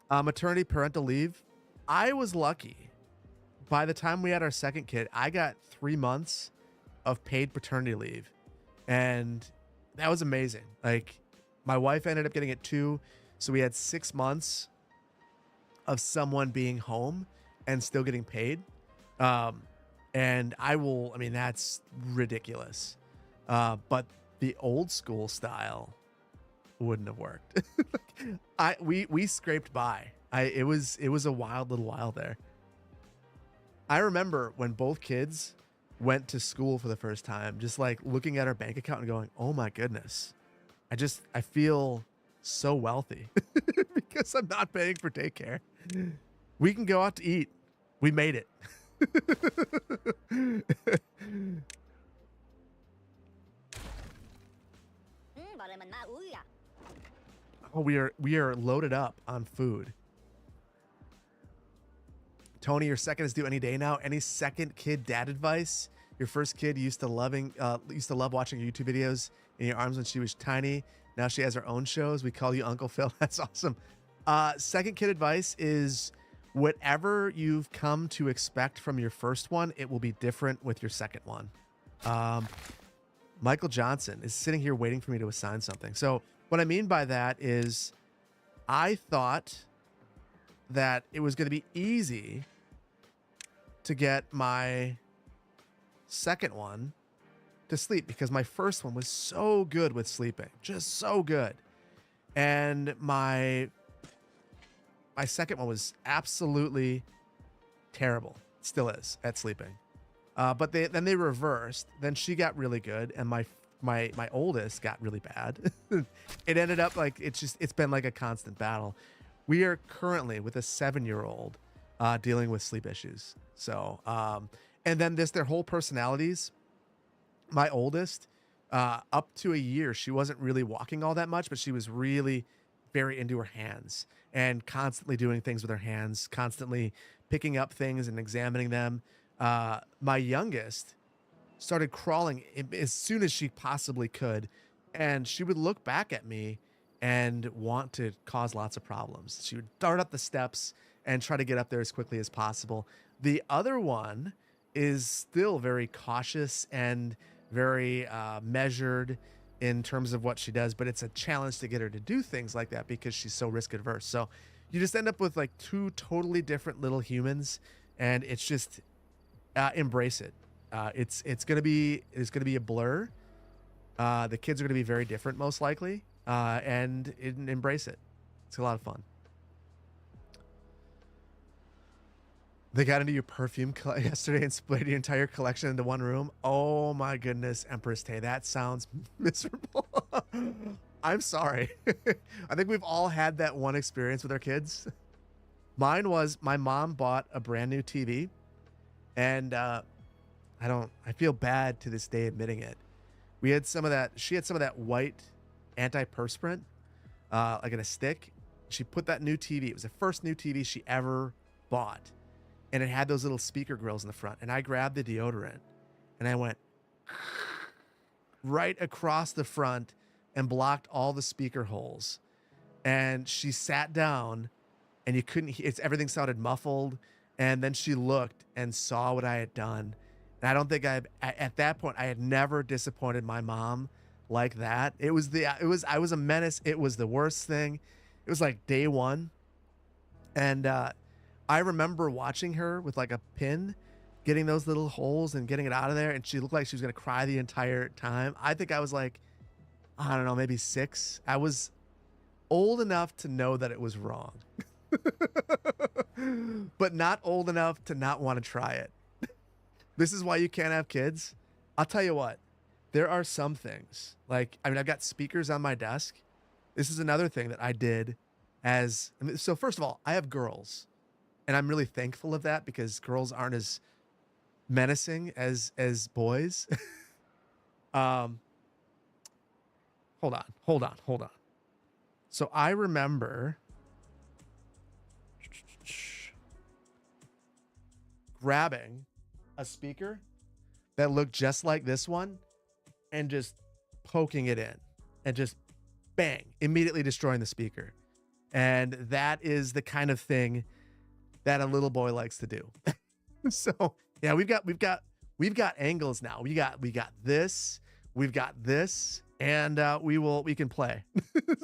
Maternity parental leave. I was lucky. By the time we had our second kid, I got 3 months of paid paternity leave, and that was amazing. Like, my wife ended up getting it too, so we had 6 months of someone being home and still getting paid. And I mean, that's ridiculous. But the old school style wouldn't have worked. We scraped by. It was a wild little while there. I remember when both kids went to school for the first time, just like looking at our bank account and going, "Oh my goodness. I feel so wealthy because I'm not paying for daycare. We can go out to eat. We made it." Oh, we are loaded up on food. Tony, your second is due any day now. Any second kid dad advice? Your first kid used to love watching YouTube videos in your arms when she was tiny. Now she has her own shows. We call you Uncle Phil. That's awesome. Second kid advice is whatever you've come to expect from your first one, it will be different with your second one. Michael Johnson is sitting here waiting for me to assign something. So what I mean by that is I thought that it was going to be easy to get my second one to sleep because my first one was so good with sleeping, just so good. And my second one was absolutely terrible. Still is at sleeping. But then they reversed. Then she got really good, and my oldest got really bad. It ended up like it's been like a constant battle. We are currently with a 7-year-old dealing with sleep issues. So and then their whole personalities. My oldest, up to a year, she wasn't really walking all that much, but she was really very into her hands and constantly doing things with her hands, constantly picking up things and examining them. My youngest started crawling as soon as she possibly could, and she would look back at me and want to cause lots of problems. She would dart up the steps and try to get up there as quickly as possible. The other one is still very cautious and very measured in terms of what she does, but it's a challenge to get her to do things like that because she's so risk adverse. So you just end up with like two totally different little humans, and it's just embrace it. It's gonna be a blur. The kids are gonna be very different most likely, and embrace it. It's a lot of fun. They got into your perfume yesterday and split your entire collection into one room. Oh my goodness, Empress Tay, that sounds miserable. I'm sorry. I think we've all had that one experience with our kids. Mine was my mom bought a brand new TV, and I feel bad to this day admitting it. We had some of that. She had some of that white antiperspirant, like in a stick. She put that new TV. It was the first new TV she ever bought. And it had those little speaker grills in the front. And I grabbed the deodorant and I went right across the front and blocked all the speaker holes. And she sat down and you couldn't hear, everything sounded muffled. And then she looked and saw what I had done. And I don't think at that point, I had never disappointed my mom like that. I was a menace. It was the worst thing. It was like day one. And, I remember watching her with like a pin, getting those little holes and getting it out of there. And she looked like she was going to cry the entire time. I think I was like, I don't know, maybe 6. I was old enough to know that it was wrong, but not old enough to not want to try it. This is why you can't have kids. I'll tell you what, there are some things like, I've got speakers on my desk. This is another thing that I did so first of all, I have girls. And I'm really thankful of that because girls aren't as menacing as boys. Hold on. So I remember grabbing a speaker that looked just like this one and just poking it in and just bang, immediately destroying the speaker. And that is the kind of thing that a little boy likes to do. So yeah, we've got angles now. We got this, we've got this, and we can play.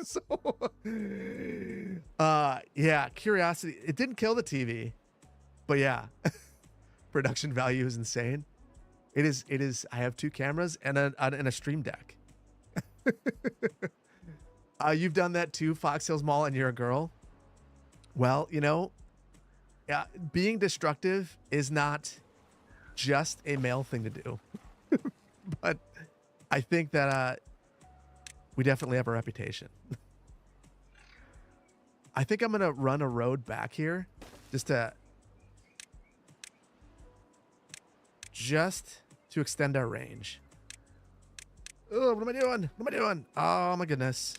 So yeah, curiosity. It didn't kill the TV, but yeah, production value is insane. It is. I have 2 cameras and a stream deck. You've done that too, Fox Hills Mall, and you're a girl. Well, you know, yeah, being destructive is not just a male thing to do. But I think that we definitely have a reputation. I think I'm gonna run a road back here just to extend our range. Oh, what am I doing? What am I doing? Oh my goodness.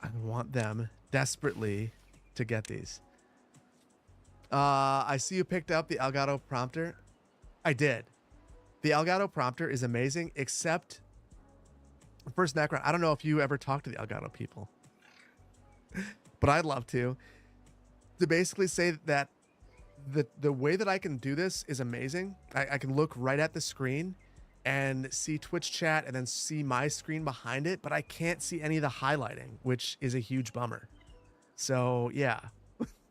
I want them desperately to get these. I see you picked up the Elgato prompter. I did. The Elgato prompter is amazing, except first background. I don't know if you ever talked to the Elgato people, but I'd love to basically say that the way that I can do this is amazing. I can look right at the screen and see Twitch chat and then see my screen behind it, but I can't see any of the highlighting, which is a huge bummer. So yeah,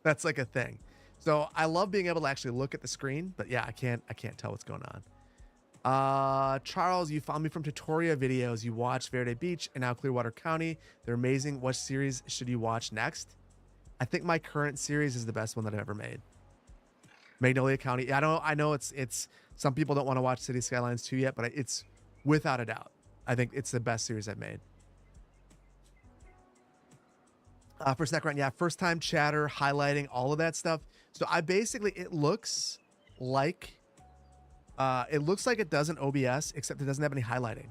that's like a thing. So I love being able to actually look at the screen, but yeah, I can't tell what's going on. Charles, you found me from Tutoria videos. You watched Verde Beach and now Clearwater County. They're amazing. What series should you watch next? I think my current series is the best one that I've ever made. Magnolia County. I know it's some people don't want to watch City Skylines 2 yet, but it's without a doubt. I think it's the best series I've made. For snack run, yeah, first time chatter, highlighting, all of that stuff. So I basically, it looks like it does in OBS, except it doesn't have any highlighting.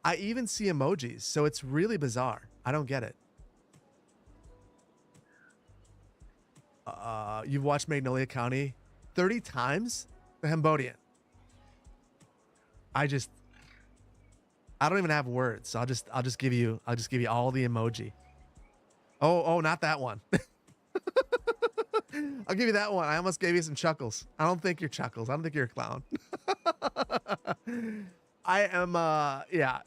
I even see emojis, so it's really bizarre. I don't get it. You've watched Magnolia County 30 times? The Hambodian. I don't even have words, so I'll just give you all the emoji. Oh, not that one. I'll give you that one. I almost gave you some chuckles. I don't think you're chuckles. I don't think you're a clown. I am yeah.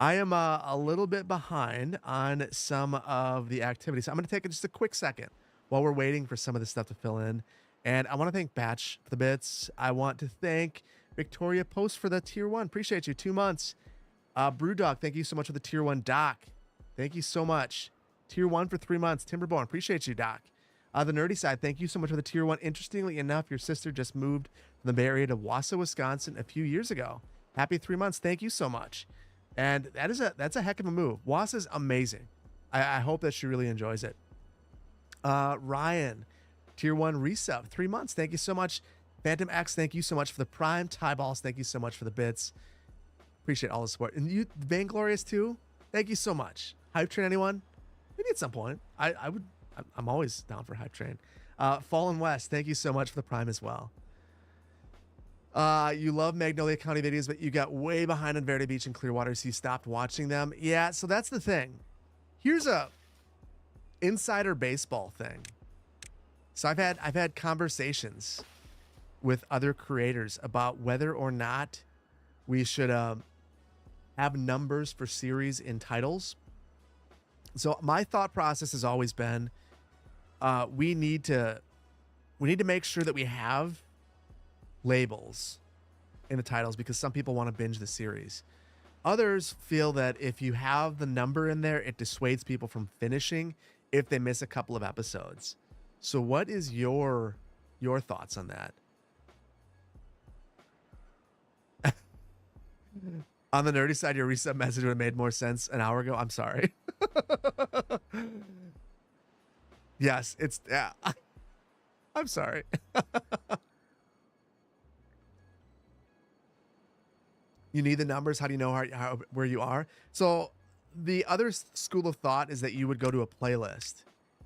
I am a little bit behind on some of the activities. I'm going to take just a quick second while we're waiting for some of this stuff to fill in. And I want to thank Batch for the bits. I want to thank Victoria Post for the tier 1. Appreciate you. 2 months. Brewdog, thank you so much for the tier 1. Doc, thank you so much. Tier 1 for 3 months. Timberborn, appreciate you, Doc. The nerdy side, thank you so much for the tier 1. Interestingly enough, your sister just moved from the Bay Area to Wausau, Wisconsin a few years ago. Happy 3 months. Thank you so much. And that's a heck of a move. Wausau is amazing. I hope that she really enjoys it. Ryan, tier 1 resub, 3 months. Thank you so much. Phantom X, thank you so much for the prime. Tie Balls, thank you so much for the bits. Appreciate all the support. And you, Vainglorious too, thank you so much. Hype Train, anyone? Maybe at some point. I'm always down for Hype Train. Fallen West, thank you so much for the prime as well. You love Magnolia County videos, but you got way behind on Verde Beach and Clearwater, so you stopped watching them. Yeah, so that's the thing. Here's a insider baseball thing. So I've had conversations with other creators about whether or not we should have numbers for series in titles. So my thought process has always been we need to make sure that we have labels in the titles, because some people want to binge the series. Others feel that if you have the number in there, it dissuades people from finishing if they miss a couple of episodes. So what is your thoughts on that? On the nerdy side, your resub message would have made more sense an hour ago. I'm sorry. Yes, it's, yeah. I'm sorry. You need the numbers. How do you know where you are? So the other school of thought is that you would go to a playlist,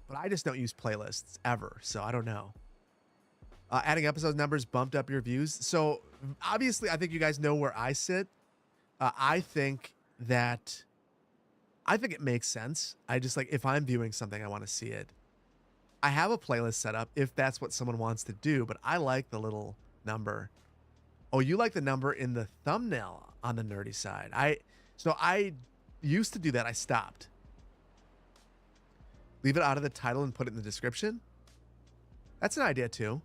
but I just don't use playlists ever, so I don't know. Adding episode numbers bumped up your views. So obviously, I think you guys know where I sit. I think it makes sense. I just like, if I'm viewing something, I want to see it. I have a playlist set up if that's what someone wants to do, but I like the little number. Oh, you like the number in the thumbnail on the nerdy side. So I used to do that. I stopped. Leave it out of the title and put it in the description. That's an idea too.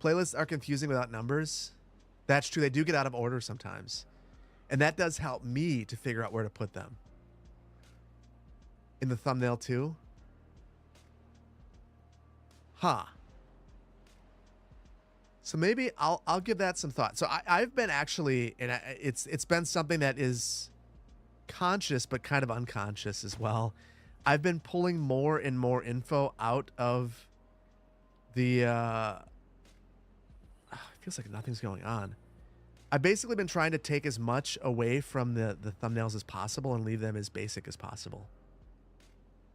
Playlists are confusing without numbers. That's true. They do get out of order sometimes. And that does help me to figure out where to put them. In the thumbnail too. Huh. So maybe I'll give that some thought. So I've been actually, and it's been something that is conscious but kind of unconscious as well. I've been pulling more and more info out of the feels like nothing's going on. I've basically been trying to take as much away from the thumbnails as possible and leave them as basic as possible.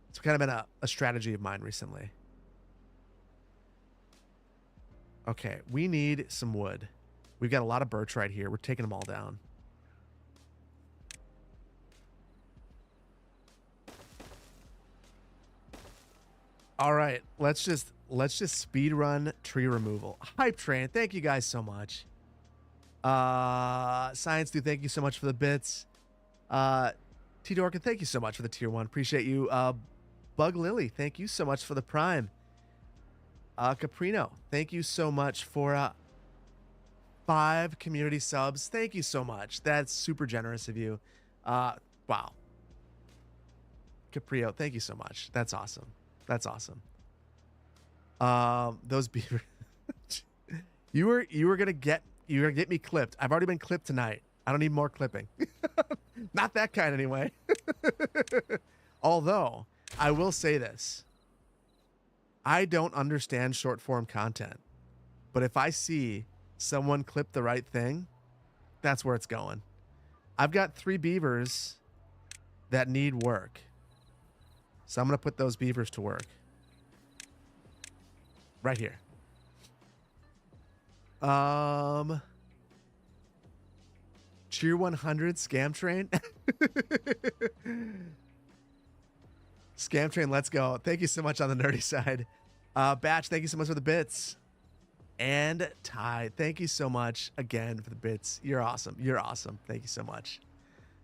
It's kind of been a strategy of mine recently. Okay, we need some wood. We've got a lot of birch right here. We're taking them all down. All right, let's just speed run tree removal. Hype train, thank you guys so much. Science Dude, thank you so much for the bits. T Dorkin, thank you so much for the tier 1. Appreciate you. Bug Lily, thank you so much for the prime. Caprino, thank you so much for 5 community subs. Thank you so much. That's super generous of you. Wow. Caprio, thank you so much. That's awesome. That's awesome. Those beaver. you were gonna get me clipped. I've already been clipped tonight. I don't need more clipping. Not that kind anyway. Although I will say this. I don't understand short form content, but if I see someone clip the right thing, that's where it's going. I've got 3 beavers that need work. So I'm going to put those beavers to work. Right here. Cheer 100 scam train. Scam train, let's go. Thank you so much on the nerdy side. Batch, thank you so much for the bits. And Ty, thank you so much again for the bits. You're awesome. You're awesome. Thank you so much.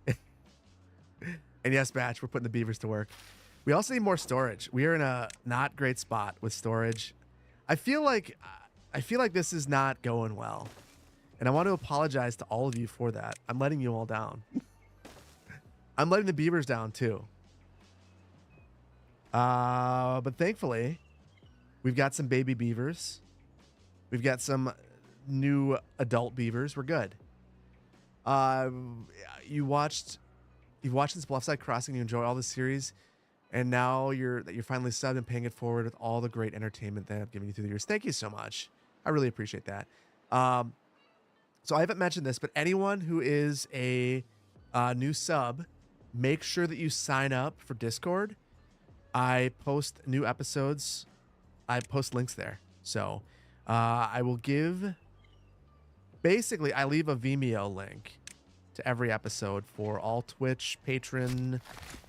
And yes, Batch, we're putting the beavers to work. We also need more storage. We are in a not great spot with storage. I feel like this is not going well. And I want to apologize to all of you for that. I'm letting you all down. I'm letting the beavers down too. But thankfully, we've got some baby beavers. We've got some new adult beavers. We're good. You've watched this Bluffside Crossing. You enjoy all the series, and now you're finally subbed and paying it forward with all the great entertainment that I've given you through the years. Thank you so much. I really appreciate that. So I haven't mentioned this, but anyone who is a new sub, make sure that you sign up for Discord. I post new episodes. I post links there. So I will give... Basically, I leave a Vimeo link to every episode for all Twitch, Patreon,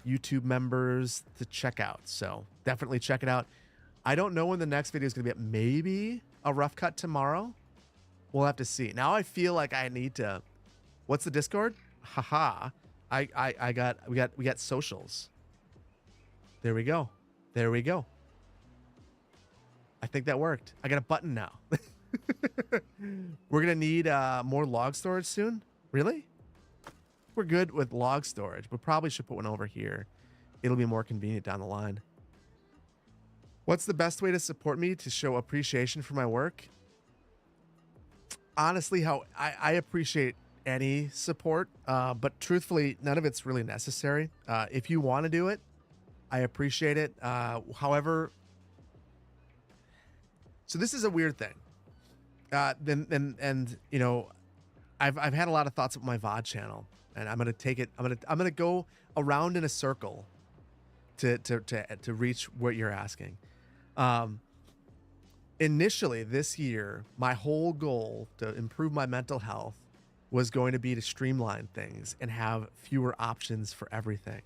YouTube members to check out. So definitely check it out. I don't know when the next video is going to be. Maybe a rough cut tomorrow. We'll have to see. Now I feel like I need to... What's the Discord? Haha. We got socials. There we go. There we go. I think that worked. I got a button now. We're going to need more log storage soon. Really? We're good with log storage. We probably should put one over here. It'll be more convenient down the line. What's the best way to support me to show appreciation for my work? Honestly, I appreciate any support, but truthfully, none of it's really necessary. If you want to do it, I appreciate it. However, so this is a weird thing. And you know, I've had a lot of thoughts with my VOD channel, and I'm gonna take it. I'm gonna go around in a circle to reach what you're asking. Um, Initially this year, my whole goal to improve my mental health was going to be to streamline things and have fewer options for everything.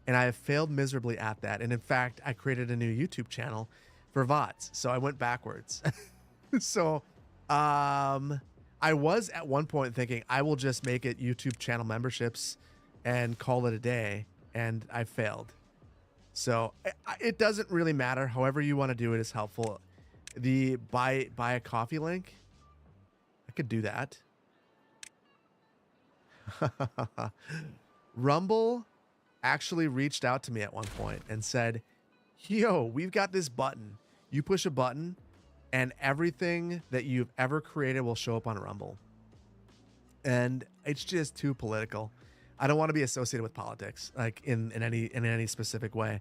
And I have failed miserably at that. And in fact, I created a new YouTube channel for VODs. So I went backwards. So I was at one point thinking I will just make it YouTube channel memberships and call it a day. And I failed. So it doesn't really matter. However you want to do it is helpful. The buy a coffee link, I could do that. Rumble actually reached out to me at one point and said, yo, we've got this button. You push a button and everything that you've ever created will show up on Rumble. And it's just too political. I don't want to be associated with politics, like in any specific way.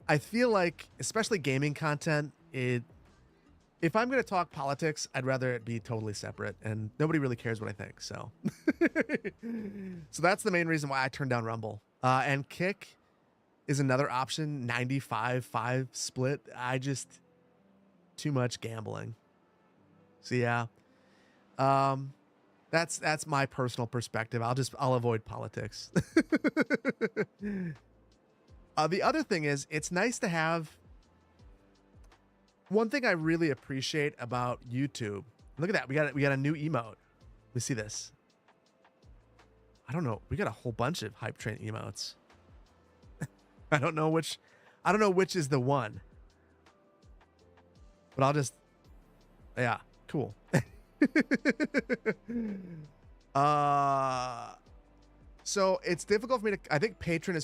I feel like, especially gaming content, if I'm going to talk politics, I'd rather it be totally separate, and nobody really cares what I think. So, so that's the main reason why I turned down Rumble. And Kick is another option. 95-5 split. Too much gambling. So yeah, that's my personal perspective. I'll avoid politics. The other thing is, it's nice to have. One thing I really appreciate about YouTube. Look at that. We got a new emote. Let me see this. I don't know. We got a whole bunch of hype train emotes. I don't know which is the one. But I'll just, yeah, cool. So it's difficult for me to. I think Patreon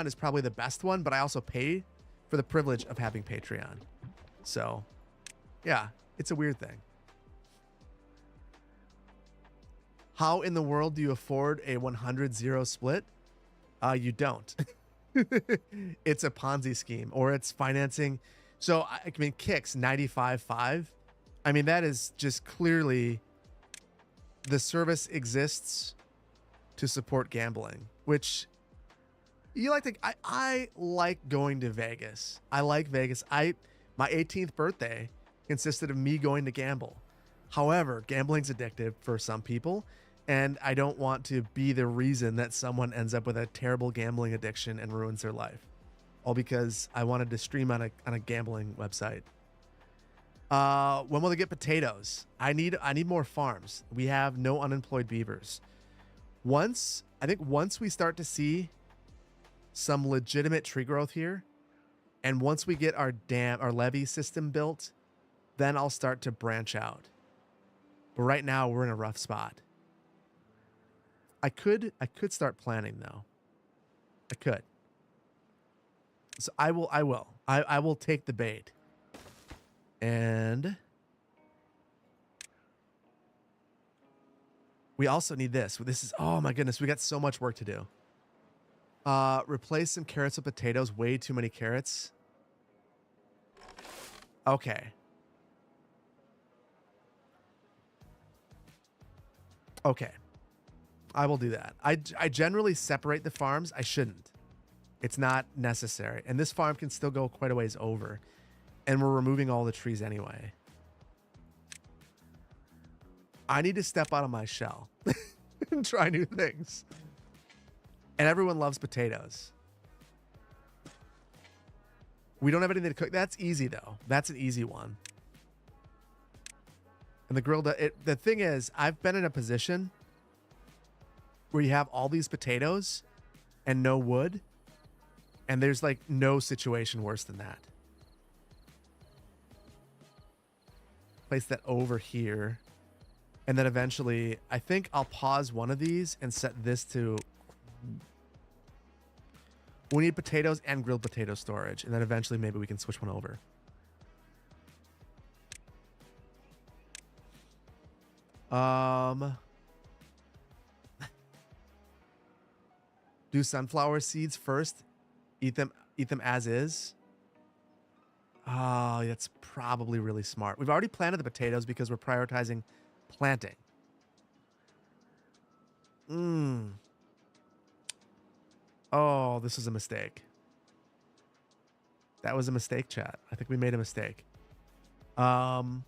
is probably the best one, but I also pay for the privilege of having Patreon. So, yeah, it's a weird thing. How in the world do you afford a 100-0 split? You don't. It's a Ponzi scheme, or it's financing. So, I mean, Kicks 95-5. I mean, that is just clearly the service exists to support gambling, which you like to. I like going to Vegas. I like Vegas. My 18th birthday consisted of me going to gamble. However, gambling's addictive for some people, and I don't want to be the reason that someone ends up with a terrible gambling addiction and ruins their life, all because I wanted to stream on a gambling website. When will they get potatoes? I need more farms. We have no unemployed beavers. Once we start to see some legitimate tree growth here, and once we get our levee system built, then I'll start to branch out. But right now we're in a rough spot. I could start planning though. I could. So I will take the bait. And we also need this. This is, oh my goodness, we got so much work to do. Replace some carrots with potatoes. Way too many carrots. Okay. Okay. I will do that. I generally separate the farms. I shouldn't. It's not necessary. And this farm can still go quite a ways over. And we're removing all the trees anyway. I need to step out of my shell and try new things. And everyone loves potatoes. We don't have anything to cook. That's easy though. That's an easy one. And the grilled, the thing is, I've been in a position where you have all these potatoes and no wood, and there's like no situation worse than that. Place that over here, and then eventually I think I'll pause one of these and set this to. We need potatoes and grilled potato storage, and then eventually maybe we can switch one over. Do sunflower seeds first. Eat them as is. Oh, that's probably really smart. We've already planted the potatoes because we're prioritizing planting. Oh, this is a mistake. That was a mistake, chat. I think we made a mistake. Okay.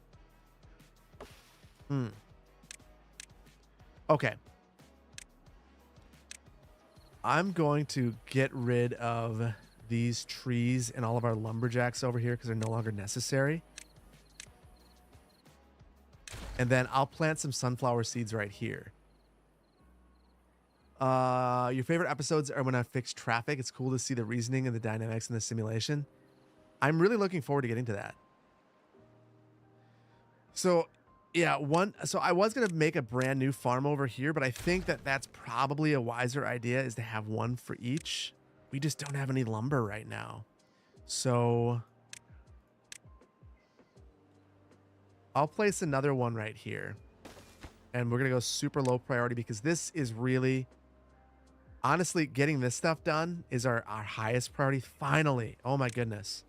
I'm going to get rid of these trees and all of our lumberjacks over here because they're no longer necessary. And then I'll plant some sunflower seeds right here. Your favorite episodes are when I fix traffic. It's cool to see the reasoning and the dynamics in the simulation. I'm really looking forward to getting to that. So, yeah, so I was going to make a brand new farm over here, but I think that that's probably a wiser idea is to have one for each. We just don't have any lumber right now. So I'll place another one right here. And we're going to go super low priority because this is really, honestly, getting this stuff done is our highest priority. Finally. Oh my goodness.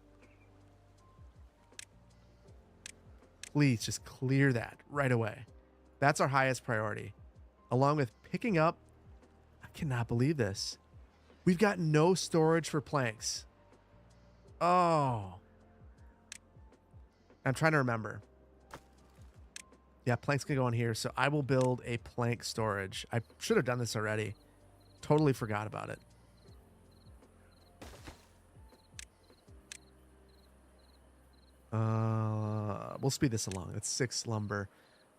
Please just clear that right away. That's our highest priority. Along with picking up, I cannot believe this. We've got no storage for planks. Oh. I'm trying to remember. Yeah, planks can go in here. So I will build a plank storage. I should have done this already. Totally forgot about it. We'll speed this along. It's 6 lumber.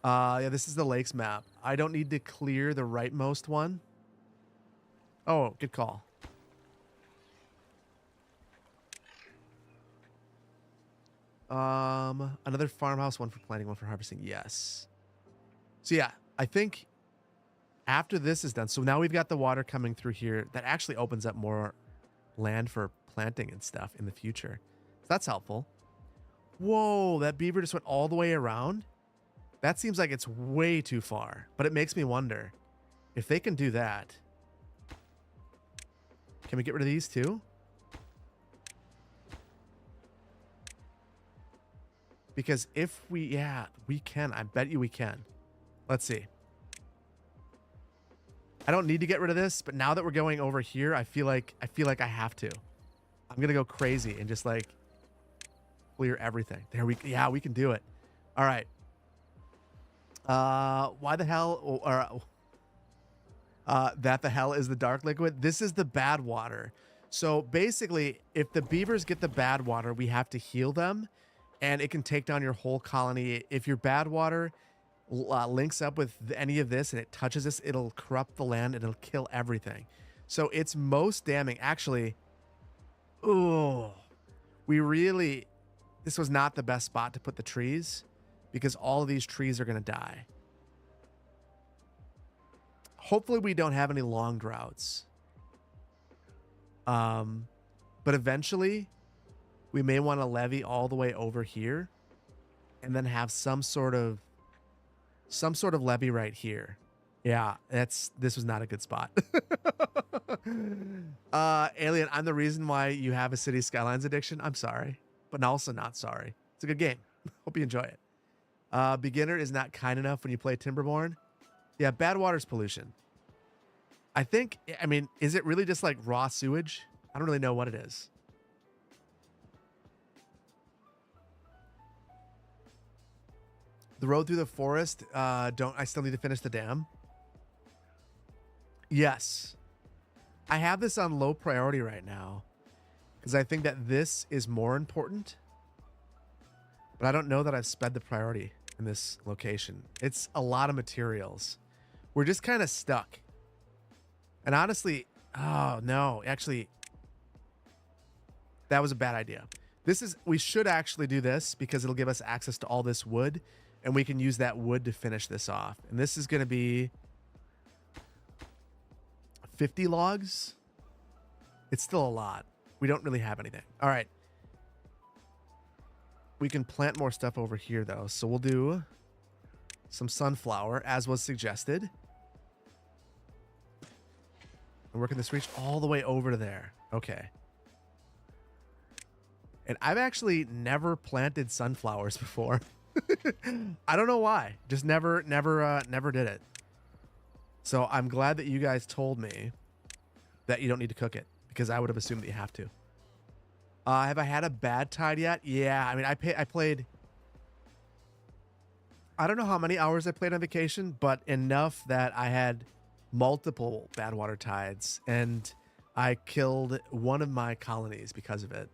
Yeah, this is the lakes map. I don't need to clear the rightmost one. Oh, good call. Another farmhouse, one for planting, one for harvesting. Yes. So yeah, I think after this is done, so now we've got the water coming through here. That actually opens up more land for planting and stuff in the future. So that's helpful. Whoa, that beaver just went all the way around. That seems like it's way too far, but it makes me wonder if they can do that. Can we get rid of these too? Because if we, yeah, we can. I bet you we can. Let's see. I don't need to get rid of this, but now that we're going over here, I feel like I have to. I'm gonna go crazy and just like clear everything. There we, yeah, we can do it. All right. Why the hell, that the hell is the dark liquid? This is the bad water. So basically, if the beavers get the bad water, we have to heal them, and it can take down your whole colony. If your bad water links up with any of this and it touches this, it'll corrupt the land and it'll kill everything. So it's most damning. Actually, oh, this was not the best spot to put the trees because all of these trees are going to die. Hopefully we don't have any long droughts. But eventually we may want to levee all the way over here and then have some sort of levee right here. Yeah, this was not a good spot. Alien, I'm the reason why you have a City Skylines addiction. I'm sorry, but also not sorry. It's a good game. Hope you enjoy it. Beginner is not kind enough when you play Timberborn. Yeah, bad water's pollution. I mean, is it really just like raw sewage? I don't really know what it is. The road through the forest, I still need to finish the dam? Yes. I have this on low priority right now because I think that this is more important, but I don't know that I've sped the priority in this location. It's a lot of materials. We're just kind of stuck. And honestly, oh no, actually, that was a bad idea. We should actually do this because it'll give us access to all this wood and we can use that wood to finish this off. And this is going to be 50 logs. It's still a lot. We don't really have anything. All right. We can plant more stuff over here though. So we'll do some sunflower as was suggested. And where can this reach? All the way over to there. Okay. And I've actually never planted sunflowers before. I don't know why. Just never did it. So I'm glad that you guys told me that you don't need to cook it, because I would have assumed that you have to. Have I had a bad tide yet? Yeah, I mean, I played, I don't know how many hours I played on vacation, but enough that I had multiple bad water tides, and I killed one of my colonies because of it,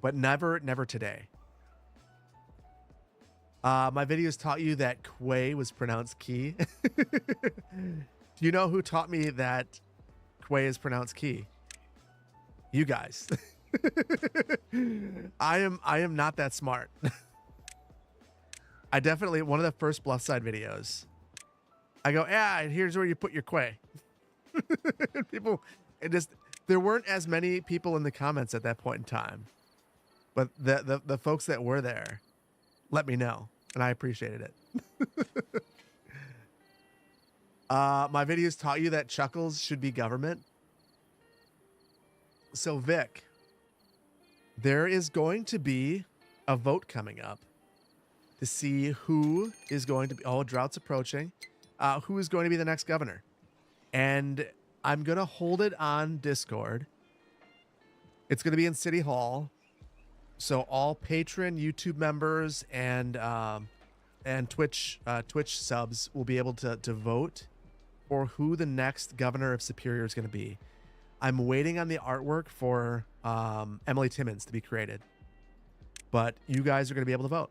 but never today. My videos taught you that Quay was pronounced key. Do you know who taught me that Quay is pronounced key? You guys. I am not that smart. I definitely, one of the first Bluffside videos, I go, yeah, here's where you put your Quay. People, there weren't as many people in the comments at that point in time, but the folks that were there let me know, and I appreciated it. My videos taught you that Chuckles should be government. So Vic, there is going to be a vote coming up to see who is going to be, oh, drought's approaching, who is going to be the next governor. And I'm going to hold it on Discord. It's going to be in City Hall. So all patron YouTube members and Twitch subs will be able to vote for who the next governor of Superior is going to be. I'm waiting on the artwork for Emily Timmons to be created, but you guys are going to be able to vote.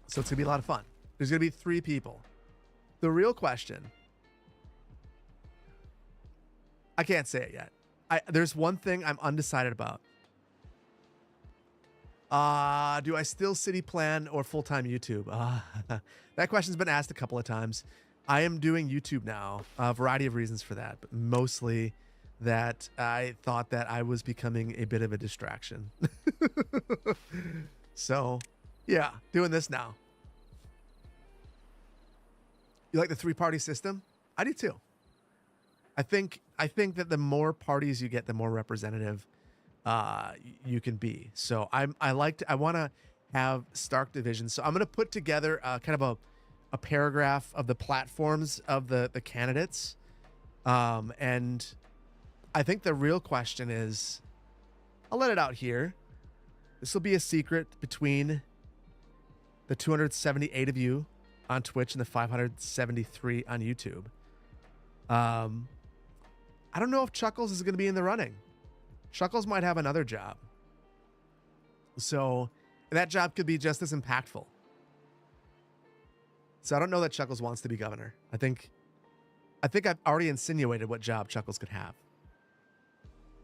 So it's going to be a lot of fun. There's going to be 3 people. The real question, I can't say it yet. There's one thing I'm undecided about. Do I still city plan or full-time YouTube? That question's been asked a couple of times. I am doing YouTube now. A variety of reasons for that, but mostly that I thought that I was becoming a bit of a distraction. So, yeah, doing this now. You like the 3-party system? I do too. I think that the more parties you get, the more representative you can be. So I want to have stark divisions. So I'm going to put together kind of a paragraph of the platforms of the candidates. And I think the real question is, I'll let it out here. This will be a secret between the 278 of you on Twitch and the 573 on YouTube. I don't know if Chuckles is going to be in the running. Chuckles might have another job. So that job could be just as impactful. So I don't know that Chuckles wants to be governor. I think I've already insinuated what job Chuckles could have.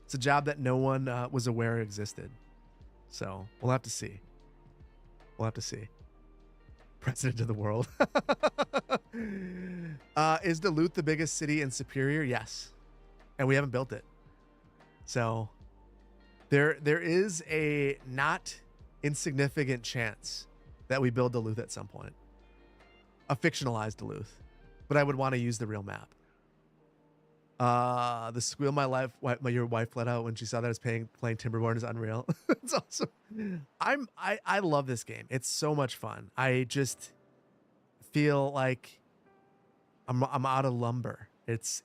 It's a job that no one was aware existed. So we'll have to see. We'll have to see. President of the world. Is Duluth the biggest city in Superior? Yes. And we haven't built it. So there is a not insignificant chance that we build Duluth at some point. A fictionalized Duluth. But I would want to use the real map. The squeal your wife let out when she saw that I was playing Timberborn is unreal. It's awesome. I love this game. It's so much fun. I just feel like I'm out of lumber. It's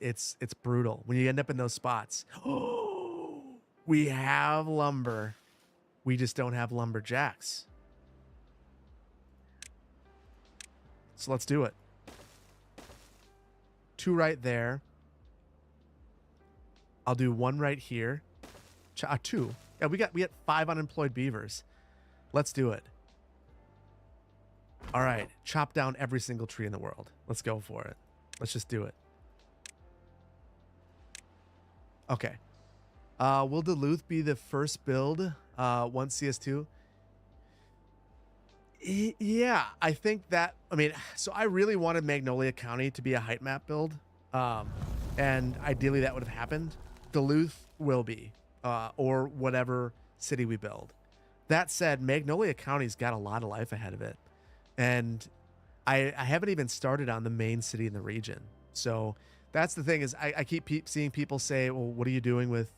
brutal when you end up in those spots. Oh, we have lumber. We just don't have lumberjacks. So let's do it. 2 right there. I'll do 1 right here. 2. Yeah, we got 5 unemployed beavers. Let's do it. All right, chop down every single tree in the world. Let's go for it. Let's just do it. Okay. Will Duluth be the first build once CS2? Yeah, I think that, I mean, so I really wanted Magnolia County to be a height map build. And ideally that would have happened. Duluth will be, or whatever city we build. That said, Magnolia County's got a lot of life ahead of it. And I haven't even started on the main city in the region. So that's the thing is I keep seeing people say, well, what are you doing with,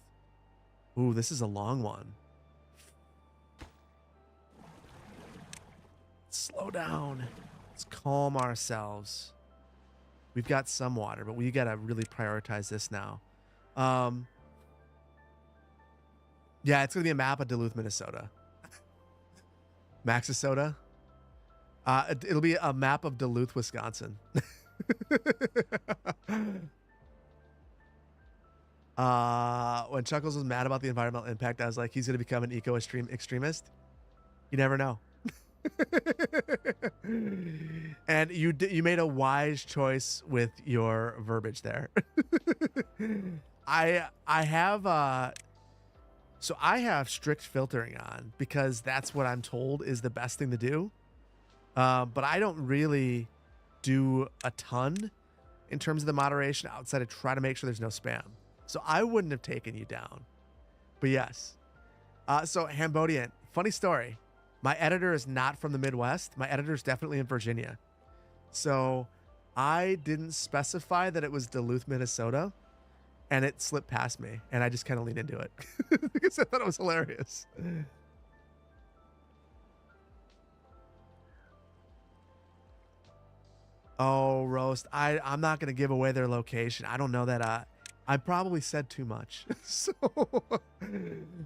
ooh, this is a long one. Slow down. Let's calm ourselves. We've got some water, but we got to really prioritize this now. Um, yeah, it's going to be a map of Duluth, Minnesota. Maxisota. It'll be a map of Duluth, Wisconsin. When Chuckles was mad about the environmental impact, I was like, he's going to become an extremist. You never know. And you made a wise choice with your verbiage there. I have so I have strict filtering on because that's what I'm told is the best thing to do. But I don't really do a ton in terms of the moderation outside of try to make sure there's no spam. So I wouldn't have taken you down. But yes. So Hambodian, funny story. My editor is not from the Midwest. My editor is definitely in Virginia. So I didn't specify that it was Duluth, Minnesota, and it slipped past me, and I just kind of leaned into it because I thought it was hilarious. Oh, Roast. I'm not going to give away their location. I don't know that. I probably said too much. So,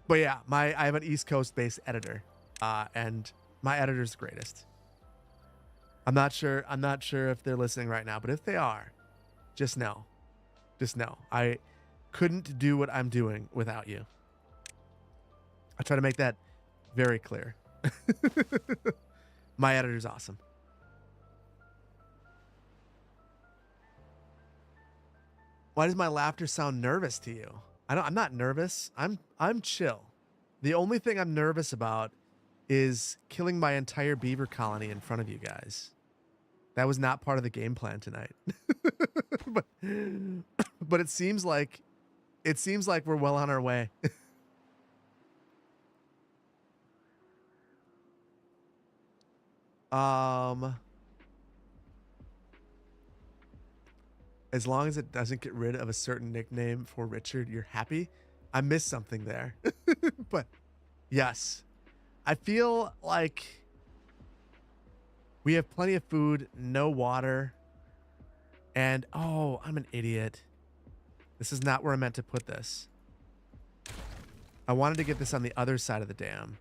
but yeah, I have an East Coast based editor, and my editor's the greatest. I'm not sure if they're listening right now, but if they are, just know, I couldn't do what I'm doing without you. I try to make that very clear. My editor's awesome. Why does my laughter sound nervous to you? I'm not nervous. I'm chill. The only thing I'm nervous about is killing my entire beaver colony in front of you guys. That was not part of the game plan tonight. but it seems like we're well on our way. As long as it doesn't get rid of a certain nickname for Richard, you're happy. I missed something there. But yes, I feel like we have plenty of food, no water, and oh, I'm an idiot. This is not where I meant to put this. I wanted to get this on the other side of the dam.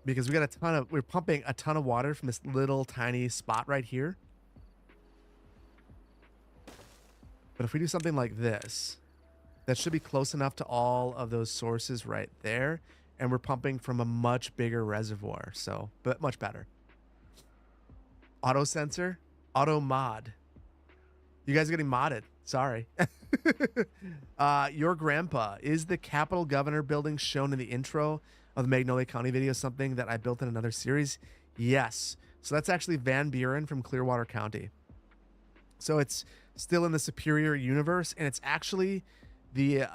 Because we're pumping a ton of water from this little tiny spot right here. But if we do something like this, that should be close enough to all of those sources right there. And we're pumping from a much bigger reservoir. So, but much better. Auto sensor, auto mod. You guys are getting modded. Sorry. Your grandpa is the Capitol Governor building shown in the intro of the Magnolia County video something that I built in another series. Yes. So that's actually Van Buren from Clearwater County. So it's still in the Superior universe, and it's actually the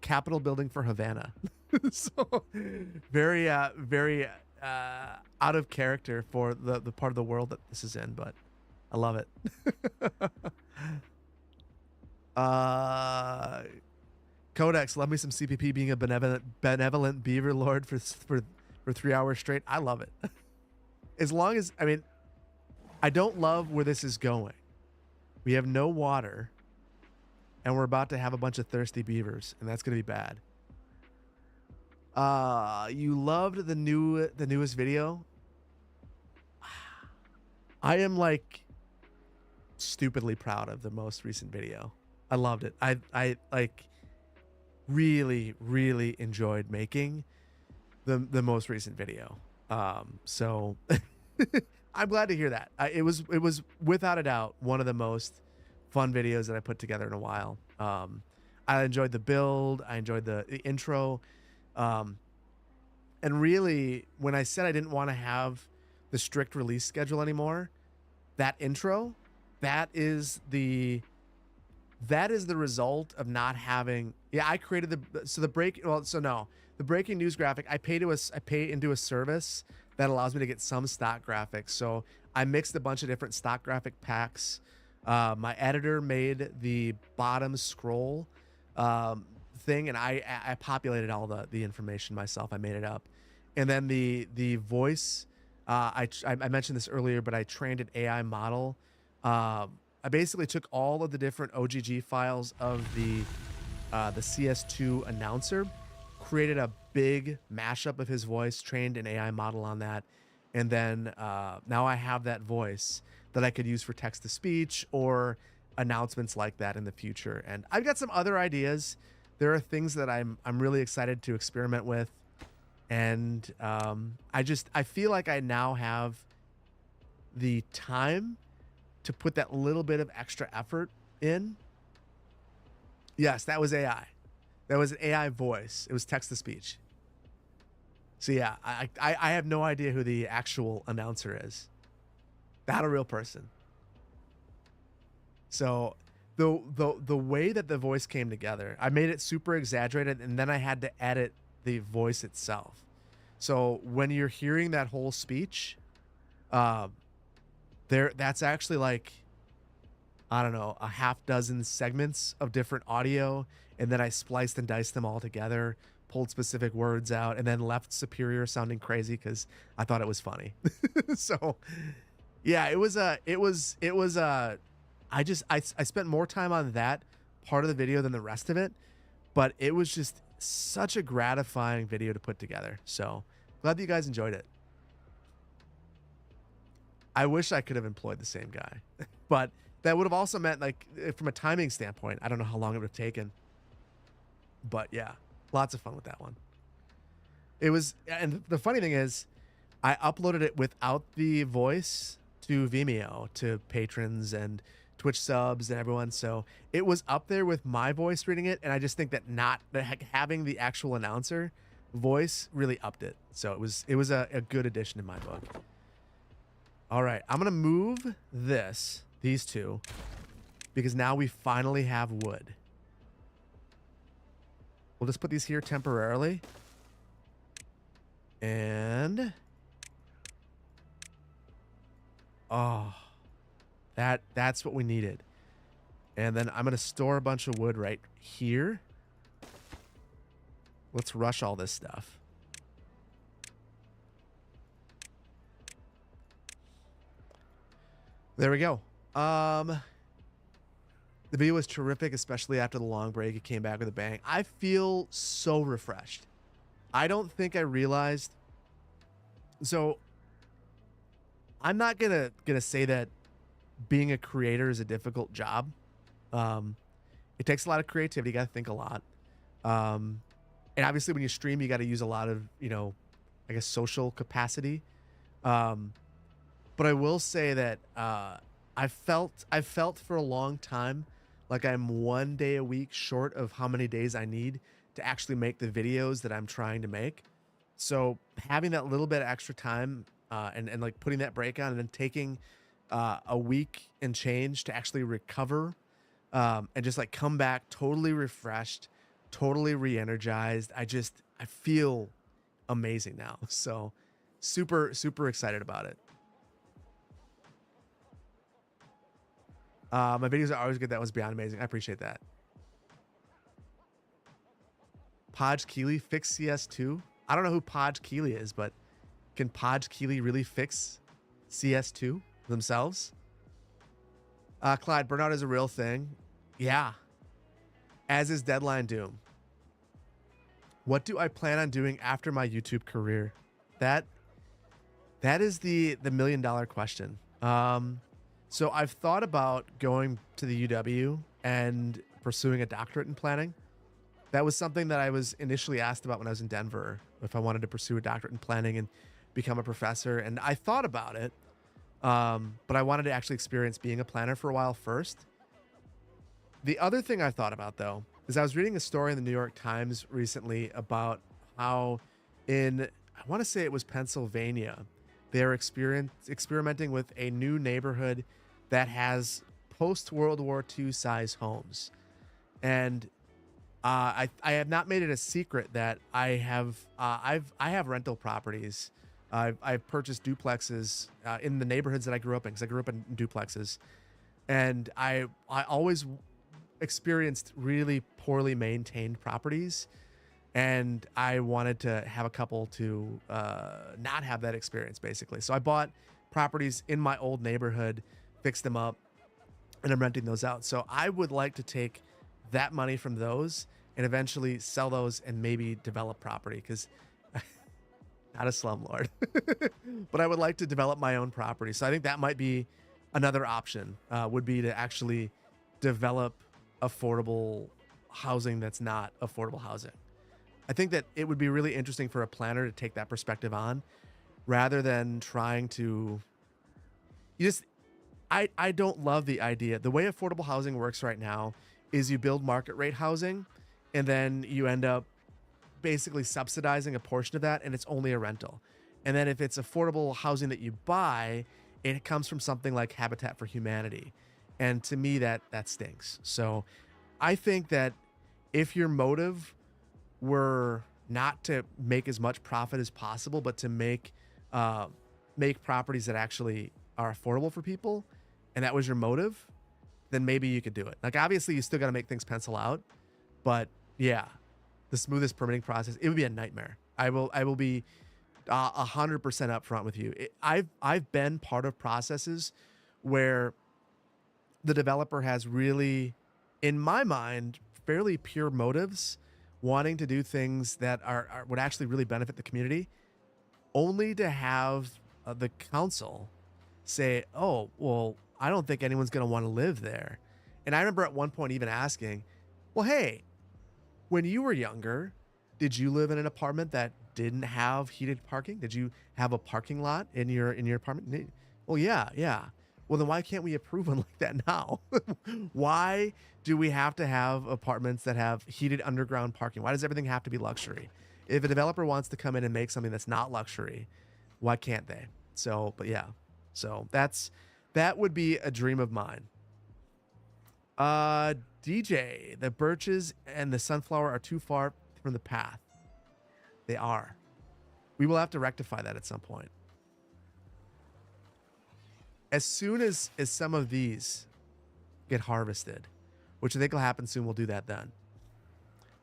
Capitol building for Havana. So very out of character for the part of the world that this is in, but I love it. Codex, love me some CPP being a benevolent beaver lord for 3 hours straight. I love it. As long as, I don't love where this is going. We have no water, and we're about to have a bunch of thirsty beavers, and that's going to be bad. You loved the newest video. I am like stupidly proud of the most recent video. I loved it. I like really enjoyed making the most recent video. So I'm glad to hear that. It was without a doubt one of the most fun videos that I put together in a while. I enjoyed the build. I enjoyed the intro. And really, when I said I didn't want to have the strict release schedule anymore, that intro, that is the result of not having. Yeah, I created the breaking news graphic. I pay into a service that allows me to get some stock graphics. So I mixed a bunch of different stock graphic packs. My editor made the bottom scroll thing, and I populated all the information myself. I made it up, and then the voice I mentioned this earlier, but I trained an AI model. I basically took all of the different OGG files of the CS2 announcer, created a big mashup of his voice, trained an AI model on that, and then now I have that voice that I could use for text to speech or announcements like that in the future. And I've got some other ideas. There are things that I'm really excited to experiment with, and I feel like I now have the time to put that little bit of extra effort in. Yes, that was AI. That was an AI voice. It was text to speech. So yeah, I have no idea who the actual announcer is. Not a real person. So the way that the voice came together, I made it super exaggerated, and then I had to edit the voice itself. So when you're hearing that whole speech, that's actually like, I don't know, a half dozen segments of different audio, and then I spliced and diced them all together, pulled specific words out, and then left Superior sounding crazy because I thought it was funny. So yeah, I spent more time on that part of the video than the rest of it, but it was just such a gratifying video to put together. So glad that you guys enjoyed it. I wish I could have employed the same guy, but that would have also meant, like, from a timing standpoint, I don't know how long it would have taken. But yeah, lots of fun with that one. It was, and the funny thing is, I uploaded it without the voice to Vimeo, to patrons and Twitch subs and everyone. So it was up there with my voice reading it, and I just think that having the actual announcer voice really upped it. So it was a good addition in my book. All right, I'm gonna move these two, because now we finally have wood. We'll just put these here temporarily. And oh, that's what we needed. And then I'm gonna store a bunch of wood right here. Let's rush all this stuff. There we go. The video was terrific, especially after the long break. It came back with a bang. I feel so refreshed. I don't think I realized. So I'm not gonna say that being a creator is a difficult job. It takes a lot of creativity. You got to think a lot. And obviously when you stream, you got to use a lot of, I guess, social capacity. But I will say that I felt for a long time like I'm 1 day a week short of how many days I need to actually make the videos that I'm trying to make. So having that little bit of extra time and like putting that break on and then taking a week and change to actually recover and just like come back totally refreshed, totally re-energized. I feel amazing now. So super, super excited about it. My videos are always good. That was beyond amazing. I appreciate that. Podge Keeley fix CS2. I don't know who Podge Keeley is, but can Podge Keeley really fix CS2 themselves? Clyde, burnout is a real thing. Yeah. As is Deadline Doom. What do I plan on doing after my YouTube career? That is the $1 million question. So I've thought about going to the UW and pursuing a doctorate in planning. That was something that I was initially asked about when I was in Denver, if I wanted to pursue a doctorate in planning and become a professor. And I thought about it, but I wanted to actually experience being a planner for a while first. The other thing I thought about, though, is I was reading a story in the New York Times recently about how I want to say it was Pennsylvania, they're experimenting with a new neighborhood that has post-World War II size homes. And I have not made it a secret that I have rental properties. I've purchased duplexes in the neighborhoods that I grew up in, because I grew up in duplexes. And I always experienced really poorly maintained properties. and I wanted to have a couple to not have that experience, basically. So I bought properties in my old neighborhood, fixed them up, and I'm renting those out. So I would like to take that money from those and eventually sell those and maybe develop property, because not a slumlord, but I would like to develop my own property. So I think that might be another option, would be to actually develop affordable housing that's not affordable housing. I think that it would be really interesting for a planner to take that perspective on, rather than trying to, you just, I don't love the idea. The way affordable housing works right now is you build market rate housing, and then you end up basically subsidizing a portion of that, and it's only a rental. And then if it's affordable housing that you buy, it comes from something like Habitat for Humanity. And to me, that stinks. So I think that if your motive were not to make as much profit as possible, but to make properties that actually are affordable for people, and that was your motive, then maybe you could do it. Like, obviously you still got to make things pencil out, but yeah, the smoothest permitting process, it would be a nightmare. I will be 100% upfront with you. I've been part of processes where the developer has really, in my mind, fairly pure motives, wanting to do things that would actually really benefit the community, only to have the council say, oh, well, I don't think anyone's going to want to live there. And I remember at one point even asking, well, hey, when you were younger, did you live in an apartment that didn't have heated parking? Did you have a parking lot in your apartment? Well, yeah. Well, then why can't we approve one like that now? Why do we have to have apartments that have heated underground parking? Why does everything have to be luxury? If a developer wants to come in and make something that's not luxury, why can't they? So, but yeah. So that would be a dream of mine. DJ, the birches and the sunflower are too far from the path. They are. We will have to rectify that at some point. As soon as some of these get harvested, which I think will happen soon, we'll do that then.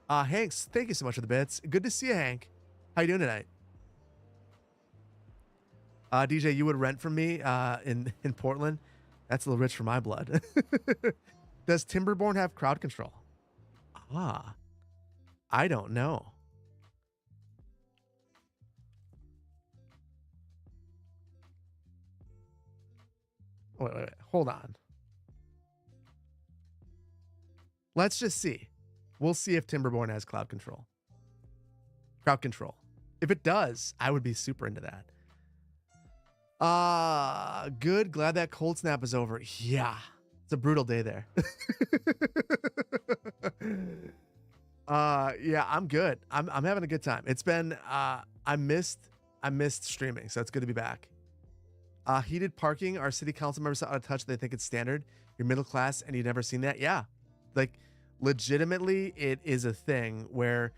Hanks, thank you so much for the bits. Good to see you, Hank. How you doing tonight? DJ, you would rent from me in Portland? That's a little rich for my blood. Does Timberborn have crowd control? I don't know. Wait. Hold on. Let's just see. We'll see if Timberborn has crowd control. If it does, I would be super into that. Good. Glad that cold snap is over. Yeah. It's a brutal day there. Yeah, I'm good. I'm having a good time. It's been I missed streaming, so it's good to be back. Heated parking, our city council members are out of touch. They think it's standard. You're middle class and you've never seen that. Yeah. Like, legitimately, it is a thing where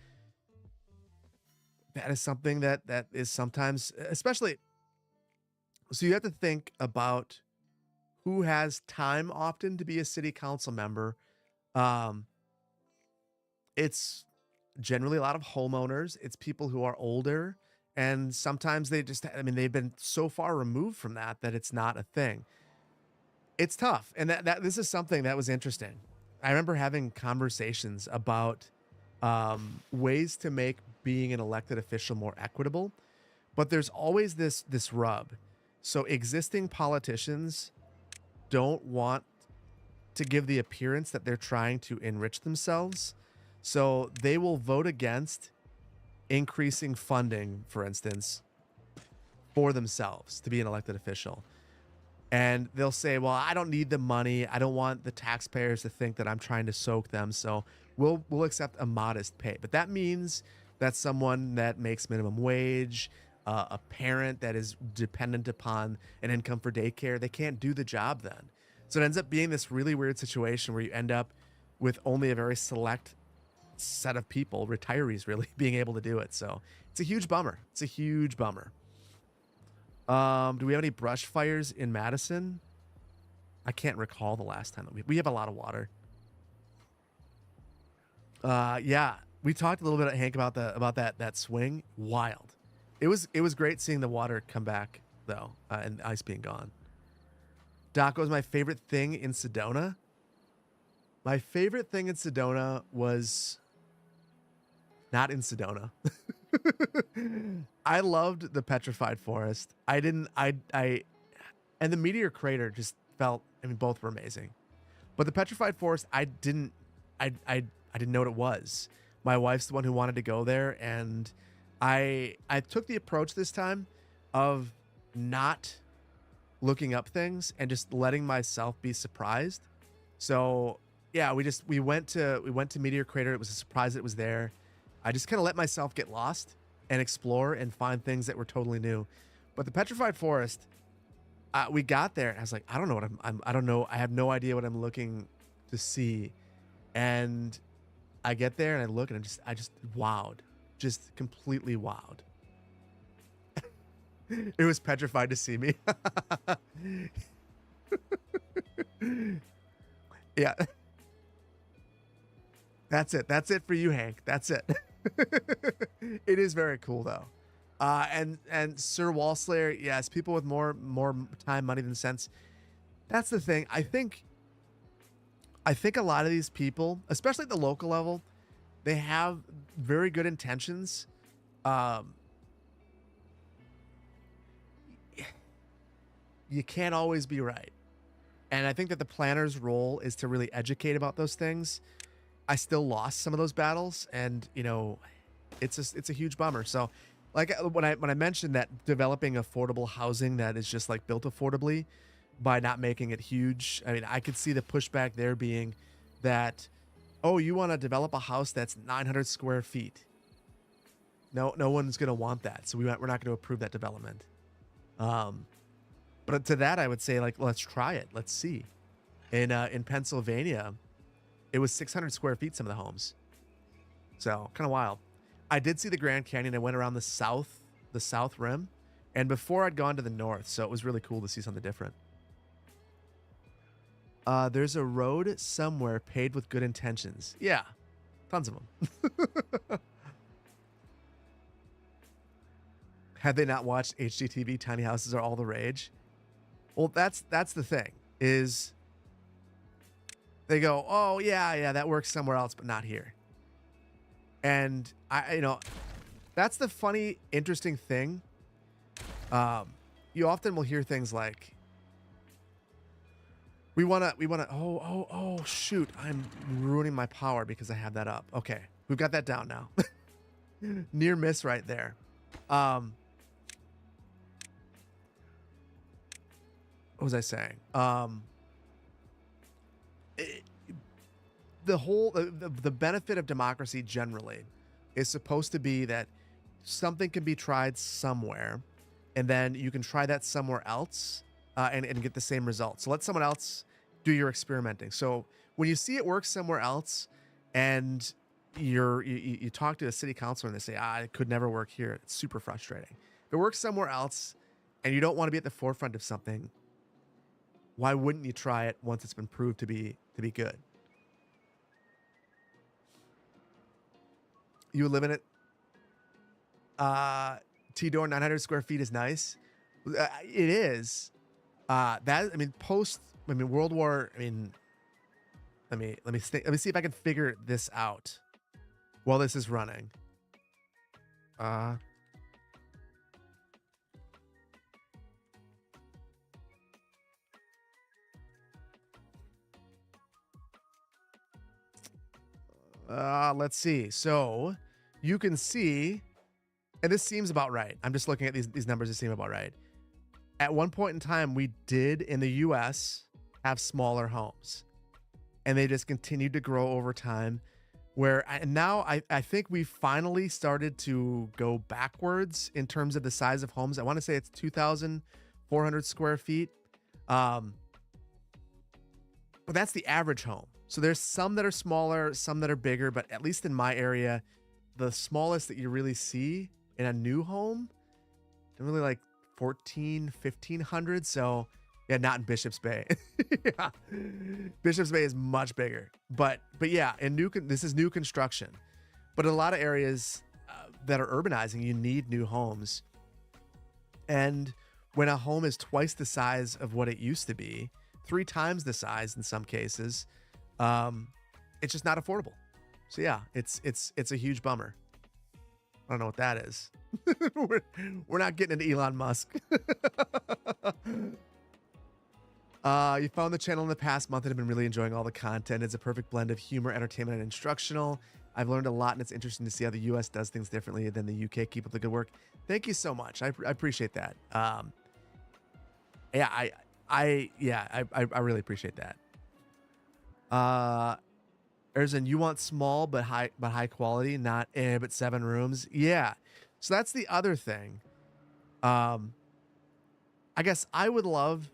that is something that is sometimes, especially, so you have to think about who has time often to be a city council member. It's generally a lot of homeowners. It's people who are older, and sometimes they just, I mean, they've been so far removed from that it's not a thing. It's tough. And that this is something that was interesting. I remember having conversations about ways to make being an elected official more equitable, but there's always this rub. So existing politicians don't want to give the appearance that they're trying to enrich themselves. So they will vote against increasing funding, for instance, for themselves to be an elected official. And they'll say, well, I don't need the money. I don't want the taxpayers to think that I'm trying to soak them. So we'll accept a modest pay. But that means that someone that makes minimum wage, a parent that is dependent upon an income for daycare, they can't do the job then. So it ends up being this really weird situation where you end up with only a very select set of people, retirees really, being able to do it. So it's a huge bummer. Do we have any brush fires in Madison? I can't recall the last time that we have a lot of water. Yeah, We talked a little bit, Hank, about that swing. Wild. It was great seeing the water come back though, and the ice being gone. Doc was my favorite thing in Sedona. My favorite thing in Sedona was not in Sedona. I loved the petrified forest. I didn't. I and the meteor crater just felt. I mean, both were amazing, but the petrified forest, I didn't. I didn't know what it was. My wife's the one who wanted to go there, and I took the approach this time of not looking up things and just letting myself be surprised. So yeah, we went to Meteor Crater. It was a surprise that it was there. I just kind of let myself get lost and explore and find things that were totally new. But the petrified forest, we got there and I was like, I don't know what I don't know. I have no idea what I'm looking to see. And I get there and I look and I just wowed, just completely wowed. It was petrified to see me. Yeah. That's it. That's it for you, Hank. That's it. It is very cool though. And Sir Wallslayer, yes, people with more time, money than sense. That's the thing. I think a lot of these people, especially at the local level, they have very good intentions. You can't always be right. And I think that the planner's role is to really educate about those things. I still lost some of those battles, and it's a huge bummer. So like when I mentioned that developing affordable housing that is just like built affordably by not making it huge, I mean, I could see the pushback there being that, oh, you want to develop a house that's 900 square feet. No one's going to want that. So we're not going to approve that development. But to that, I would say, like, let's try it. Let's see. In Pennsylvania, it was 600 square feet, some of the homes. So kind of wild. I did see the Grand Canyon. I went around the south rim, and before I'd gone to the north. So it was really cool to see something different. There's a road somewhere paved with good intentions. Yeah, tons of them. Had they not watched HGTV, tiny houses are all the rage. Well, that's the thing, is they go, oh yeah, that works somewhere else, but not here. And that's the funny, interesting thing. You often will hear things like, we wanna, oh shoot, I'm ruining my power because I have that up. Okay, we've got that down now. Near miss right there. What was I saying? The benefit of democracy generally is supposed to be that something can be tried somewhere, and then you can try that somewhere else and get the same results. So let someone else do your experimenting. So when you see it work somewhere else, and you talk to a city councilor and they say, it could never work here, it's super frustrating. If it works somewhere else and you don't want to be at the forefront of something, why wouldn't you try it once it's been proved to be good? You would live in it. T-Door 900 square feet is nice. It is. World War. Let me see if I can figure this out while this is running. Let's see. So you can see, and this seems about right. I'm just looking at these numbers that seem about right. At one point in time, we did in the US have smaller homes, and they just continued to grow over time. Now I think we finally started to go backwards in terms of the size of homes. I want to say it's 2,400 square feet. But that's the average home. So there's some that are smaller, some that are bigger, but at least in my area, the smallest that you really see in a new home, they're really like 1,500. So yeah, not in Bishop's Bay. Yeah. Bishop's Bay is much bigger, but yeah, this is new construction. But in a lot of areas that are urbanizing, you need new homes. And when a home is twice the size of what it used to be, 3 times the size in some cases, it's just not affordable. So yeah, it's a huge bummer. I don't know what that is. we're not getting into Elon Musk. You found the channel in the past month and have been really enjoying all the content. It's a perfect blend of humor, entertainment, and instructional. I've learned a lot, and it's interesting to see how the U.S. does things differently than the UK. Keep up the good work. Thank you so much. I appreciate that. Yeah, I really appreciate that. Erzin, you want small but high quality, not but 7 rooms. Yeah. So that's the other thing. I guess I would love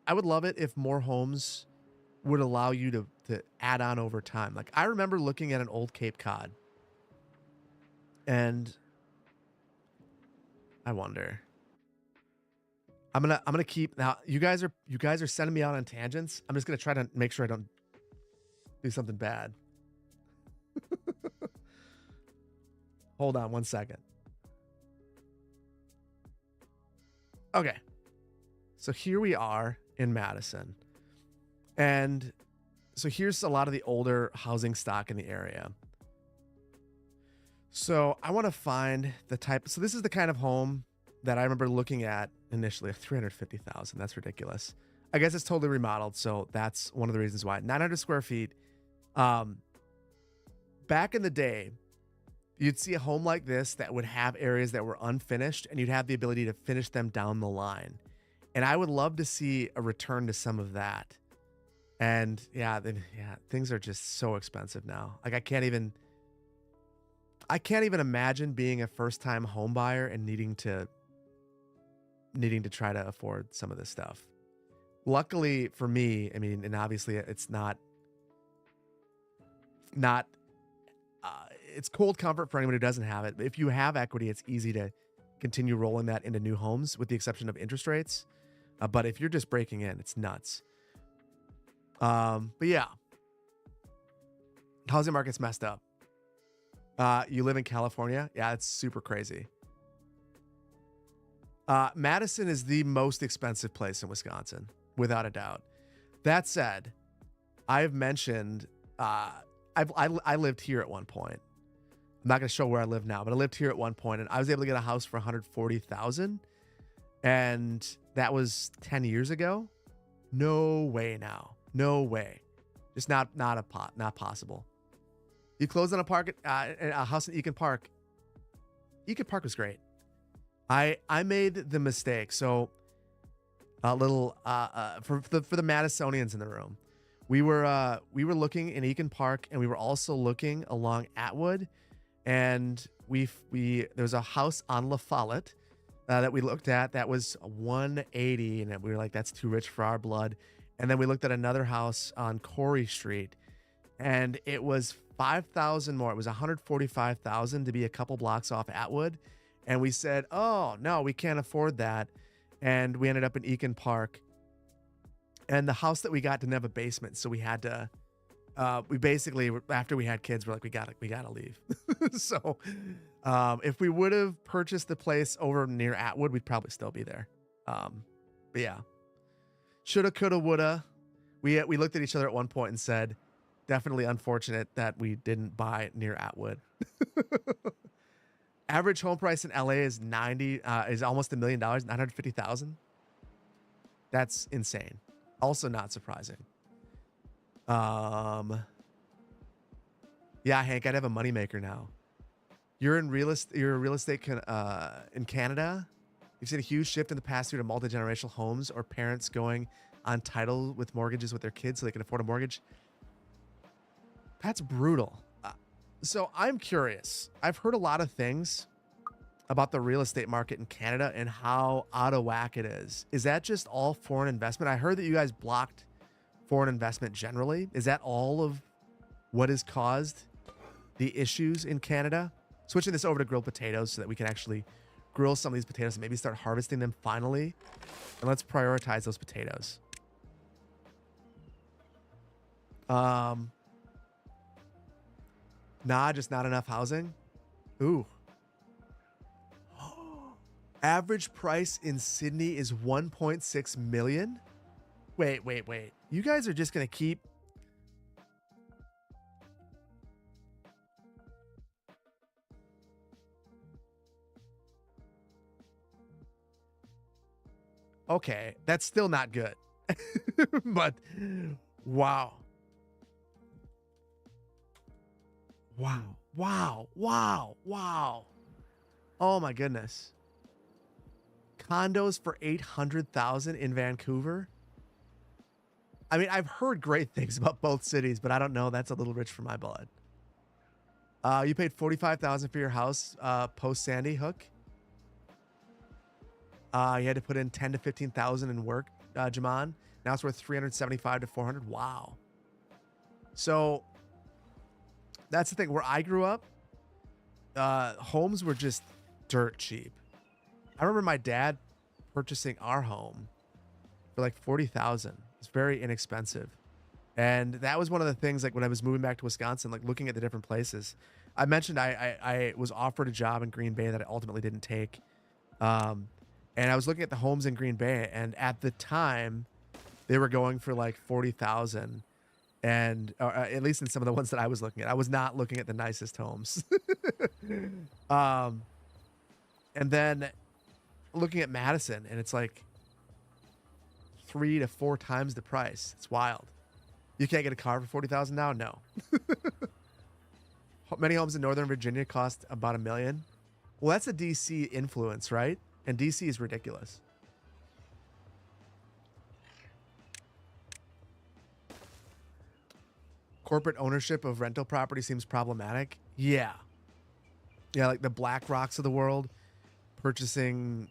it if more homes would allow you to add on over time. Like I remember looking at an old Cape Cod, and I wonder. I'm gonna keep now. You guys are sending me out on tangents. I'm just gonna try to make sure I don't do something bad. Hold on 1 second. Okay. So here we are in Madison. And so here's a lot of the older housing stock in the area. So I want to find the type. So this is the kind of home that I remember looking at initially. 350,000. That's ridiculous. I guess it's totally remodeled. So that's one of the reasons why. 900 square feet. Back in the day, you'd see a home like this that would have areas that were unfinished, and you'd have the ability to finish them down the line. And I would love to see a return to some of that. And yeah, things are just so expensive now. Like I can't even imagine being a first-time home buyer and needing to try to afford some of this stuff. Luckily for me, I mean, and obviously it's not it's cold comfort for anyone who doesn't have it. But if you have equity, it's easy to continue rolling that into new homes with the exception of interest rates. But if you're just breaking in, it's nuts. But yeah, housing market's messed up. You live in California? Yeah, it's super crazy. Madison is the most expensive place in Wisconsin, without a doubt. That said, I've mentioned I lived here at one point. I'm not going to show where I live now, but I lived here at one point, and I was able to get a house for $140,000, and that was 10 years ago. No way now. No way. Just not possible. You closed on a house in Eakin Park. Eakin Park was great. I made the mistake. So a little for the Madisonians in the room. We were looking in Eakin Park, and we were also looking along Atwood, and there was a house on La Follette that we looked at that was 180, and we were like, that's too rich for our blood. And then we looked at another house on Corey Street, and it was 5,000 more. It was 145,000 to be a couple blocks off Atwood, and we said, oh no, we can't afford that, and we ended up in Eakin Park. And the house that we got didn't have a basement, so we had to. We basically, after we had kids, we're like, we gotta leave. So, if we would have purchased the place over near Atwood, we'd probably still be there. But yeah, shoulda, coulda, woulda. We looked at each other at one point and said, definitely unfortunate that we didn't buy near Atwood. Average home price in LA is almost $1 million, 950,000. That's insane. Also not surprising. Yeah, Hank, I'd have a moneymaker now. You're a real estate in Canada. You've seen a huge shift in the past year to multi-generational homes or parents going on title with mortgages with their kids so they can afford a mortgage. That's brutal. So I'm curious. I've heard a lot of things about the real estate market in Canada and how out of whack it is. Is that just all foreign investment? I heard that you guys blocked foreign investment generally. Is that all of what has caused the issues in Canada? Switching this over to grilled potatoes so that we can actually grill some of these potatoes and maybe start harvesting them finally. And let's prioritize those potatoes. Nah, just not enough housing. Ooh. Average price in Sydney is 1.6 million. Wait. You guys are just gonna keep. Okay, that's still not good. But wow. Wow. Oh my goodness. Condos for 800,000 in Vancouver. I mean, I've heard great things about both cities, but I don't know. That's a little rich for my blood. You paid 45,000 for your house post Sandy Hook. You had to put in 10 to 15,000 in work, Jaman. Now it's worth 375 to 400. Wow. So that's the thing. Where I grew up, homes were just dirt cheap. I remember my dad purchasing our home for like 40,000. It's very inexpensive. And that was one of the things, like when I was moving back to Wisconsin, like looking at the different places. I mentioned I was offered a job in Green Bay that I ultimately didn't take. And I was looking at the homes in Green Bay, and at the time, they were going for like 40,000. And at least in some of the ones that I was looking at, I was not looking at the nicest homes. And then looking at Madison, and it's like 3 to 4 times the price. It's wild. You can't get a car for 40,000 now? No. Many homes in Northern Virginia cost about $1 million. Well, that's a DC influence, right? And DC is ridiculous. Corporate ownership of rental property seems problematic. Yeah. Yeah, like the Black Rocks of the world purchasing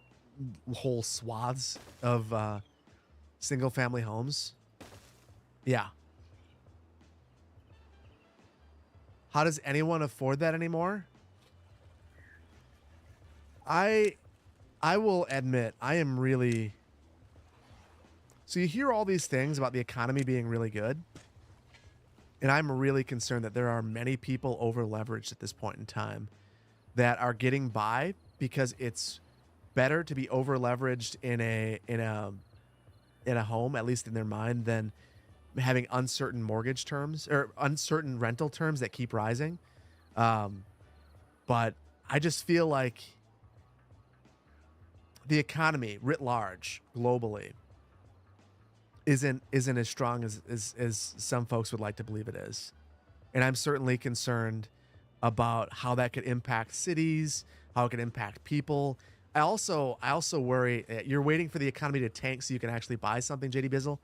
whole swaths of single family homes. Yeah. How does anyone afford that anymore? I will admit, I am really... So you hear all these things about the economy being really good, and I'm really concerned that there are many people over leveraged at this point in time that are getting by because it's better to be over leveraged in a home, at least in their mind, than having uncertain mortgage terms or uncertain rental terms that keep rising. But I just feel like the economy writ large globally isn't as strong as some folks would like to believe it is. And I'm certainly concerned about how that could impact cities, how it could impact people. I also worry you're waiting for the economy to tank so you can actually buy something, JD Bizzle.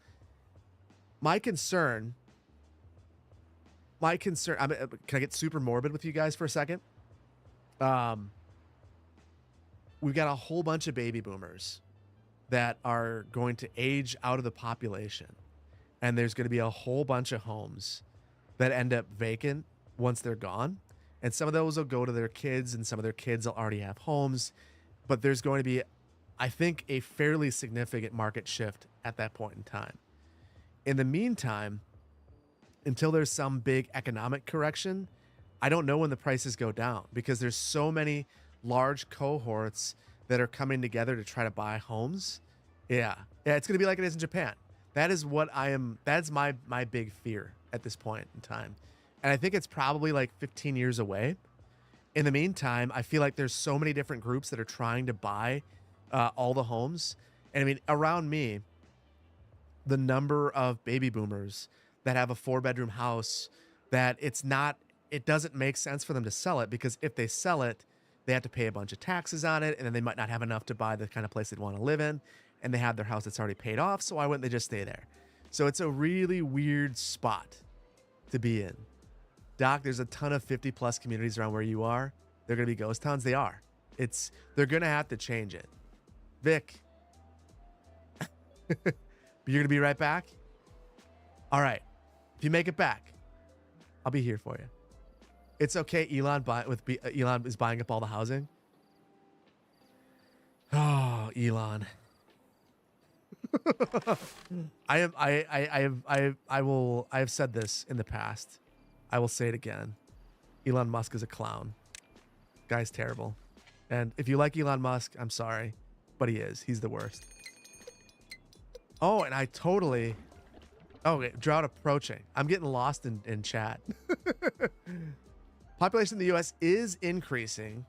My concern, can I get super morbid with you guys for a second? We've got a whole bunch of baby boomers that are going to age out of the population. And there's going to be a whole bunch of homes that end up vacant once they're gone. And some of those will go to their kids, and some of their kids will already have homes. But there's going to be, I think, a fairly significant market shift at that point in time. In the meantime, until there's some big economic correction, I don't know when the prices go down because there's so many large cohorts that are coming together to try to buy homes. Yeah, it's going to be like it is in Japan. That is what that's my big fear at this point in time. And I think it's probably like 15 years away. In the meantime, I feel like there's so many different groups that are trying to buy all the homes. And I mean, around me, the number of baby boomers that have a 4-bedroom house that it doesn't make sense for them to sell it, because if they sell it, they have to pay a bunch of taxes on it, and then they might not have enough to buy the kind of place they'd want to live in, and they have their house that's already paid off, so why wouldn't they just stay there? So it's a really weird spot to be in. Doc, there's a ton of 50-plus communities around where you are. They're going to be ghost towns. They are. They're going to have to change it. Vic. But you're going to be right back? All right. If you make it back, I'll be here for you. It's okay. Elon is buying up all the housing. Oh, Elon. I have said this in the past. I will say it again. Elon Musk is a clown. Guy's terrible. And if you like Elon Musk, I'm sorry, but he is. He's the worst. Oh, and I totally... Oh, okay, drought approaching. I'm getting lost in chat. Population in the U.S. is increasing.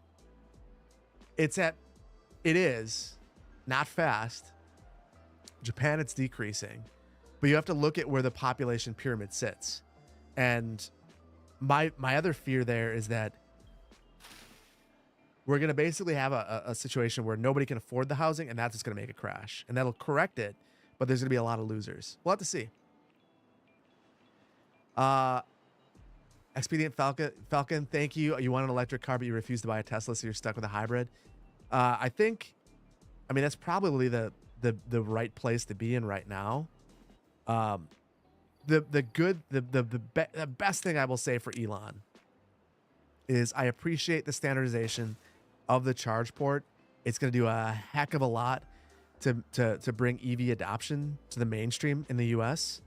It is not fast. Japan, it's decreasing. But you have to look at where the population pyramid sits. And my other fear there is that we're going to basically have a situation where nobody can afford the housing, and that's just going to make it crash. And that'll correct it, but there's going to be a lot of losers. We'll have to see. Expedient Falcon, thank you. You want an electric car, but you refuse to buy a Tesla, so you're stuck with a hybrid. I mean, that's probably the right place to be in right now. The best thing I will say for Elon is I appreciate the standardization of the charge port. It's going to do a heck of a lot to bring EV adoption to the mainstream in the US.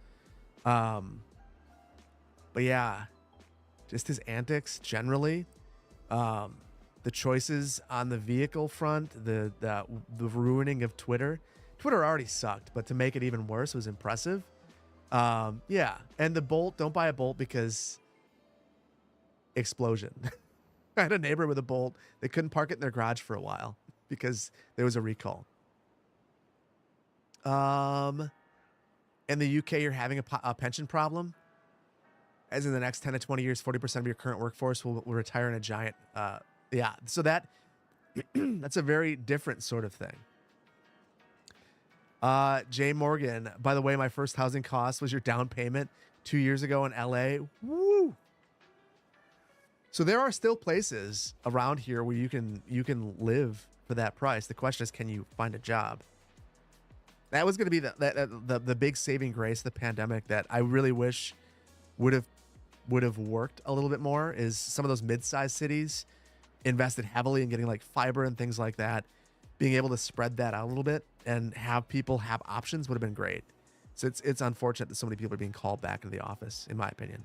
But yeah, just his antics generally, the choices on the vehicle front, the ruining of Twitter. Twitter already sucked, but to make it even worse was impressive. Yeah, and the Bolt, don't buy a Bolt because explosion. I had a neighbor with a Bolt. They couldn't park it in their garage for a while because there was a recall. In the UK, you're having a pension problem. As in the next 10 to 20 years, 40% of your current workforce will retire in a giant... yeah, so that's a very different sort of thing. Jay Morgan, by the way, my first housing cost was your down payment 2 years ago in LA. Woo! So there are still places around here where you can live for that price. The question is, can you find a job? That was going to be the big saving grace of the pandemic that I really wish would have worked a little bit more. Is some of those mid-sized cities invested heavily in getting like fiber and things like that. Being able to spread that out a little bit and have people have options would have been great. So it's unfortunate that so many people are being called back into the office, in my opinion.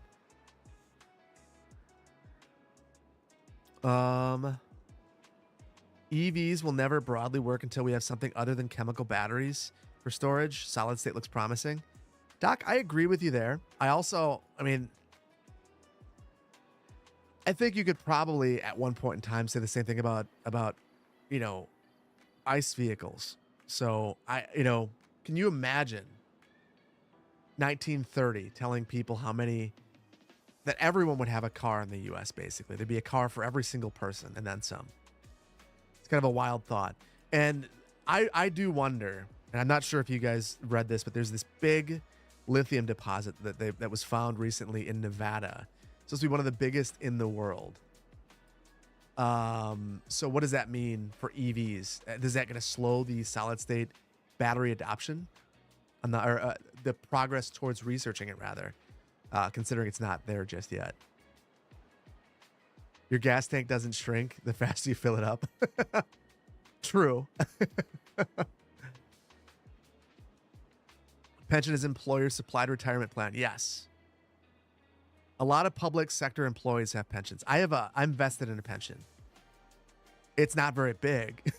EVs will never broadly work until we have something other than chemical batteries for storage. Solid state looks promising. Doc, I agree with you there. I think you could probably at one point in time say the same thing about ICE vehicles. So can you imagine 1930 telling people that everyone would have a car in the US, basically. There'd be a car for every single person and then some. It's kind of a wild thought. And I do wonder, and I'm not sure if you guys read this, but there's this big lithium deposit that was found recently in Nevada. It's supposed to be one of the biggest in the world. So what does that mean for EVs? Is that going to slow the solid state battery adoption? The progress towards researching it, rather, considering it's not there just yet. Your gas tank doesn't shrink the faster you fill it up. True. Pension is employer supplied retirement plan. Yes. A lot of public sector employees have pensions. I'm vested in a pension. It's not very big.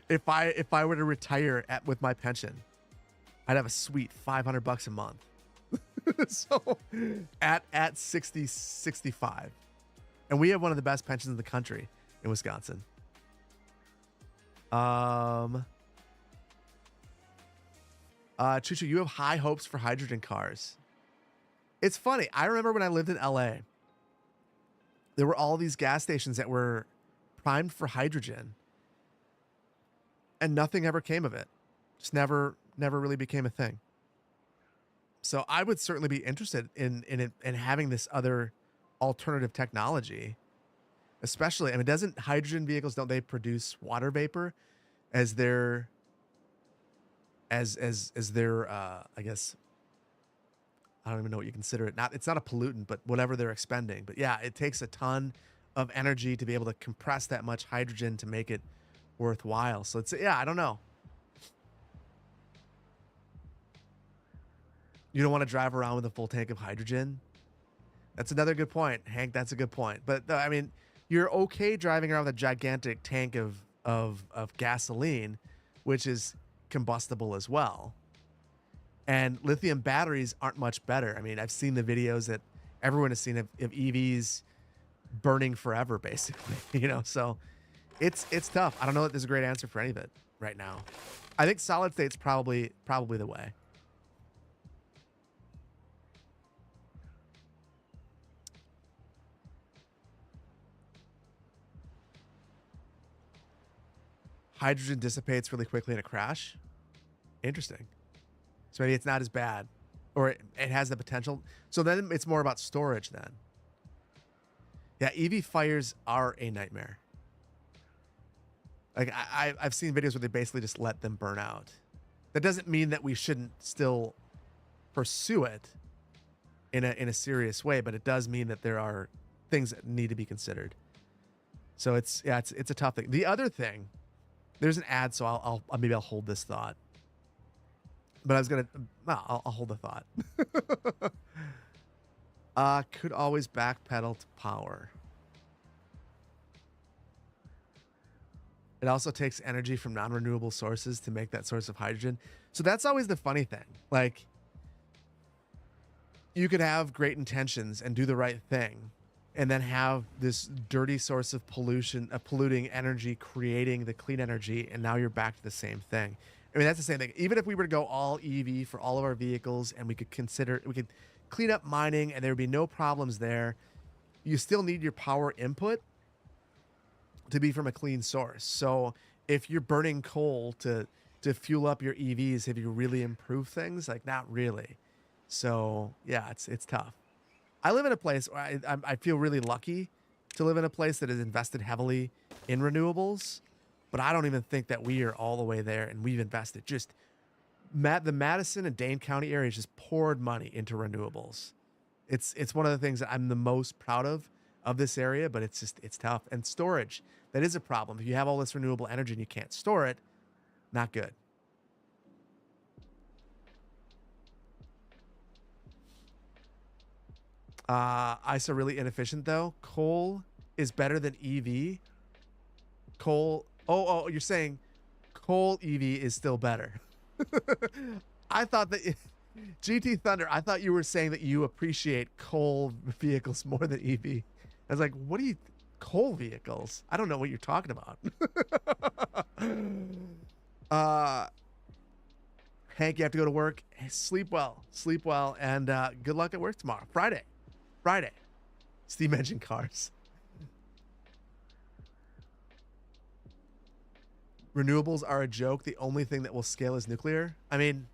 If I were to retire with my pension, I'd have a sweet $500 a month. So at 60, 65. And we have one of the best pensions in the country in Wisconsin. Chuchu, you have high hopes for hydrogen cars. It's funny. I remember when I lived in LA, there were all these gas stations that were primed for hydrogen, and nothing ever came of it. Just never really became a thing. So I would certainly be interested in having this other alternative technology, especially. I mean, doesn't hydrogen vehicles, don't they produce water vapor as their I guess, I don't even know what you consider it. It's not a pollutant, but whatever they're expending. But yeah, it takes a ton of energy to be able to compress that much hydrogen to make it worthwhile. So I don't know. You don't want to drive around with a full tank of hydrogen? That's another good point, Hank. That's a good point. But I mean, you're okay driving around with a gigantic tank of gasoline, which is combustible as well. And lithium batteries aren't much better. I mean, I've seen the videos that everyone has seen of EVs burning forever, basically. You know, so it's tough. I don't know that there's a great answer for any of it right now. I think solid state's probably the way. Hydrogen dissipates really quickly in a crash. Interesting. So maybe it's not as bad, or it has the potential. So then it's more about storage then. Yeah, EV fires are a nightmare. Like I've seen videos where they basically just let them burn out. That doesn't mean that we shouldn't still pursue it in a serious way, but it does mean that there are things that need to be considered. So it's a tough thing. The other thing, there's an ad, so I'll maybe I'll hold this thought. But I was gonna, I'll hold the thought. Could always backpedal to power. It also takes energy from non-renewable sources to make that source of hydrogen. So that's always the funny thing. Like, you could have great intentions and do the right thing, and then have this dirty source of pollution, polluting energy, creating the clean energy, and now you're back to the same thing. I mean, that's the same thing. Even if we were to go all EV for all of our vehicles, and we could clean up mining, and there would be no problems there, you still need your power input to be from a clean source. So if you're burning coal to fuel up your EVs, have you really improved things? Like, not really. So yeah, it's tough. I live in a place where I feel really lucky to live in a place that has invested heavily in renewables, but I don't even think that we are all the way there, and we've invested just the Madison and Dane County areas just poured money into renewables. It's one of the things that I'm the most proud of this area, but it's tough. And storage, that is a problem. If you have all this renewable energy and you can't store it, not good. ISO really inefficient though. Coal is better than EV. Coal. Oh, you're saying coal EV is still better. I thought that GT Thunder, I thought you were saying that you appreciate coal vehicles more than EV. I was like, what do you, coal vehicles? I don't know what you're talking about. Hank, you have to go to work. Hey, sleep well, and good luck at work tomorrow. Friday. Steam engine cars. Renewables are a joke. The only thing that will scale is nuclear. I mean,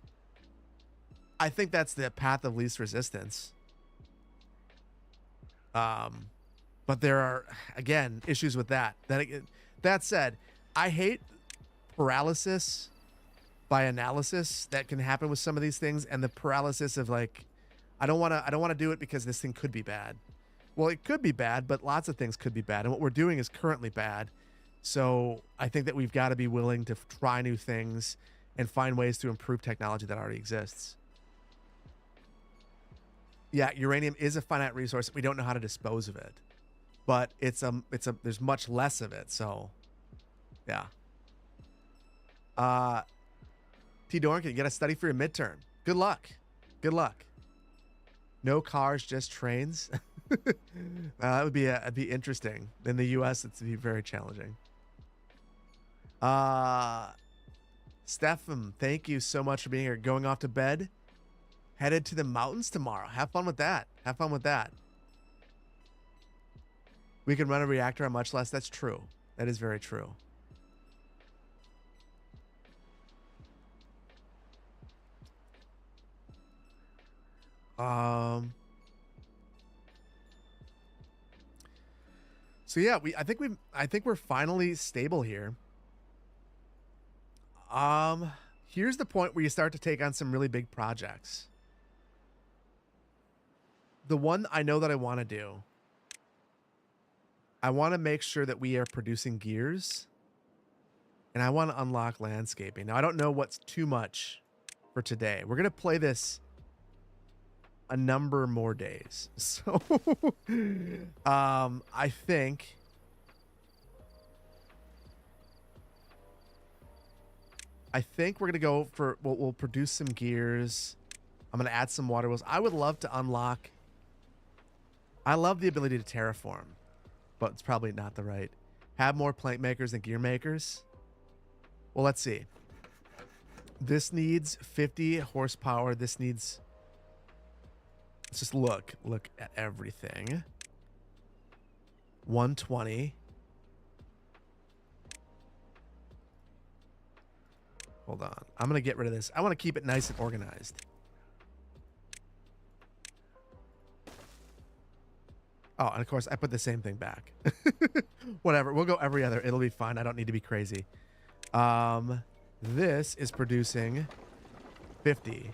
I think that's the path of least resistance. But there are, again, issues with that. That said, I hate paralysis by analysis that can happen with some of these things, and the paralysis of like, I don't want to do it because this thing could be bad. Well, it could be bad, but lots of things could be bad, and what we're doing is currently bad. So I think that we've got to be willing to try new things and find ways to improve technology that already exists. Yeah, uranium is a finite resource. We don't know how to dispose of it, but there's much less of it. So, yeah. T. Dorkin, get a study for your midterm. Good luck. No cars, just trains. That would be interesting. In the U.S., it'd be very challenging. Stefan, thank you so much for being here. Going off to bed. Headed to the mountains tomorrow. Have fun with that. We can run a reactor on much less. That's true. That is very true. So yeah, I think we're finally stable here. Here's the point where you start to take on some really big projects. The one I know that I want to do, I want to make sure that we are producing gears, and I want to unlock landscaping. Now, I don't know what's too much for today. We're going to play this a number more days. So I think we're gonna go for we'll produce some gears. I'm gonna add some water wheels. I would love to unlock. I love the ability to terraform, but it's probably not the right. Have more plank makers and gear makers. Well, let's see. This needs 50 horsepower. This needs. Let's just look at everything. 120. Hold on. I'm going to get rid of this. I want to keep it nice and organized. Oh, and of course, I put the same thing back. Whatever. We'll go every other. It'll be fine. I don't need to be crazy. This is producing 50.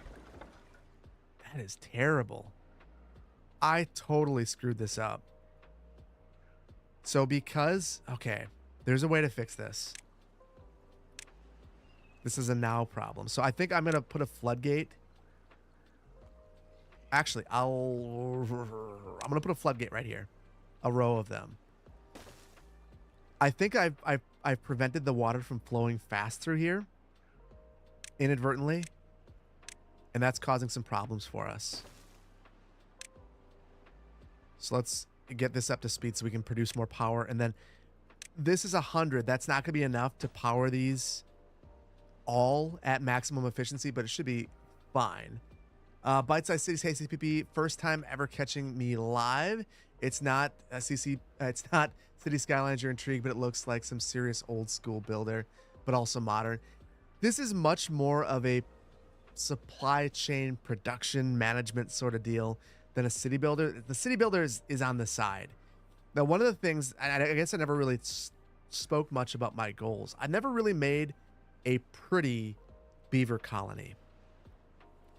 That is terrible. I totally screwed this up. So because, okay, there's a way to fix this. This is a now problem. So I think I'm going to put a floodgate. Actually, I'm going to put a floodgate right here. A row of them. I think I've prevented the water from flowing fast through here. Inadvertently. And that's causing some problems for us. So let's get this up to speed so we can produce more power. And then this is 100. That's not going to be enough to power these all at maximum efficiency, but it should be fine. Bite Size Cities, hey CPP, first time ever catching me live. It's not it's not City Skylines you're intrigued, but it looks like some serious old school builder, but also modern. This is much more of a supply chain production management sort of deal than a city builder. The city builder is on the side. Now, one of the things, I guess I never really spoke much about my goals. I never really made a pretty beaver colony.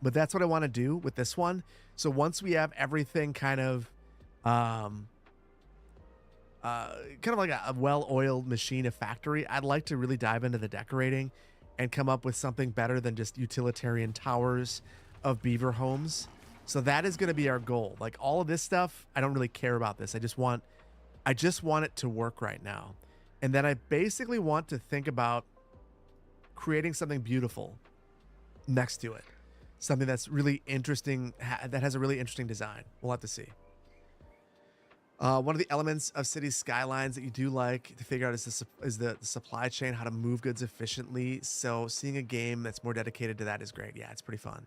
But that's what I want to do with this one. So once we have everything kind of like a well-oiled machine, a factory, I'd like to really dive into the decorating and come up with something better than just utilitarian towers of beaver homes. So that is going to be our goal. Like all of this stuff, I don't really care about this. I just want it to work right now. And then I basically want to think about creating something beautiful next to it. Something that's really interesting, that has a really interesting design. We'll have to see. One of the elements of city skylines that you do like to figure out is the supply chain, how to move goods efficiently. So seeing a game that's more dedicated to that is great. Yeah, it's pretty fun.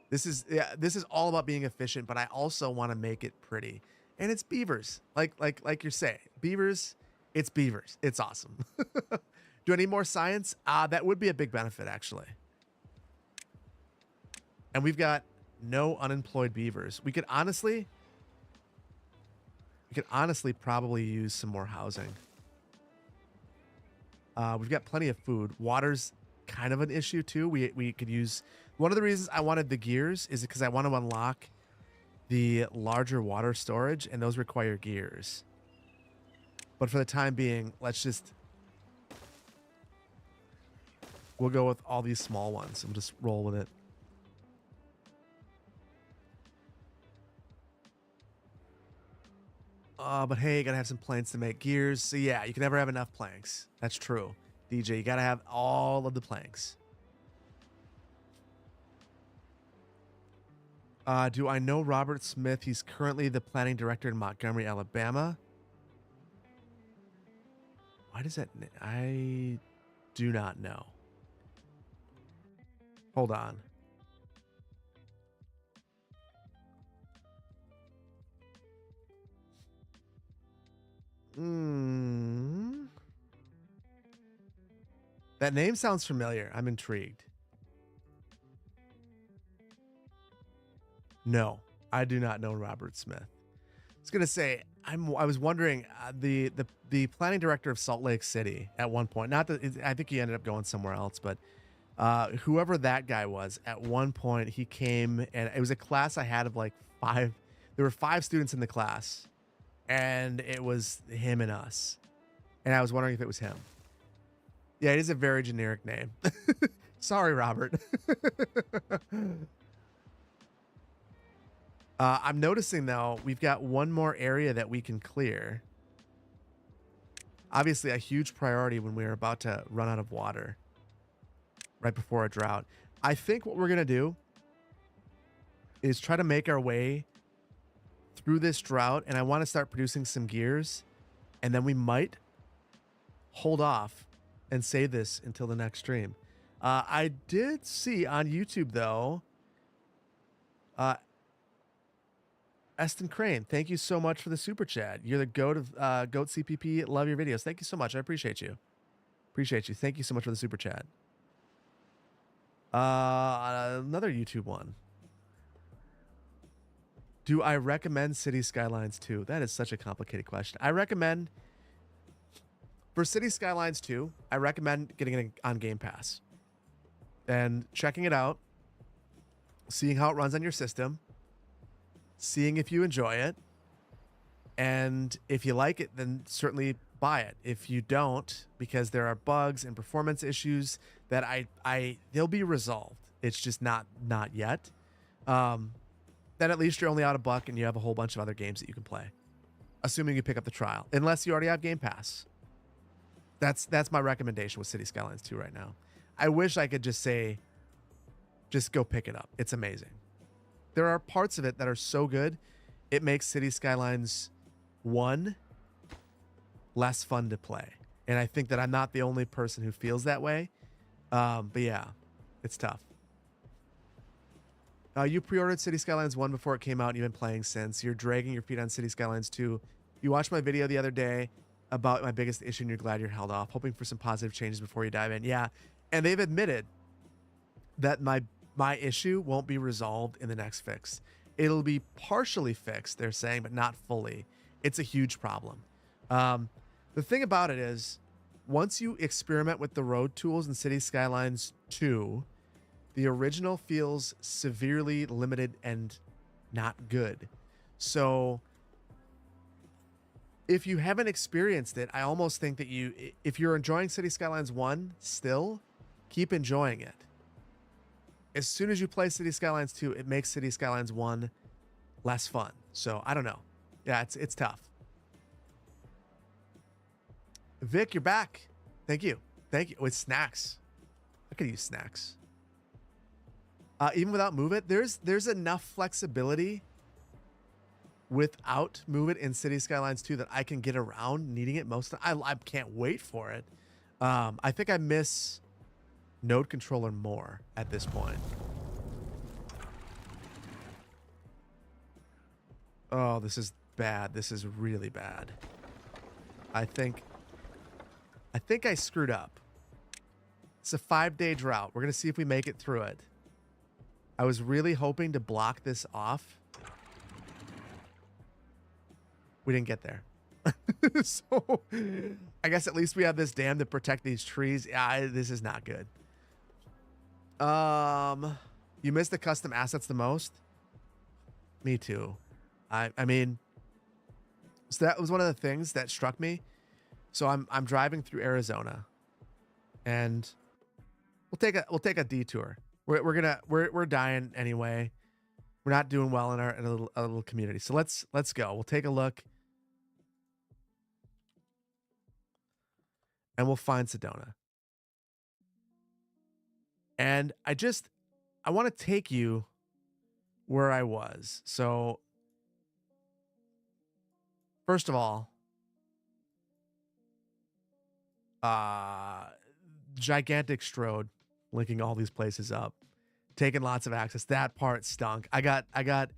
This is all about being efficient, but I also want to make it pretty. And it's beavers, like you're saying, beavers. It's beavers. It's awesome. Do I need more science? That would be a big benefit, actually. And we've got no unemployed beavers. We could honestly probably use some more housing. We've got plenty of food. Water's kind of an issue too. We could use, one of the reasons I wanted the gears is because I want to unlock the larger water storage, and those require gears. But for the time being, we'll go with all these small ones and just roll with it. But hey, you gotta have some planks to make gears. So yeah, you can never have enough planks. That's true. DJ, you gotta have all of the planks. Do I know Robert Smith? He's currently the planning director in Montgomery, Alabama. Why does that? I do not know. Hold on. That name sounds familiar. I'm intrigued. No, I do not know Robert Smith. I was gonna say I was wondering the planning director of Salt Lake City at one point. Not that I think he ended up going somewhere else, but whoever that guy was, at one point he came, and it was a class I had of like 5. There were 5 students in the class, and it was him and us. And I was wondering if it was him. Yeah, it is a very generic name. Sorry, Robert. I'm noticing though, we've got one more area that we can clear. Obviously a huge priority when we're about to run out of water right before a drought. I think what we're going to do is try to make our way through this drought, and I want to start producing some gears, and then we might hold off and save this until the next stream. I did see on YouTube though, Eston Crane, thank you so much for the super chat. You're the goat of goat CPP. Love your videos. Thank you so much. I appreciate you. Appreciate you. Thank you so much for the super chat. Another YouTube one. Do I recommend City Skylines 2? That is such a complicated question. I recommend, for City Skylines 2, I recommend getting it on Game Pass and checking it out, seeing how it runs on your system, seeing if you enjoy it, and if you like it, then certainly buy it. If you don't, because there are bugs and performance issues that they'll be resolved. It's just not yet. Then at least you're only out $1 and you have a whole bunch of other games that you can play, assuming you pick up the trial, unless you already have Game Pass. That's my recommendation with City Skylines 2 right now. I wish I could just say, just go pick it up. It's amazing. There are parts of it that are so good, it makes City Skylines 1 less fun to play. And I think that I'm not the only person who feels that way. But yeah, it's tough. You pre-ordered City Skylines 1 before it came out and you've been playing since. You're dragging your feet on City Skylines 2. You watched my video the other day about my biggest issue and you're glad you're held off, hoping for some positive changes before you dive in. Yeah, and they've admitted that my issue won't be resolved in the next fix. It'll be partially fixed, they're saying, but not fully. It's a huge problem. The thing about it is, once you experiment with the road tools in City Skylines 2, the original feels severely limited and not good. So if you haven't experienced it, I almost think that if you're enjoying City Skylines 1 still, keep enjoying it. As soon as you play City Skylines 2, it makes City Skylines 1 less fun. So I don't know. Yeah, it's tough. Vic, you're back. Thank you. Thank you. With snacks. I could use snacks. Even without Move It, there's enough flexibility without Move It in City Skylines 2 that I can get around needing it most of the time. I can't wait for it. I think I miss Node Controller more at this point. Oh, this is bad. This is really bad. I think I screwed up. It's a 5-day drought. We're going to see if we make it through it. I was really hoping to block this off. We didn't get there. So I guess at least we have this dam to protect these trees. Yeah, this is not good. You missed the custom assets the most? Me too. I mean, so that was one of the things that struck me. So I'm driving through Arizona, and we'll take a detour. We're dying anyway. We're not doing well in a little community. So let's go. We'll take a look, and we'll find Sedona. And I want to take you where I was. So first of all, gigantic Strode linking all these places up, taking lots of access. That part stunk. I got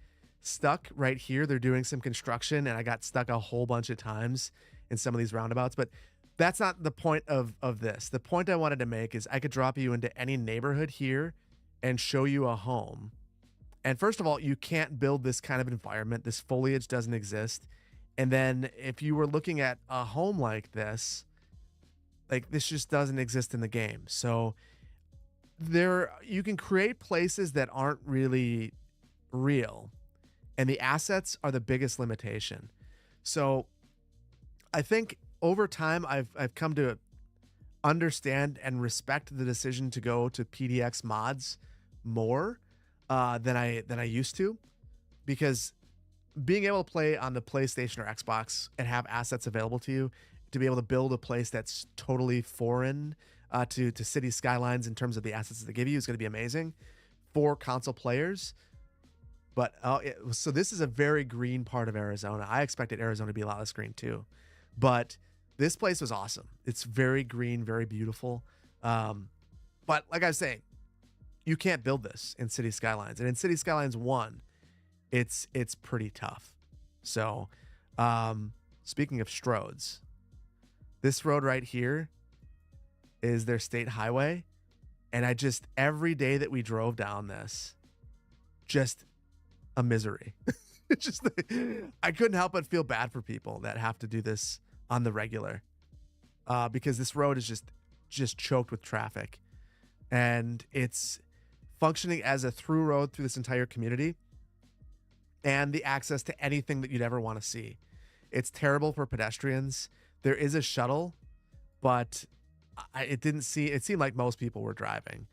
stuck right here. They're doing some construction and I got stuck a whole bunch of times in some of these roundabouts, but that's not the point of this. The point I wanted to make is I could drop you into any neighborhood here and show you a home. And first of all, you can't build this kind of environment. This foliage doesn't exist. And then if you were looking at a home like this just doesn't exist in the game. So you can create places that aren't really real, and the assets are the biggest limitation. So I think over time I've come to understand and respect the decision to go to PDX mods more than I used to, because being able to play on the PlayStation or Xbox and have assets available to you to be able to build a place that's totally foreign to city skylines in terms of the assets that they give you is going to be amazing for console players. But so this is a very green part of Arizona. I expected Arizona to be a lot less green too, but this place was awesome. It's very green, very beautiful. But like I was saying, you can't build this in City Skylines, and in City Skylines 1, it's pretty tough. So, speaking of Strodes, this road right here is their state highway, and every day that we drove down this, just a misery. It's just, I couldn't help but feel bad for people that have to do this on the regular, because this road is just choked with traffic, and it's functioning as a through road through this entire community and the access to anything that you'd ever want to see. It's terrible for pedestrians. There is a shuttle, but it seemed like most people were driving.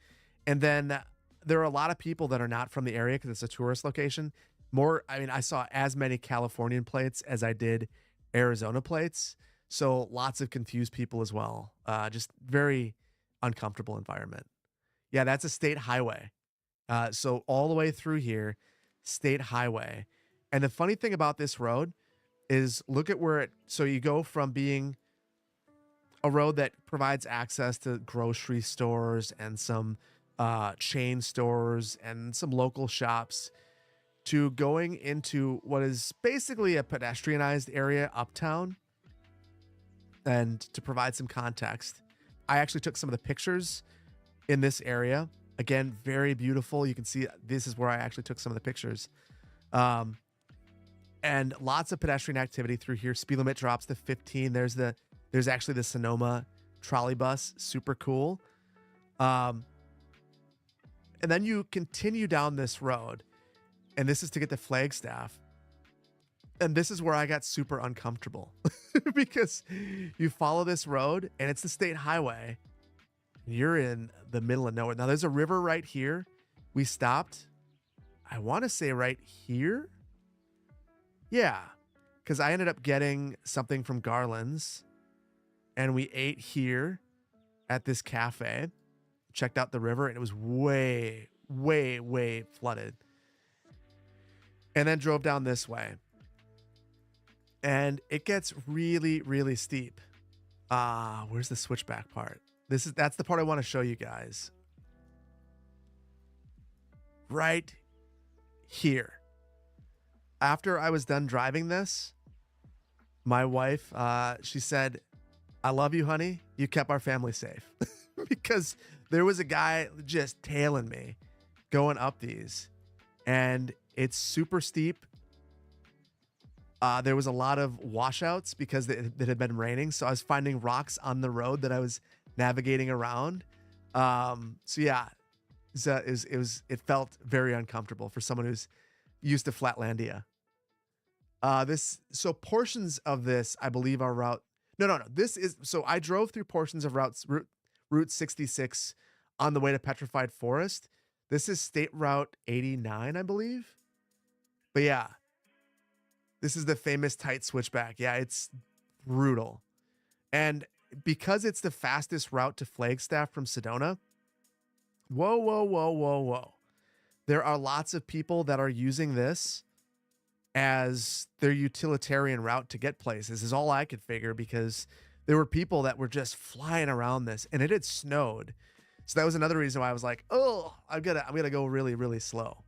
And then there are a lot of people that are not from the area because it's a tourist location. I saw as many Californian plates as I did Arizona plates. So lots of confused people as well. Just very uncomfortable environment. Yeah, that's a state highway. So all the way through here, state highway. And the funny thing about this road is look at so you go from being a road that provides access to grocery stores and some chain stores and some local shops to going into what is basically a pedestrianized area uptown. And to provide some context, I actually took some of the pictures in this area. Again, very beautiful. You can see this is where I actually took some of the pictures. And lots of pedestrian activity through here. Speed limit drops to 15. There's actually the Sonoma trolley bus. Super cool. And then you continue down this road, and this is to get to Flagstaff. And this is where I got super uncomfortable because you follow this road and it's the state highway. You're in the middle of nowhere. Now there's a river right here. We stopped, I want to say right here. Yeah, because I ended up getting something from Garland's and we ate here at this cafe, checked out the river, and it was way, way, way flooded. And then drove down this way. And it gets really, really steep. Where's the switchback part? That's the part I want to show you guys. Right here. After I was done driving this, my wife, she said, "I love you, honey. You kept our family safe." Because there was a guy just tailing me going up these. And it's super steep. There was a lot of washouts because it had been raining. So I was finding rocks on the road that I was navigating around. So yeah, it felt very uncomfortable for someone who's used to Flatlandia. So portions of this, I believe, are route. No. So I drove through portions of Route 66 on the way to Petrified Forest. This is State Route 89, I believe. But yeah, this is the famous tight switchback. Yeah, it's brutal. And because it's the fastest route to Flagstaff from Sedona, whoa. There are lots of people that are using this as their utilitarian route to get places, is all I could figure, because there were people that were just flying around this, and it had snowed. So that was another reason why I was like, oh, I'm gonna go really, really slow.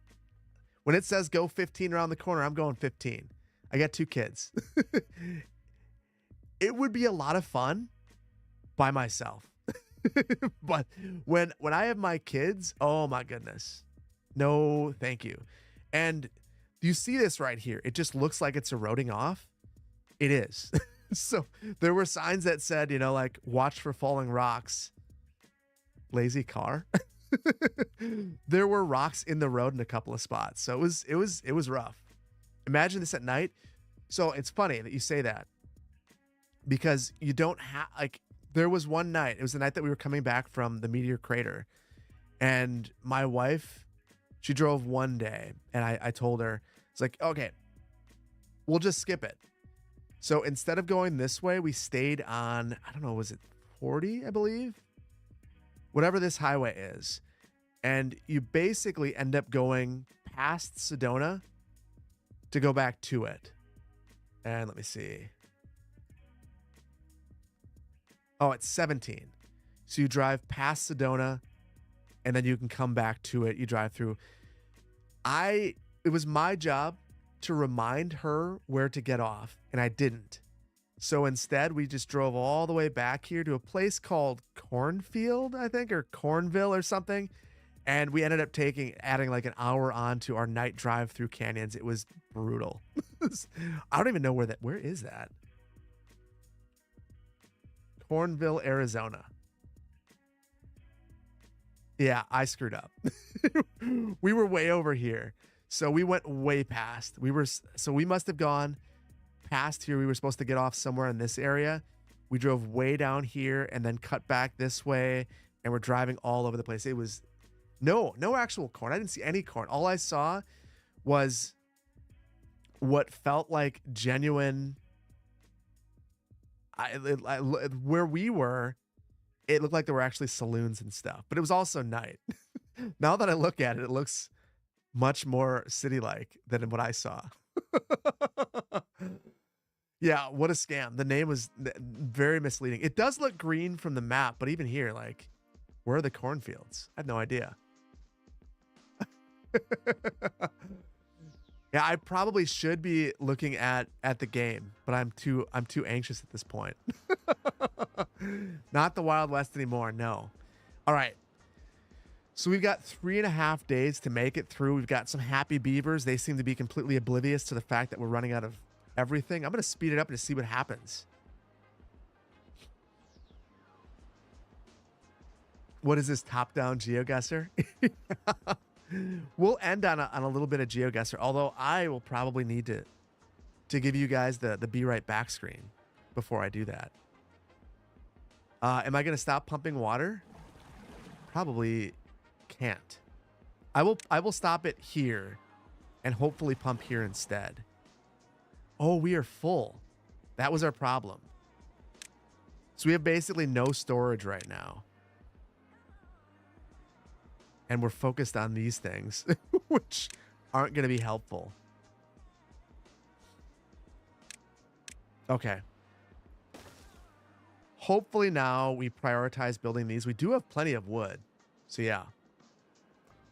When it says go 15 around the corner, I'm going 15. I got 2 kids. It would be a lot of fun by myself. But when I have my kids, oh my goodness. No, thank you. And you see this right here. It just looks like it's eroding off. It is. So there were signs that said, like, watch for falling rocks. Lazy car. There were rocks in the road in a couple of spots. So it was rough. Imagine this at night. So it's funny that you say that, because you don't have, like, there was one night, it was the night that we were coming back from the Meteor Crater, and my wife, she drove one day, and I told her, It's like, okay, we'll just skip it. So instead of going this way, we stayed on, I don't know, was it 40, I believe? Whatever this highway is. And you basically end up going past Sedona to go back to it. And let me see. Oh, it's 17. So you drive past Sedona and then you can come back to it. You drive through. It was my job to remind her where to get off, and I didn't. So instead, we just drove all the way back here to a place called Cornfield, I think, or Cornville or something. And we ended up adding like an hour on to our night drive through canyons. It was brutal. I don't even know where is that? Cornville, Arizona. Yeah, I screwed up. We were way over here. So we went way past. So we must have gone past here. We were supposed to get off somewhere in this area. We drove way down here and then cut back this way, and we're driving all over the place. It was no actual corn. I didn't see any corn. All I saw was what felt like genuine. Where we were, it looked like there were actually saloons and stuff, but it was also night. Now that I look at it, it looks much more city-like than what I saw. Yeah, what a scam. The name was very misleading. It does look green from the map, but even here, like, where are the cornfields? I have no idea. Yeah, I probably should be looking at the game, but I'm too anxious at this point. Not the Wild West anymore, no. All right. So we've got 3.5 days to make it through. We've got some happy beavers. They seem to be completely oblivious to the fact that we're running out of everything. I'm going to speed it up and see what happens. What is this top-down Geoguessr? We'll end on a little bit of Geoguessr, although I will probably need to give you guys the Be Right Back screen before I do that. Am I going to stop pumping water? Probably can't. I will stop it here and hopefully pump here instead. Oh, we are full. That was our problem. So we have basically no storage right now. And we're focused on these things, which aren't going to be helpful. Okay. Hopefully now we prioritize building these. We do have plenty of wood. So yeah.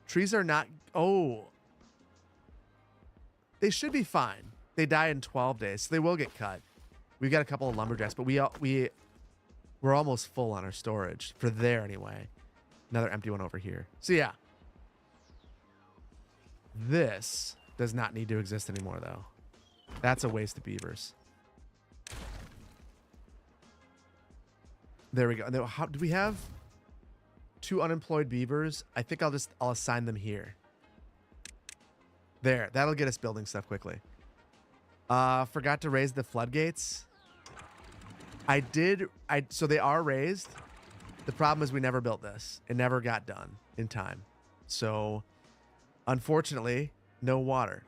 Trees are not... Oh. They should be fine. They die in 12 days, so they will get cut. We've got a couple of lumberjacks, but we're almost full on our storage. For there, anyway. Another empty one over here. So yeah. This does not need to exist anymore, though. That's a waste of beavers. There we go. Now, how do we have 2 unemployed beavers? I think I'll assign them here. There. That'll get us building stuff quickly. Forgot to raise the floodgates. So they are raised. The problem is we never built this. It never got done in time. So, unfortunately, no water.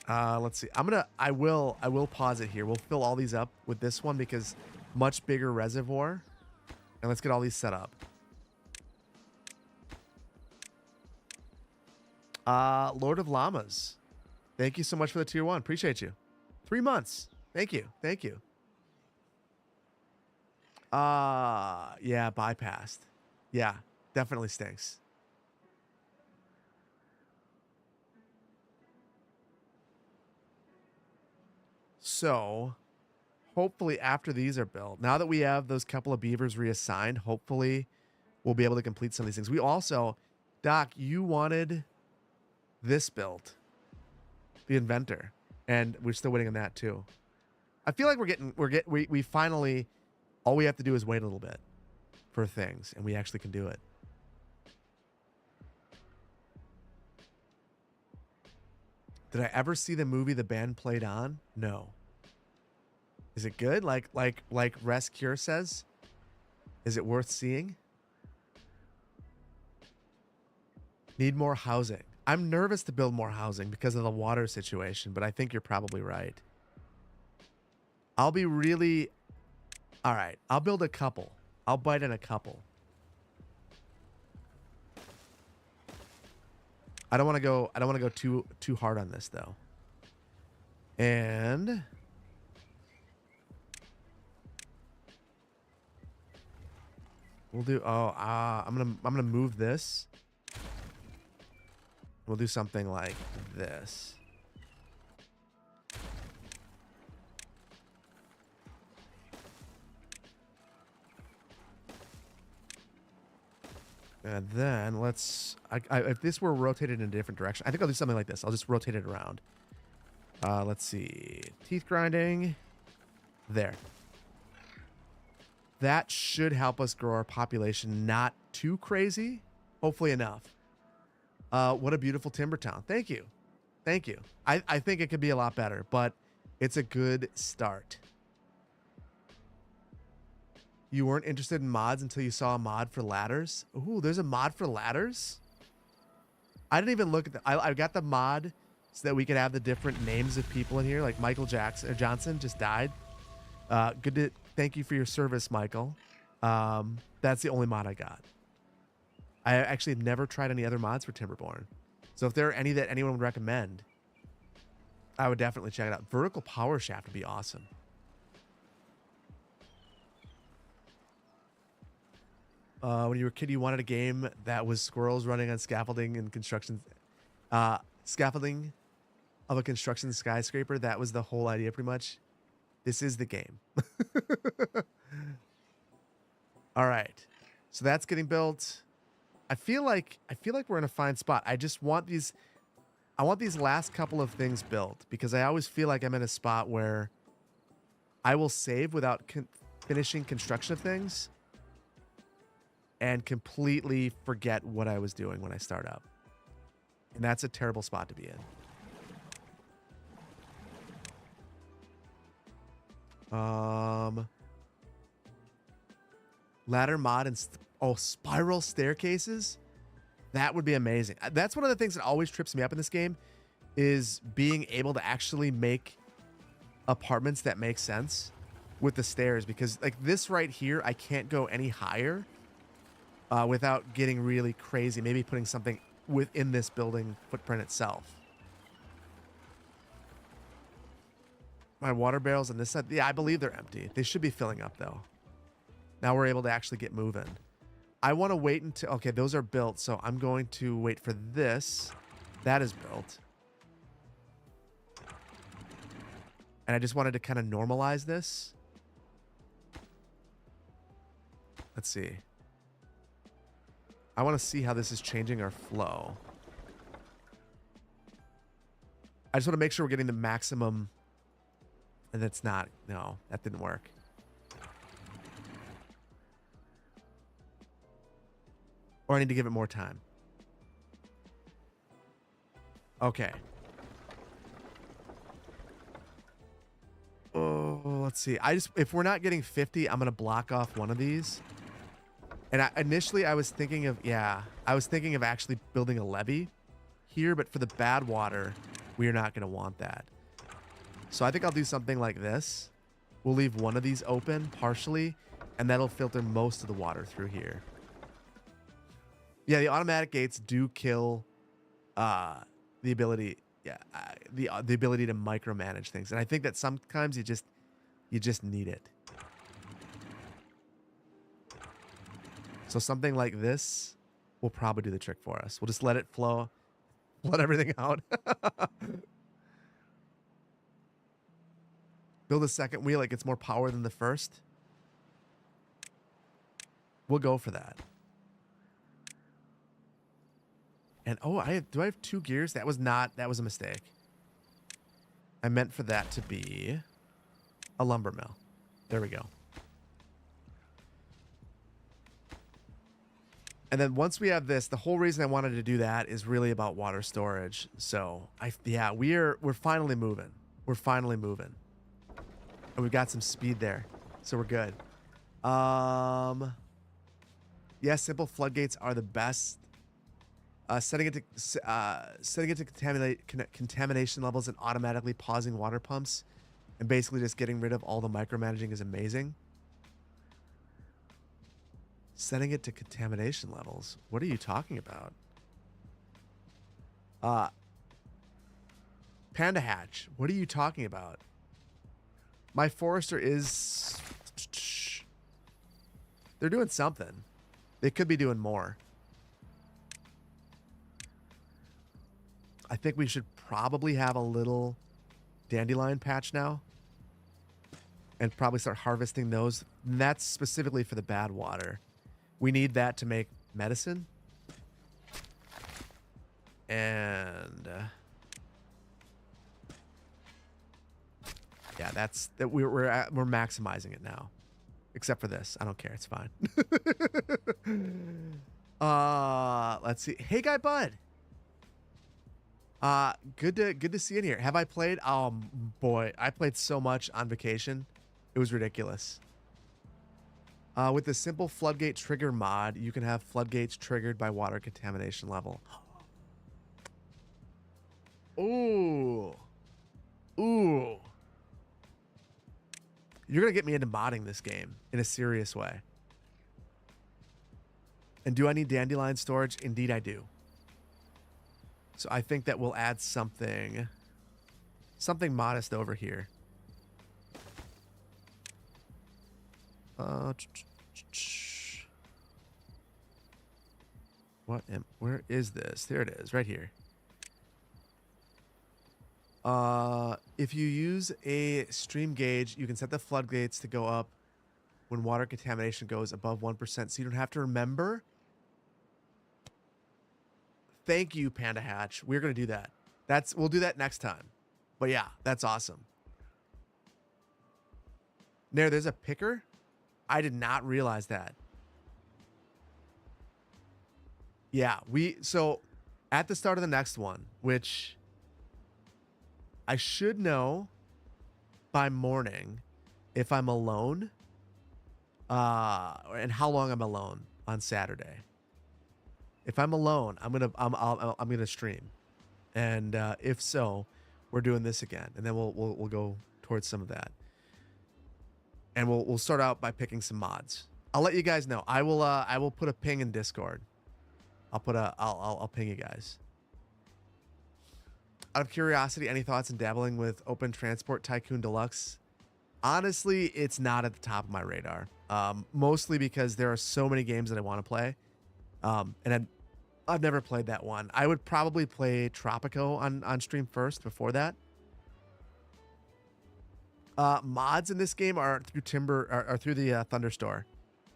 Let's see. I will pause it here. We'll fill all these up with this one because much bigger reservoir. And let's get all these set up. Lord of Llamas. Thank you so much for the tier 1. Appreciate you. 3 months. Thank you. Thank you. Yeah, bypassed. Yeah, definitely stinks. So, hopefully after these are built, now that we have those couple of beavers reassigned, hopefully we'll be able to complete some of these things. We also, Doc, you wanted this built, the inventor, and we're still waiting on that too. I feel like we finally, all we have to do is wait a little bit for things, and we actually can do it. Did I ever see the movie the band played on? No. Is it good? Like Res Cure says? Is it worth seeing? Need more housing. I'm nervous to build more housing because of the water situation, but I think you're probably right. I'll be really... All right, I'll build a couple. I'll bite in a couple. I don't want to go too hard on this though. And we'll do I'm gonna move this. We'll do something like this. And then let's, if this were rotated in a different direction, I think I'll do something like this. I'll just rotate it around. Let's see. Teeth grinding. There. That should help us grow our population not too crazy. Hopefully enough. What a beautiful timber town. Thank you. Thank you. I think it could be a lot better, but it's a good start. You weren't interested in mods until you saw a mod for ladders? Ooh, there's a mod for ladders? I didn't even look at the... I got the mod so that we could have the different names of people in here. Like Michael Jackson, or Johnson just died. Thank you for your service, Michael. That's the only mod I got. I actually have never tried any other mods for Timberborn. So if there are any that anyone would recommend, I would definitely check it out. Vertical power shaft would be awesome. When you were a kid, you wanted a game that was squirrels running on scaffolding and construction, scaffolding of a construction skyscraper. That was the whole idea, pretty much. This is the game. All right, so that's getting built. I feel like we're in a fine spot. I just want these. I want these last couple of things built because I always feel like I'm in a spot where I will save without finishing construction of things. And completely forget what I was doing when I start up. And that's a terrible spot to be in. Ladder mod and spiral staircases? That would be amazing. That's one of the things that always trips me up in this game is being able to actually make apartments that make sense with the stairs, because like this right here, I can't go any higher. Without getting really crazy, maybe putting something within this building footprint itself. My water barrels on this side, yeah, I believe they're empty. They should be filling up though. Now we're able to actually get moving. I want to wait until, okay, those are built, so I'm going to wait for this. That is built. And I just wanted to kind of normalize this. Let's see. I want to see how this is changing our flow. I just want to make sure we're getting the maximum. And that's not. No, that didn't work. Or I need to give it more time. Okay. Oh, let's see. If we're not getting 50, I'm going to block off one of these. And initially I was thinking of, actually building a levee here, but for the bad water, we are not going to want that. So I think I'll do something like this. We'll leave one of these open partially, and that'll filter most of the water through here. Yeah, the automatic gates do kill the ability, the ability to micromanage things. And I think that sometimes you just need it. So something like this will probably do the trick for us. We'll just let it flow, let everything out. Build a second wheel, it gets more power than the first. We'll go for that. And do I have 2 gears? That was a mistake. I meant for that to be a lumber mill. There we go. And then once we have this, the whole reason I wanted to do that is really about water storage. So we're finally moving. We're finally moving. And we've got some speed there. So we're good. Yes, simple floodgates are the best. Setting it to contamination levels and automatically pausing water pumps, and basically just getting rid of all the micromanaging is amazing. Setting it to contamination levels. What are you talking about? Panda Hatch. What are you talking about? My forester is... They're doing something. They could be doing more. I think we should probably have a little dandelion patch now. And probably start harvesting those. And that's specifically for the bad water. We need that to make medicine. And... yeah, we're maximizing it now. Except for this. I don't care. It's fine. Let's see. Hey, Guy Bud. Good to see you in here. Have I played? Boy, I played so much on vacation. It was ridiculous. With the simple floodgate trigger mod, you can have floodgates triggered by water contamination level. Ooh. Ooh. You're going to get me into modding this game in a serious way. And do I need dandelion storage? Indeed, I do. So I think that we'll add something modest over here. Where is this? There it is, right here. If you use a stream gauge, you can set the floodgates to go up when water contamination goes above 1%, so you don't have to remember. Thank you, Panda Hatch. We're gonna do that. We'll do that next time. But yeah, that's awesome. There's a picker. I did not realize that. Yeah, so at the start of the next one, which I should know by morning if I'm alone, and how long I'm alone on Saturday. If I'm alone, I'm gonna stream, and if so, we're doing this again, and then we'll go towards some of that, and we'll start out by picking some mods. I'll let you guys know. I will put a ping in Discord. I'll ping you guys. Out of curiosity, any thoughts in dabbling with Open Transport Tycoon Deluxe? Honestly, it's not at the top of my radar. Mostly because there are so many games that I want to play. And I've never played that one. I would probably play Tropico on stream first before that. Mods in this game are through the Thunder Store.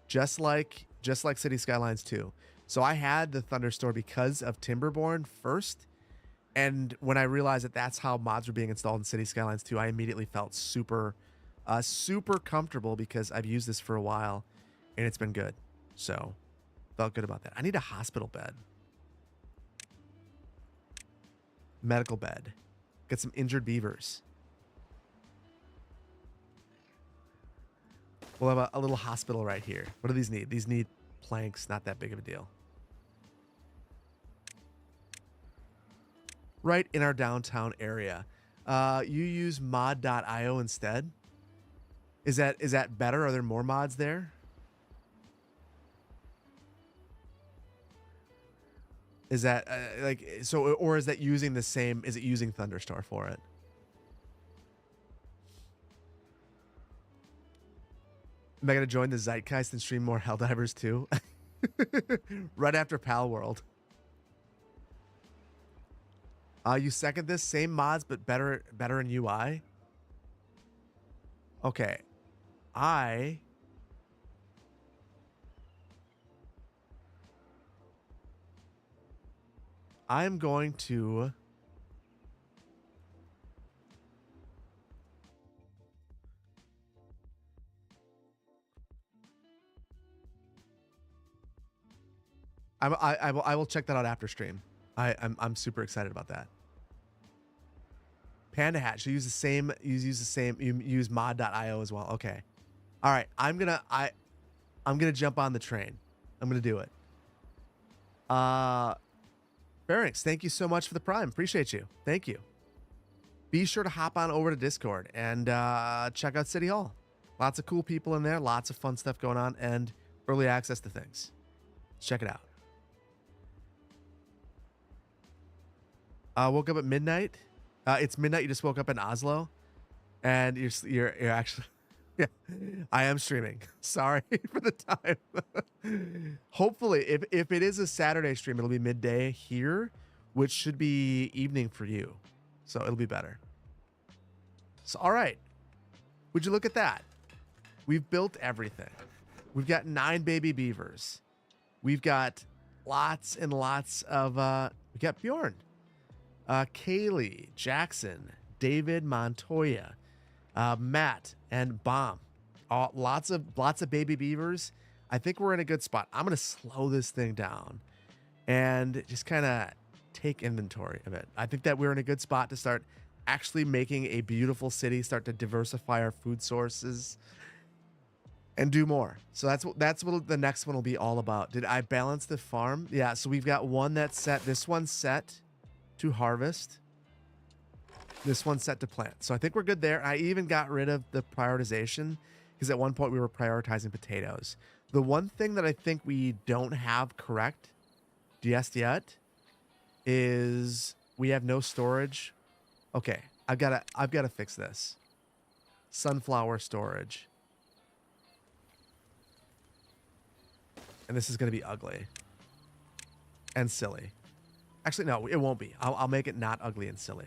Just like City Skylines 2. So I had the Thunder Store because of Timberborn first. And when I realized that that's how mods were being installed in City Skylines 2, I immediately felt super comfortable because I've used this for a while and it's been good. So felt good about that. I need a hospital bed. Medical bed. Get some injured beavers. We'll have a little hospital right here. What do these need? These need planks. Not that big of a deal. Right in our downtown area. You use mod.io instead. Is that better? Are there more mods there? Is that or is that using the same? Is it using Thunderstar for it? Am I gonna join the Zeitgeist and stream more Helldivers too? Right after Pal World. You second this? Same mods, but better in UI? Okay. I'm going to... I will check that out after stream. I'm super excited about that. Panda Hatch. You use the same. You use mod.io as well. Okay. All right. I'm gonna jump on the train. I'm gonna do it. Pharynx, thank you so much for the Prime. Appreciate you. Thank you. Be sure to hop on over to Discord and check out City Hall. Lots of cool people in there, lots of fun stuff going on, and early access to things. Check it out. Woke up at midnight. It's midnight. You just woke up in Oslo, and you're actually, yeah. I am streaming. Sorry for the time. Hopefully, if it is a Saturday stream, it'll be midday here, which should be evening for you, so it'll be better. So all right, would you look at that? We've built everything. We've got 9 baby beavers. We've got lots and lots of. We got Bjorn. Kaylee, Jackson, David Montoya, Matt, and Bomb. Lots of baby beavers. I think we're in a good spot. I'm gonna slow this thing down and just kind of take inventory of it. I think that we're in a good spot to start actually making a beautiful city, start to diversify our food sources, and do more. So that's what the next one will be all about. Did I balance the farm? Yeah. So we've got one that's set. This one's set to harvest. This one's set to plant. So I think we're good there. I even got rid of the prioritization because at one point we were prioritizing potatoes. The one thing that I think we don't have correct just yet is we have no storage. Okay, I've got to fix this. Sunflower storage. And this is going to be ugly and silly. Actually, no, it won't be. I'll make it not ugly and silly.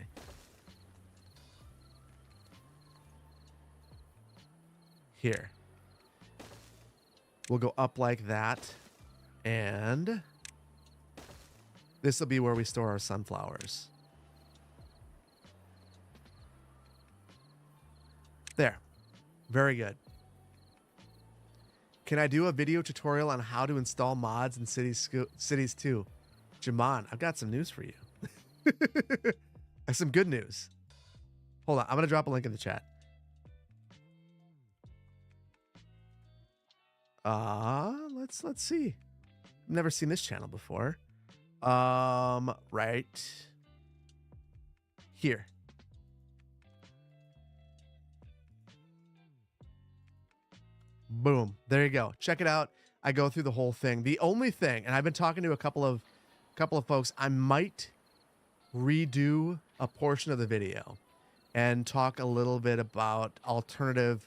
Here. We'll go up like that. And this will be where we store our sunflowers. There. Very good. Can I do a video tutorial on how to install mods in cities too? Jamon, I've got some news for you. Some good news. Hold on, I'm gonna drop a link in the chat. Let's see. Never seen this channel before. Right here. Boom. There you go. Check it out. I go through the whole thing. The only thing, and I've been talking to a couple of folks, I might redo a portion of the video and talk a little bit about alternative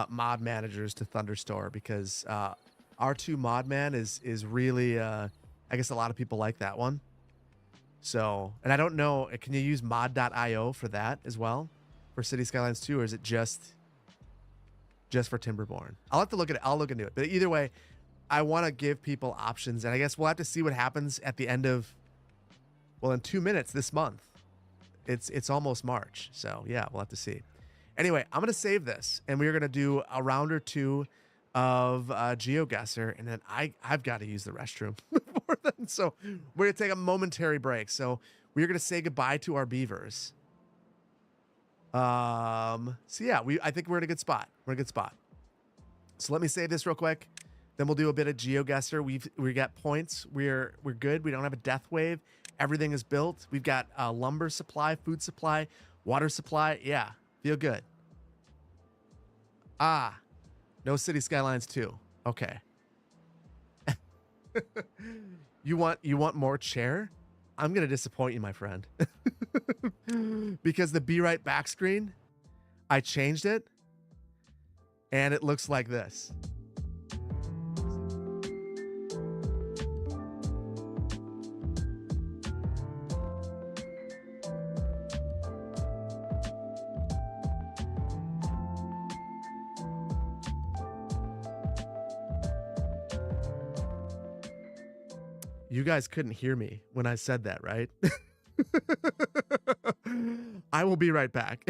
mod managers to Thunderstore, because R2 Modman is really I guess a lot of people like that one. So, and I don't know, can you use mod.io for that as well for City Skylines 2, or is it just for Timberborn? I'll have to look at it. I'll look into it. But either way, I want to give people options, and I guess we'll have to see what happens at the end of, well, in 2 minutes this month. It's almost March, so yeah, we'll have to see. Anyway, I'm gonna save this, and we're gonna do a round or two of Geoguessr, and then I've got to use the restroom before then, so we're gonna take a momentary break. So we're gonna say goodbye to our beavers. So yeah, I think we're in a good spot. We're in a good spot. So let me save this real quick. Then we'll do a bit of Geoguessr. We got points. We're good. We don't have a death wave. Everything is built. We've got lumber supply, food supply, water supply. Yeah, feel good. No City Skylines 2. Okay. You want more chair? I'm gonna disappoint you, my friend. Because the Be Right Back screen, I changed it, and it looks like this. You guys couldn't hear me when I said that, right? I will be right back.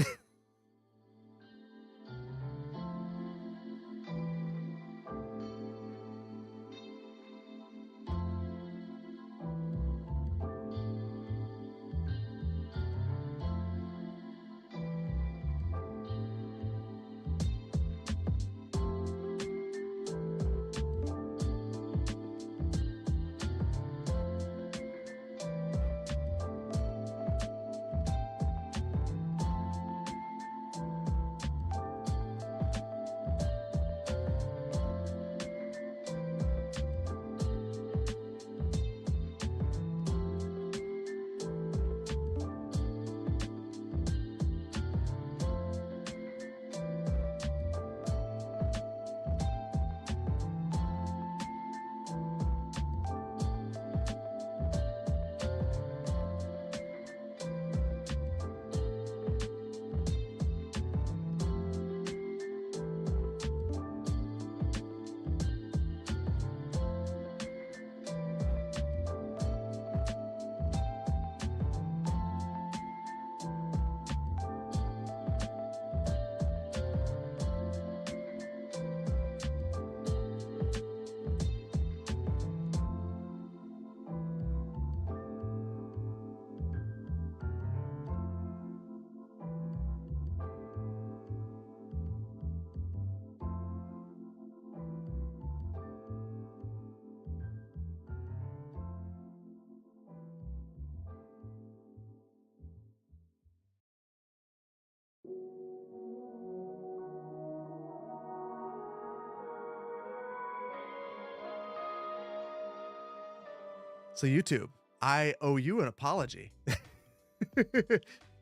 So YouTube, I owe you an apology.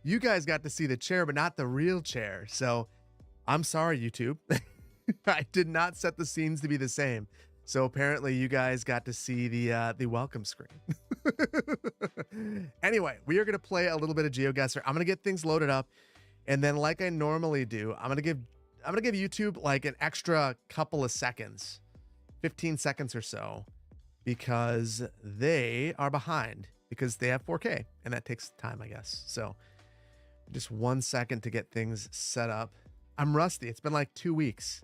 You guys got to see the chair, but not the real chair. So I'm sorry, YouTube. I did not set the scenes to be the same. So apparently you guys got to see the welcome screen. Anyway, we are going to play a little bit of Geoguessr. I'm going to get things loaded up. And then like I normally do, I'm going to give YouTube like an extra couple of seconds, 15 seconds or so, because they are behind because they have 4K and that takes time, I guess. So just 1 second to get things set up. I'm rusty. It's been like 2 weeks.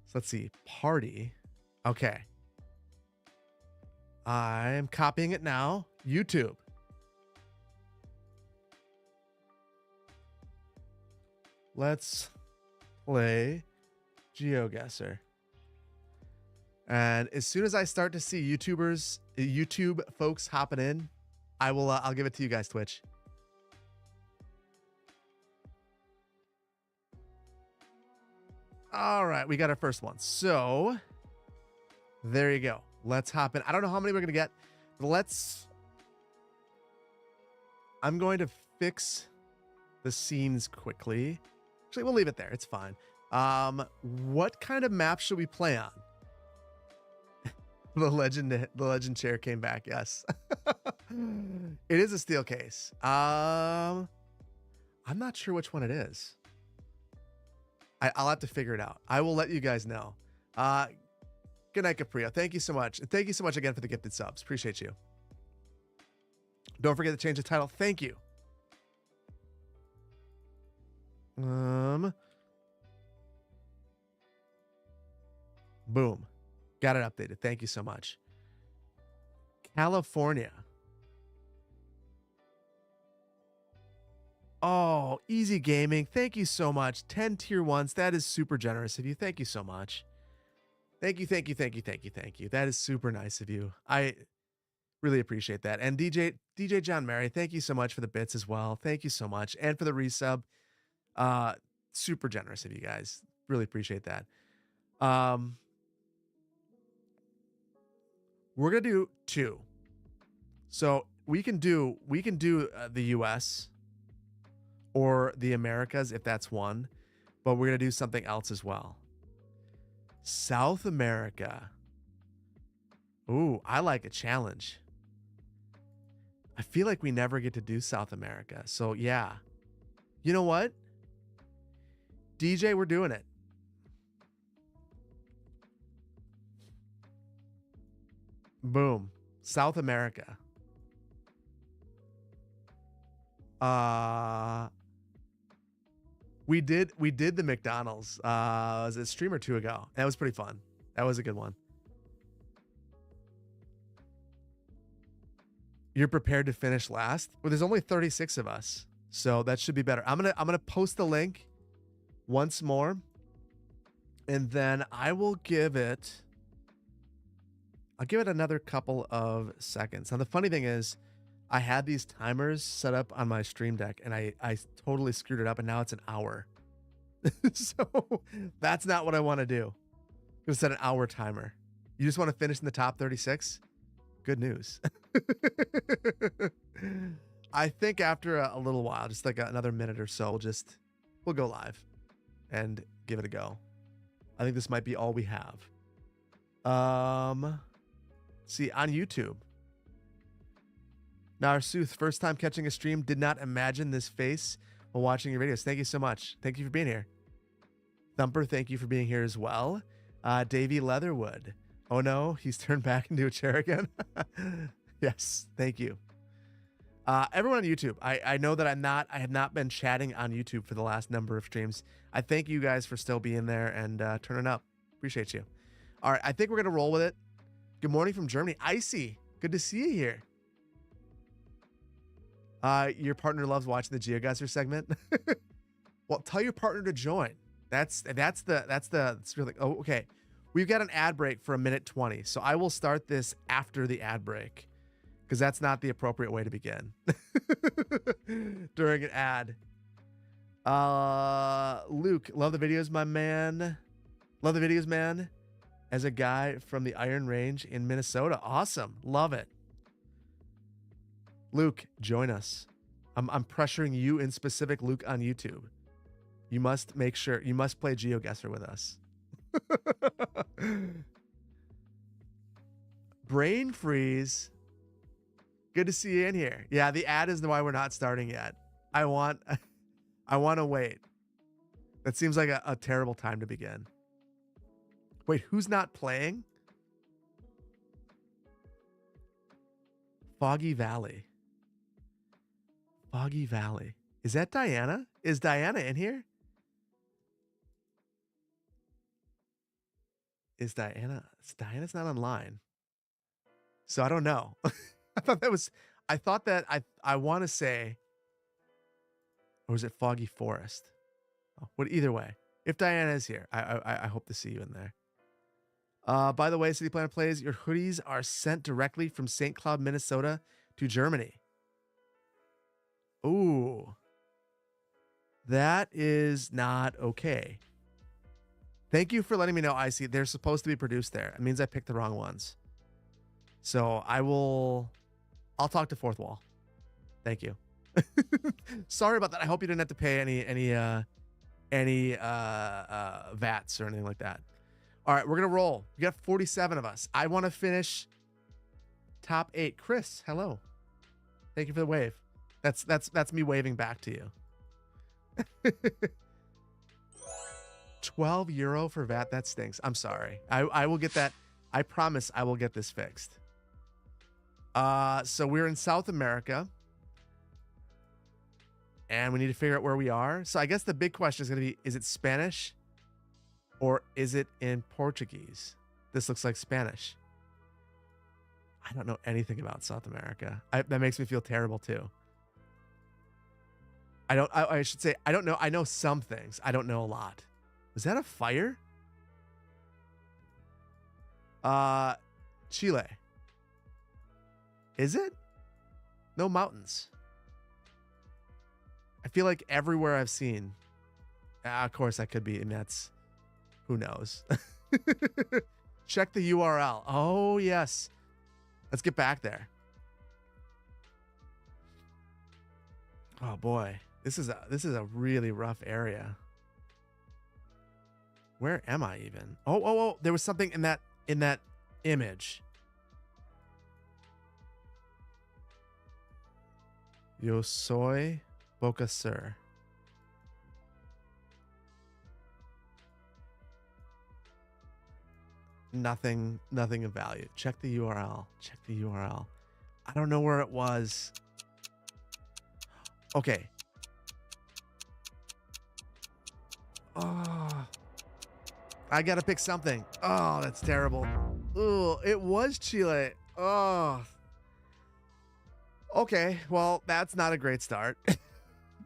So let's see. Party. Okay. I'm copying it now. YouTube. Let's play Geoguessr. And as soon as I start to see YouTube folks hopping in, I'll give it to you guys, Twitch. All right, we got our first one. So there you go. Let's hop in. I don't know how many we're going to get. But I'm going to fix the scenes quickly. Actually, we'll leave it there. It's fine. What kind of map should we play on? The legend chair came back. Yes. It is a steel case. I'm not sure which one it is. I'll have to figure it out. I will let you guys know. Good night, Caprio. Thank you so much. And thank you so much again for the gifted subs. Appreciate you. Don't forget to change the title. Thank you. Boom. Got it updated. Thank you so much. California. Oh, Easy Gaming. Thank you so much. 10 tier 1s. That is super generous of you. Thank you so much. Thank you, thank you, thank you, thank you, thank you. That is super nice of you. I really appreciate that. And DJ John Mary, thank you so much for the bits as well. Thank you so much. And for the resub. Super generous of you guys. Really appreciate that. We're gonna do 2. So we can do the US or the Americas if that's one, but we're gonna do something else as well. South America. Ooh, I like a challenge. I feel like we never get to do South America. So yeah. You know what? DJ, we're doing it. Boom. South America. We did the McDonald's was a stream or 2 ago. That was pretty fun. That was a good one. You're prepared to finish last? Well, there's only 36 of us. So that should be better. I'm gonna post the link once more. And then I'll give it another couple of seconds. Now the funny thing is I had these timers set up on my stream deck and I totally screwed it up and now it's an hour. So that's not what I want to do. I'm gonna set an hour timer. You just want to finish in the top 36? Good news. I think after a little while, just like another minute or so, we'll go live and give it a go. I think this might be all we have. See, on YouTube. Narsuth, first time catching a stream, did not imagine this face while watching your videos. Thank you so much. Thank you for being here. Thumper, thank you for being here as well. Davey Leatherwood. Oh no, he's turned back into a chair again. Yes, thank you. Everyone on YouTube, I know that I have not been chatting on YouTube for the last number of streams. I thank you guys for still being there and turning up. Appreciate you. All right, I think we're going to roll with it. Good morning from Germany. Icy, good to see you here. Your partner loves watching the Geoguessr segment. Well, tell your partner to join. That's really, oh, okay. We've got an ad break for 1:20. So I will start this after the ad break because that's not the appropriate way to begin during an ad. Luke, love the videos, my man. Love the videos, man. As a guy from the Iron Range in Minnesota. Awesome. Love it. Luke, join us. I'm pressuring you in specific, Luke, on YouTube. You must make sure, you must play Geoguessr with us. Brain freeze. Good to see you in here. Yeah, the ad is why we're not starting yet. I want to wait. That seems like a terrible time to begin. Wait, who's not playing? Foggy Valley. Foggy Valley. Is that Diana? Is Diana in here? Diana's not online. So I don't know. I thought that I want to say, or was it Foggy Forest? Oh, either way, if Diana is here, I hope to see you in there. By the way, City Planner Plays, your hoodies are sent directly from St. Cloud, Minnesota to Germany. Ooh. That is not okay. Thank you for letting me know, Icy. They're supposed to be produced there. It means I picked the wrong ones. So I'll talk to Fourth Wall. Thank you. Sorry about that. I hope you didn't have to pay any VATs or anything like that. All right, we're gonna roll. We got 47 of us. I want to finish top 8. Chris, hello. Thank you for the wave. That's me waving back to you. 12 euro for VAT. That stinks. I'm sorry. I will get that. I promise I will get this fixed. So we're in South America. And we need to figure out where we are. So I guess the big question is going to be, is it Spanish or is it in Portuguese? This looks like Spanish. I don't know anything about South America. That makes me feel terrible too. I should say, I don't know. I know some things. I don't know a lot. Was that a fire? Chile. Is it? No mountains. I feel like everywhere I've seen. Of course, that could be. And that's, who knows? Check the URL. Oh, yes. Let's get back there. Oh, boy. This is a really rough area. Where am I even? Oh, there was something in that image. Yo soy Geoguessr. Nothing of value. Check the URL. Check the URL. I don't know where it was. Okay. Oh, I gotta pick something. Oh, that's terrible. Oh, it was Chile. Oh. Okay, well, that's not a great start.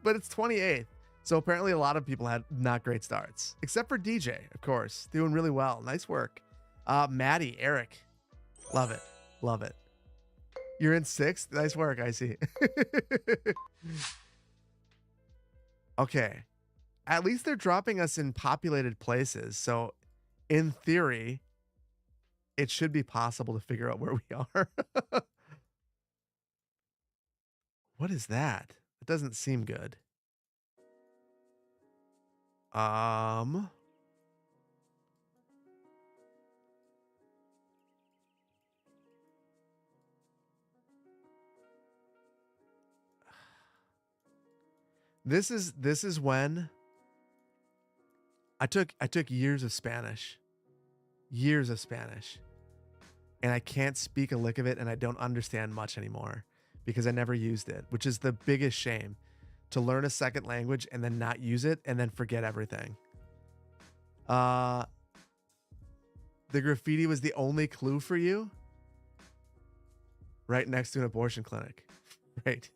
But it's 28th. So apparently a lot of people had not great starts. Except for DJ, of course. Doing really well. Nice work. Maddie, Eric. Love it. Love it. You're in 6th? Nice work, I see. Okay. At least they're dropping us in populated places. So in theory, it should be possible to figure out where we are. What is that? It doesn't seem good. This is when I took years of Spanish. Years of Spanish. And I can't speak a lick of it and I don't understand much anymore because I never used it, which is the biggest shame. To learn a second language and then not use it and then forget everything. The graffiti was the only clue for you? Right next to an abortion clinic. Right.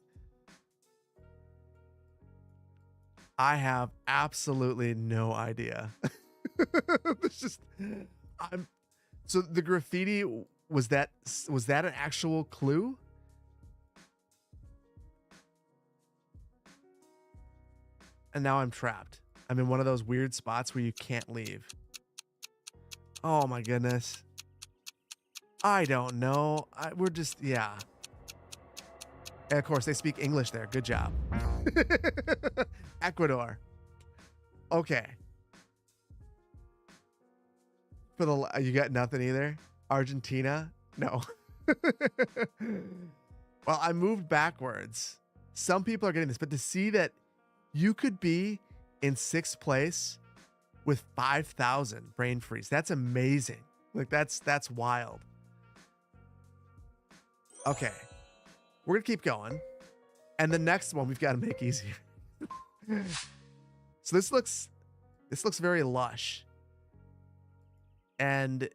I have absolutely no idea. It's just, so the graffiti, was that an actual clue? And now I'm trapped. I'm in one of those weird spots where you can't leave. Oh my goodness. I don't know. We're just, yeah. And of course, they speak English there. Good job. Ecuador. Okay. For the you got nothing either. Argentina? No. Well, I moved backwards. Some people are getting this, but to see that you could be in 6th place with 5,000 brain freeze, that's amazing. Like that's wild. Okay. We're gonna keep going. And the next one we've got to make easier. So this looks very lush and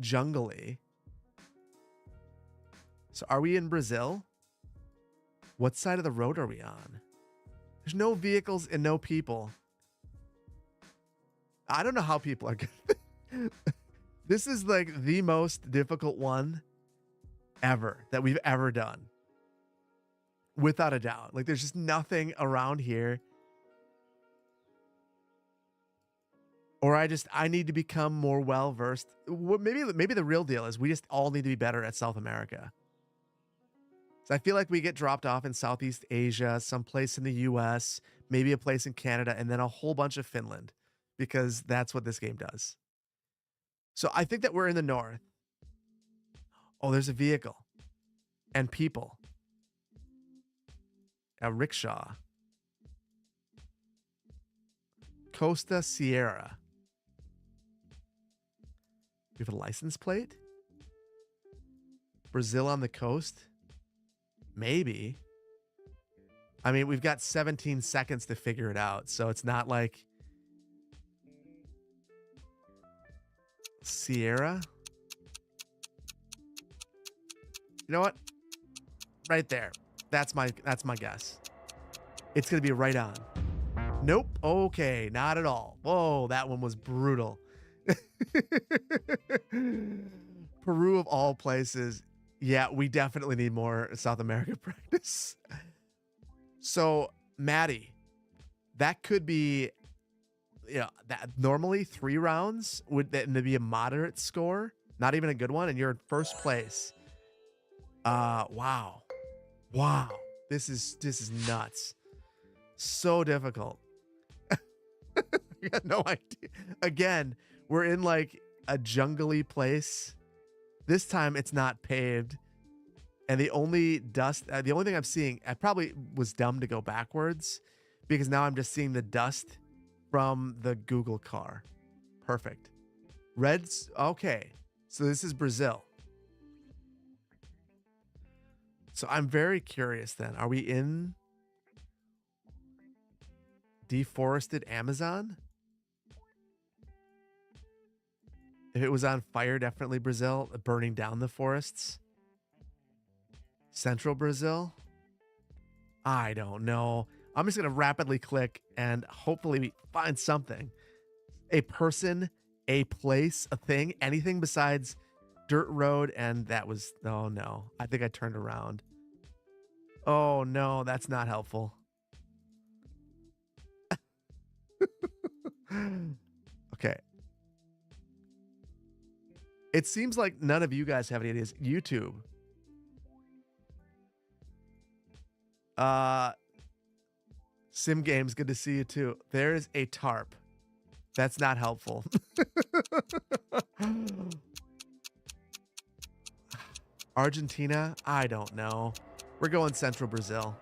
jungly. So are we in Brazil? What side of the road are we on? There's no vehicles and no people. I don't know how people are good. This is like the most difficult one ever that we've ever done. Without a doubt. Like there's just nothing around here. Or I need to become more well-versed. Maybe the real deal is we just all need to be better at South America. So I feel like we get dropped off in Southeast Asia, someplace in the US, maybe a place in Canada, and then a whole bunch of Finland, because that's what this game does. So I think that we're in the north. Oh, there's a vehicle and people. A rickshaw. Costa Sierra. We have a license plate. Brazil on the coast. Maybe. I mean, we've got 17 seconds to figure it out, so it's not like Sierra. You know what? Right there. That's my guess. It's going to be right on. Nope. Okay, not at all. Whoa, that one was brutal. Peru of all places. Yeah, we definitely need more South America practice. So, Maddie, that could be, that normally 3 rounds would be a moderate score, not even a good one, and you're in first place. Wow. This is nuts. So difficult. I got no idea. Again, we're in like a jungly place. This time it's not paved. And the only thing I'm seeing, I probably was dumb to go backwards because now I'm just seeing the dust from the Google car. Perfect. Reds. Okay. So this is Brazil. So I'm very curious then. Are we in deforested Amazon? If it was on fire, definitely Brazil, burning down the forests. Central Brazil? I don't know. I'm just going to rapidly click and hopefully we find something. A person, a place, a thing, anything besides dirt road. And that was, oh no, I think I turned around. Oh no, that's not helpful. Okay. It seems like none of you guys have any ideas. YouTube. Sim Games, good to see you too. There's a tarp. That's not helpful. Argentina? I don't know. We're going Central Brazil.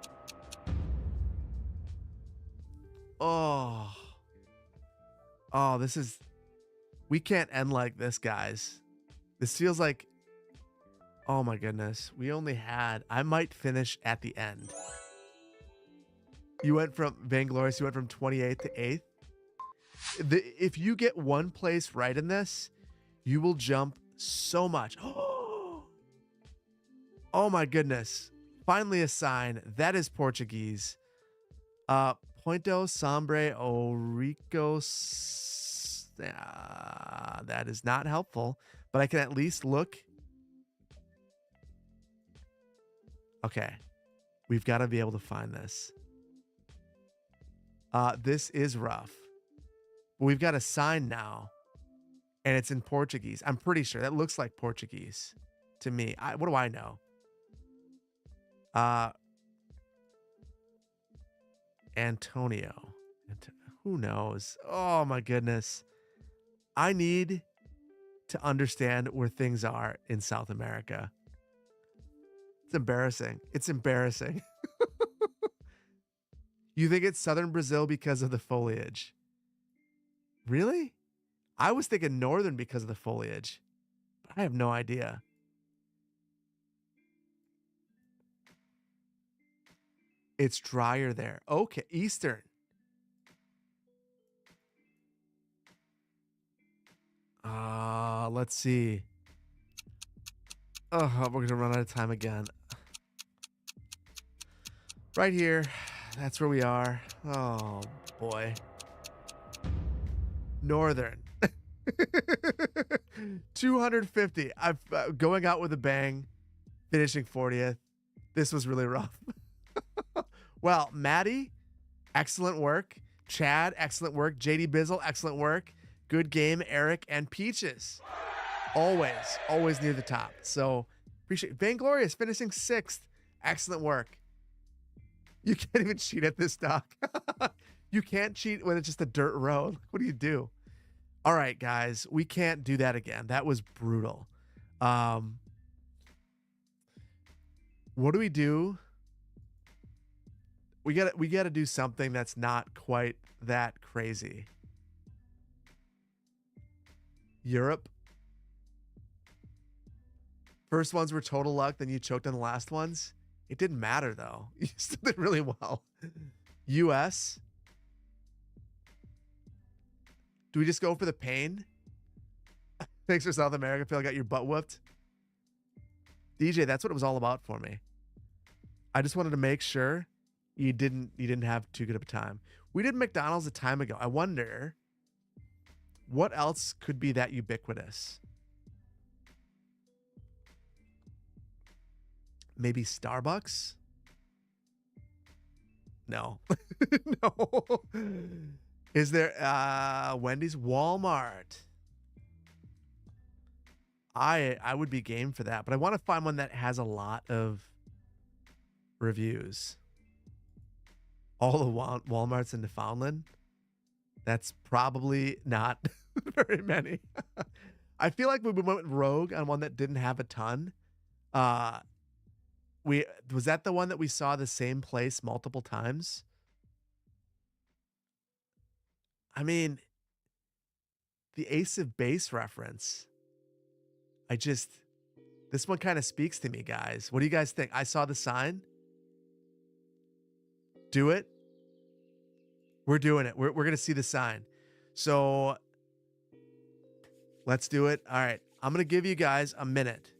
Oh, this is... We can't end like this, guys. This feels like... Oh my goodness. We only had... I might finish at the end. You went from... Vainglorious, you went from 28th to 8th. If you get one place right in this, you will jump so much. Oh my goodness. Finally a sign. That is Portuguese. Pointo Sombre Orico. That is not helpful, but I can at least look. Okay. We've got to be able to find this. This is rough. We've got a sign now, and it's in Portuguese. I'm pretty sure that looks like Portuguese to me. What do I know? Antonio. Who knows? Oh my goodness. I need to understand where things are in South America. It's embarrassing. It's embarrassing. You think it's southern Brazil because of the foliage? Really? I was thinking northern because of the foliage. But I have no idea. It's drier there. Okay, eastern. Let's see. Oh, we're gonna run out of time again. Right here. That's where we are. Oh boy. Northern. 250. I'm going out with a bang, finishing 40th. This was really rough. Well, Maddie, excellent work. Chad, excellent work. JD Bizzle, excellent work. Good game, Eric and Peaches. Always near the top. So appreciate Vainglorious finishing 6th. Excellent work. You can't even cheat at this, Doc. You can't cheat when it's just a dirt road. What do you do? All right, guys, we can't do that again. That was brutal. What do we do? We gotta do something that's not quite that crazy. Europe. First ones were total luck, then you choked on the last ones. It didn't matter though. You still did really well. US. Do we just go for the pain? Thanks for South America. I feel like I got your butt whooped. DJ, that's what it was all about for me. I just wanted to make sure you didn't have too good of a time. We did McDonald's a time ago. I wonder what else could be that ubiquitous. Maybe Starbucks? No. No. Is there Wendy's? Walmart? I would be game for that, but I want to find one that has a lot of reviews. All the Walmarts in Newfoundland? That's probably not very many. I feel like we went rogue on one that didn't have a ton. Was that the one that we saw the same place multiple times? I mean, the Ace of Base reference. This one kind of speaks to me, guys. What do you guys think? I saw the sign. Do it. We're doing it. We're going to see the sign. So let's do it. All right. I'm going to give you guys a minute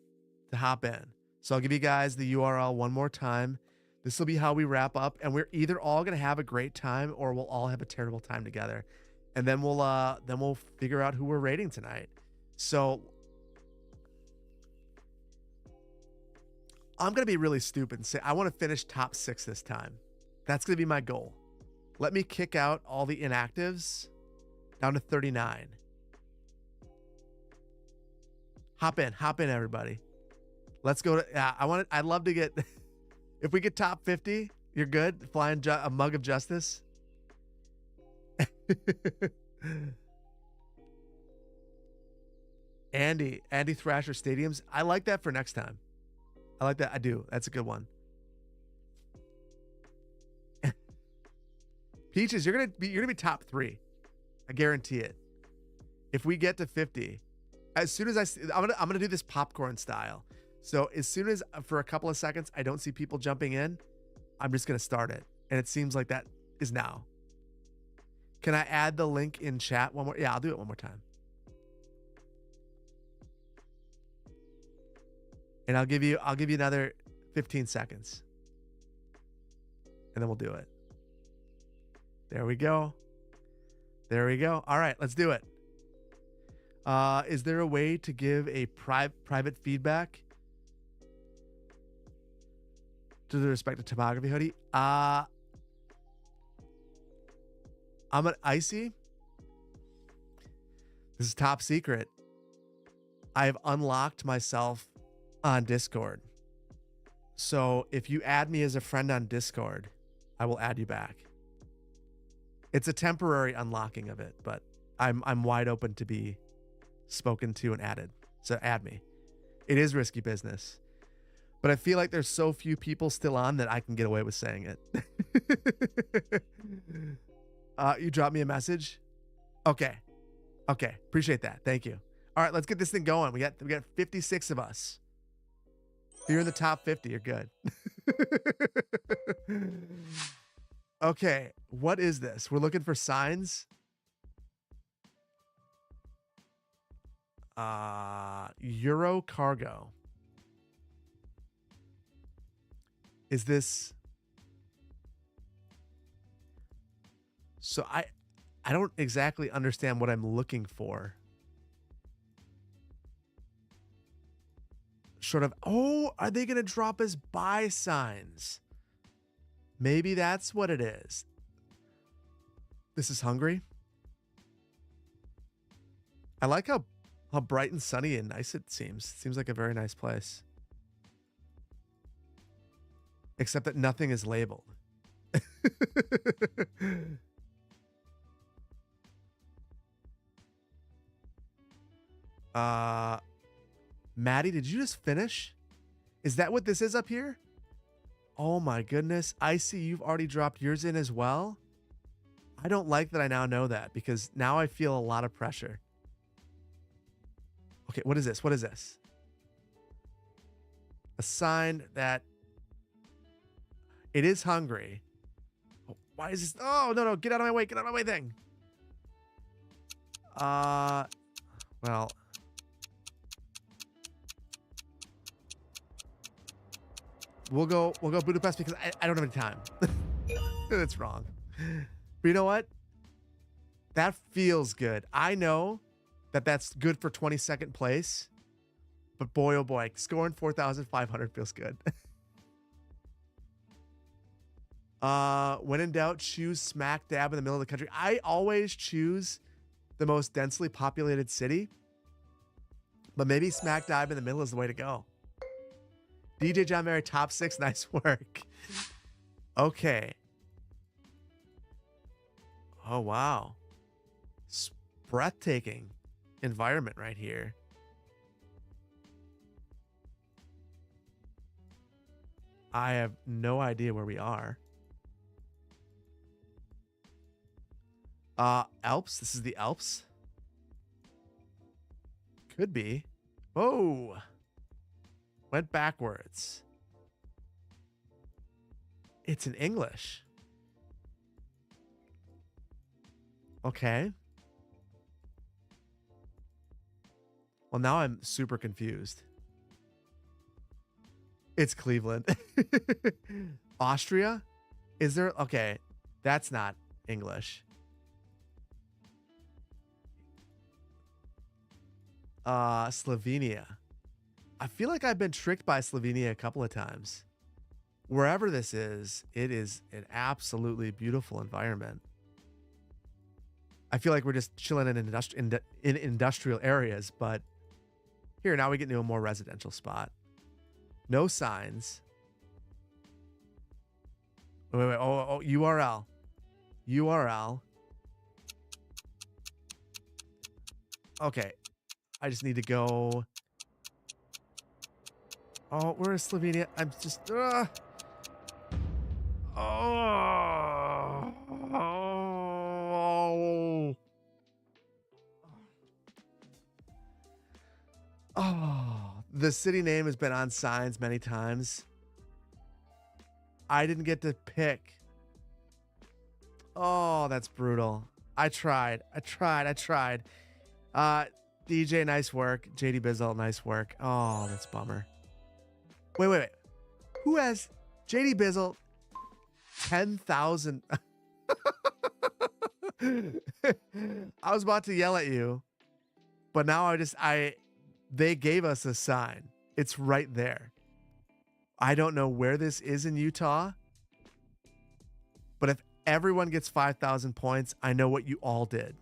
to hop in. So I'll give you guys the URL one more time. This will be how we wrap up. And we're either all going to have a great time or we'll all have a terrible time together. And then we'll figure out who we're rating tonight. So I'm going to be really stupid and say I want to finish top 6 this time. That's going to be my goal. Let me kick out all the inactives down to 39. Hop in, everybody. Let's go to, I'd love to get, if we get top 50, you're good. Flying a mug of justice. Andy Thrasher Stadiums. I like that for next time. I like that. I do. That's a good one. Peaches, you're gonna be top 3. I guarantee it. If we get to 50, as soon as I'm gonna do this popcorn style. So as soon as for a couple of seconds I don't see people jumping in, I'm just gonna start it. And it seems like that is now. Can I add the link in chat one more? Yeah, I'll do it one more time. And I'll give you another 15 seconds. And then we'll do it. There we go. There we go. All right, let's do it. Is there a way to give a private feedback to the respective topography hoodie? I'm an Icy. This is top secret. I've unlocked myself on Discord. So if you add me as a friend on Discord, I will add you back. It's a temporary unlocking of it, but I'm wide open to be spoken to and added. So add me. It is risky business. But I feel like there's so few people still on that I can get away with saying it. You dropped me a message? Okay. Okay. Appreciate that. Thank you. All right, let's get this thing going. We got 56 of us. If you're in the top 50, you're good. Okay, what is this? We're looking for signs. Euro cargo. Is this? So I don't exactly understand what I'm looking for. Sort of, oh, are they going to drop us buy signs? Maybe that's what it is. This is Hungary. I like how bright and sunny and nice it seems. Seems like a very nice place. Except that nothing is labeled. Maddie, did you just finish? Is that what this is up here? Oh my goodness. I see you've already dropped yours in as well. I don't like that I now know that because now I feel a lot of pressure. Okay, what is this? What is this? A sign that it is Hungary. Oh, why is this? Oh, no, get out of my way. Get out of my way thing. Well, we'll go Budapest because I don't have any time. That's wrong. But you know what? That feels good. I know that that's good for 22nd place, but boy, oh boy, scoring 4,500 feels good. When in doubt, choose smack dab in the middle of the country. I always choose the most densely populated city, but maybe smack dab in the middle is the way to go. DJ John Mary, top 6. Nice work. Okay. Oh, wow. It's breathtaking environment right here. I have no idea where we are. Alps. This is the Alps. Could be. Oh. Went backwards. It's in English. Okay. Well, now I'm super confused. It's Cleveland. Austria? Is there? Okay. That's not English. Slovenia. I feel like I've been tricked by Slovenia a couple of times. Wherever this is, it is an absolutely beautiful environment. I feel like we're just chilling in industrial areas, but here, now we get into a more residential spot. No signs. Wait. Oh, URL. URL. Okay. I just need to go. Oh, where is Slovenia? I'm just. Oh, the city name has been on signs many times. I didn't get to pick. Oh, that's brutal. I tried. DJ, nice work. JD Bizzle, nice work. Oh, that's a bummer. Wait. Who has JD Bizzle 10,000? I was about to yell at you, but now they gave us a sign. It's right there. I don't know where this is in Utah, but if everyone gets 5,000 points, I know what you all did.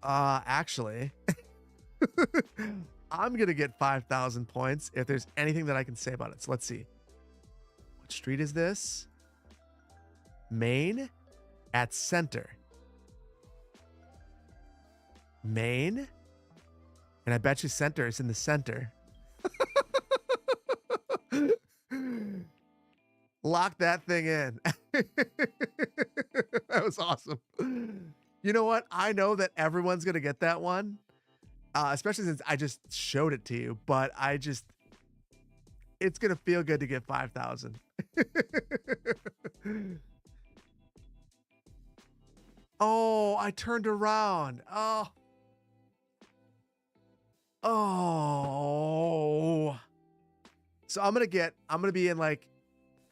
Actually, I'm going to get 5,000 points if there's anything that I can say about it. So let's see. street is this? Main at center. Main? And I bet you center is in the center. Lock that thing in. That was awesome. You know what? I know that everyone's going to get that one, especially since I just showed it to you, but it's going to feel good to get 5,000. Oh, I turned around. Oh. Oh. So I'm going to be in like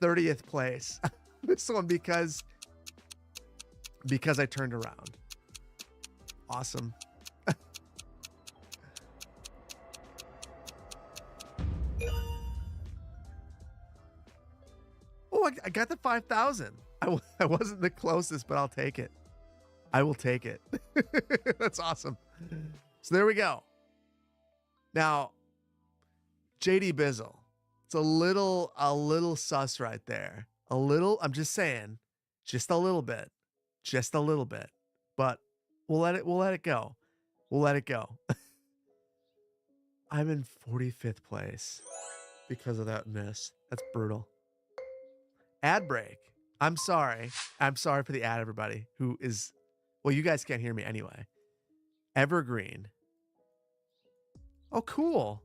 30th place. This one because I turned around. Awesome. Oh, I got the 5,000. I wasn't the closest, but I'll take it. I will take it. That's awesome. So there we go. Now, JD Bizzle. It's a little sus right there. A little, I'm just saying, just a little bit. Just a little bit. But we'll let it go. We'll let it go. I'm in 45th place because of that miss. That's brutal. Ad break. I'm sorry. I'm sorry for the ad, everybody who is, well, you guys can't hear me anyway. Evergreen. Oh, cool.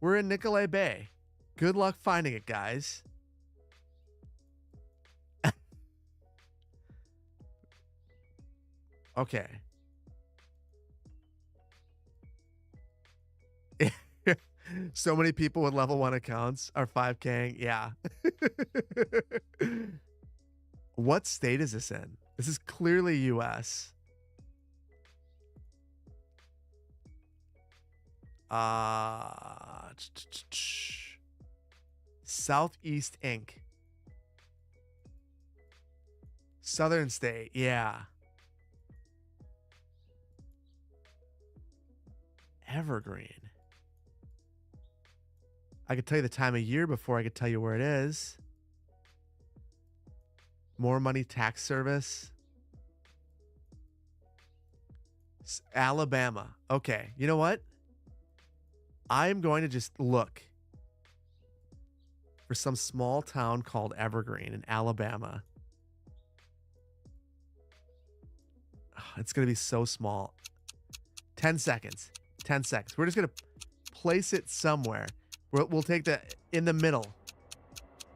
We're in Nicolay Bay. Good luck finding it, guys. Okay. So many people with level 1 accounts are 5K. Yeah. What state is this in? This is clearly US. Southeast Inc. Southern state. Yeah. Evergreen. I could tell you the time of year before I could tell you where it is. More Money Tax Service. Alabama. Okay. You know what? I'm going to just look for some small town called Evergreen in Alabama. It's going to be so small. 10 seconds. 10 seconds. We're just going to place it somewhere. We'll take the in the middle.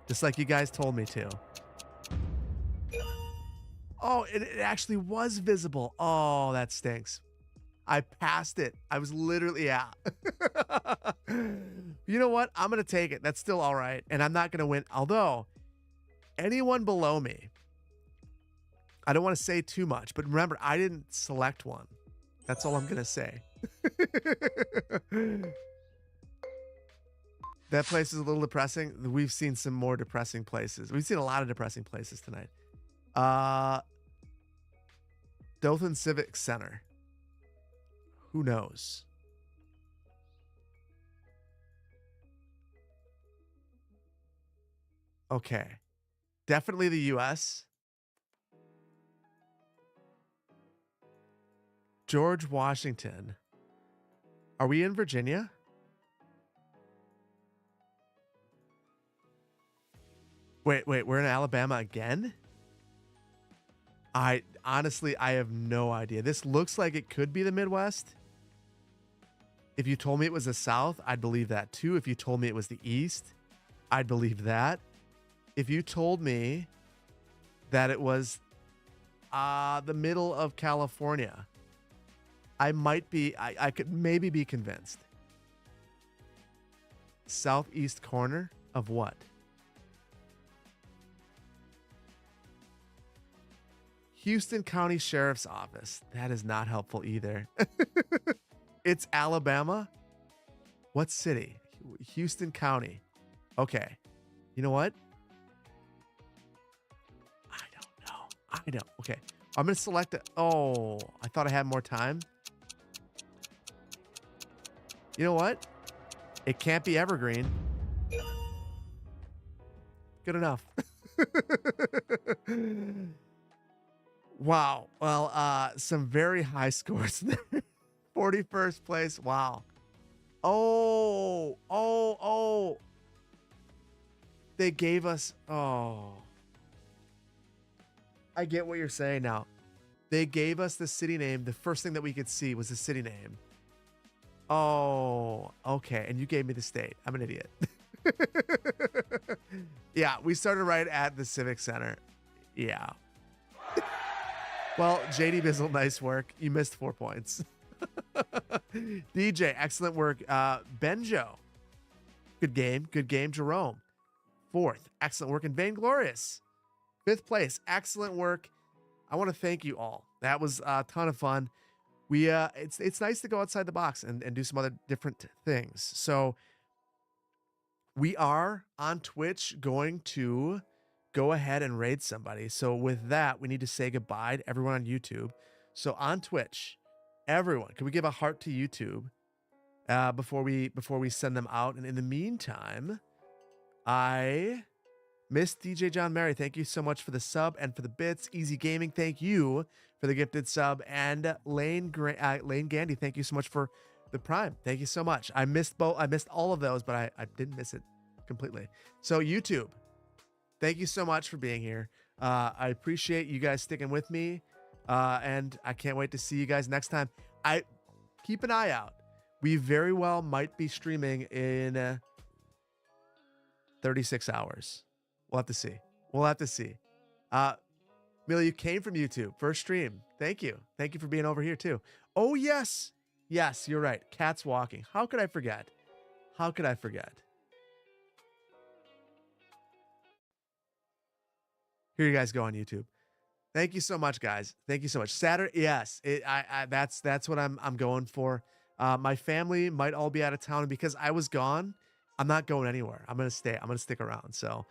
Just like you guys told me to. Oh, it actually was visible. Oh, that stinks. I passed it. I was literally, yeah. You know what? I'm going to take it. That's still all right. And I'm not going to win. Although, anyone below me, I don't want to say too much, but remember, I didn't select one. That's all I'm going to say. That place is a little depressing. We've seen some more depressing places. We've seen a lot of depressing places tonight. Dothan Civic Center. Who knows? Okay. Definitely the US. George Washington. Are we in Virginia? Wait, we're in Alabama again? Honestly, I have no idea. This looks like it could be the Midwest. If you told me it was the South, I'd believe that too. If you told me it was the East, I'd believe that. If you told me that it was the middle of California, I could maybe be convinced. Southeast corner of what? Houston County Sheriff's Office. That is not helpful either. It's Alabama. What city? Houston County. Okay. You know what? I don't know. I know. Okay. I'm going to select it. Oh, I thought I had more time. You know what? It can't be Evergreen. Good enough. Wow. Well, some very high scores there. 41st place. Wow. Oh. They gave us. Oh, I get what you're saying now. They gave us the city name. The first thing that we could see was the city name. Oh, okay. And you gave me the state. I'm an idiot. Yeah, we started right at the Civic Center. Yeah. Well, JD Bizzle, nice work. You missed 4 points. DJ, excellent work. Benjo, good game. Good game. Jerome, 4th. Excellent work. And Vainglorious, 5th place. Excellent work. I want to thank you all. That was a ton of fun. We it's nice to go outside the box and do some other different things. So we are on Twitch going to go ahead and raid somebody. So with that, we need to say goodbye to everyone on YouTube. So on Twitch, everyone, can we give a heart to YouTube before we send them out? And in the meantime, I miss DJ John Mary. Thank you so much for the sub and for the bits. Easy Gaming, thank you for the gifted sub. And Lane Gandy, thank you so much for the Prime. Thank you so much. I missed all of those, but I didn't miss it completely. So YouTube, thank you so much for being here. I appreciate you guys sticking with me. And I can't wait to see you guys next time. I keep an eye out. We very well might be streaming in 36 hours. We'll have to see. We'll have to see. Mila, you came from YouTube. First stream. Thank you. Thank you for being over here too. Oh, yes. Yes, you're right. Cats walking. How could I forget? How could I forget? Here you guys go on YouTube. Thank you so much, guys. Thank you so much. Saturday, yes. That's what I'm going for. My family might all be out of town, and because I was gone, I'm not going anywhere. I'm gonna stay. I'm gonna stick around. So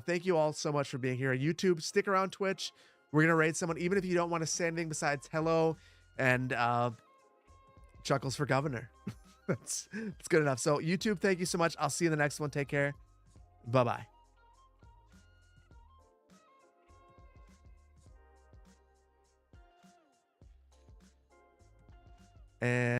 thank you all so much for being here. YouTube, stick around. Twitch, we're gonna raid someone, even if you don't want to say anything besides hello and chuckles for governor. That's good enough. So YouTube, thank you so much. I'll see you in the next one. Take care. Bye-bye. And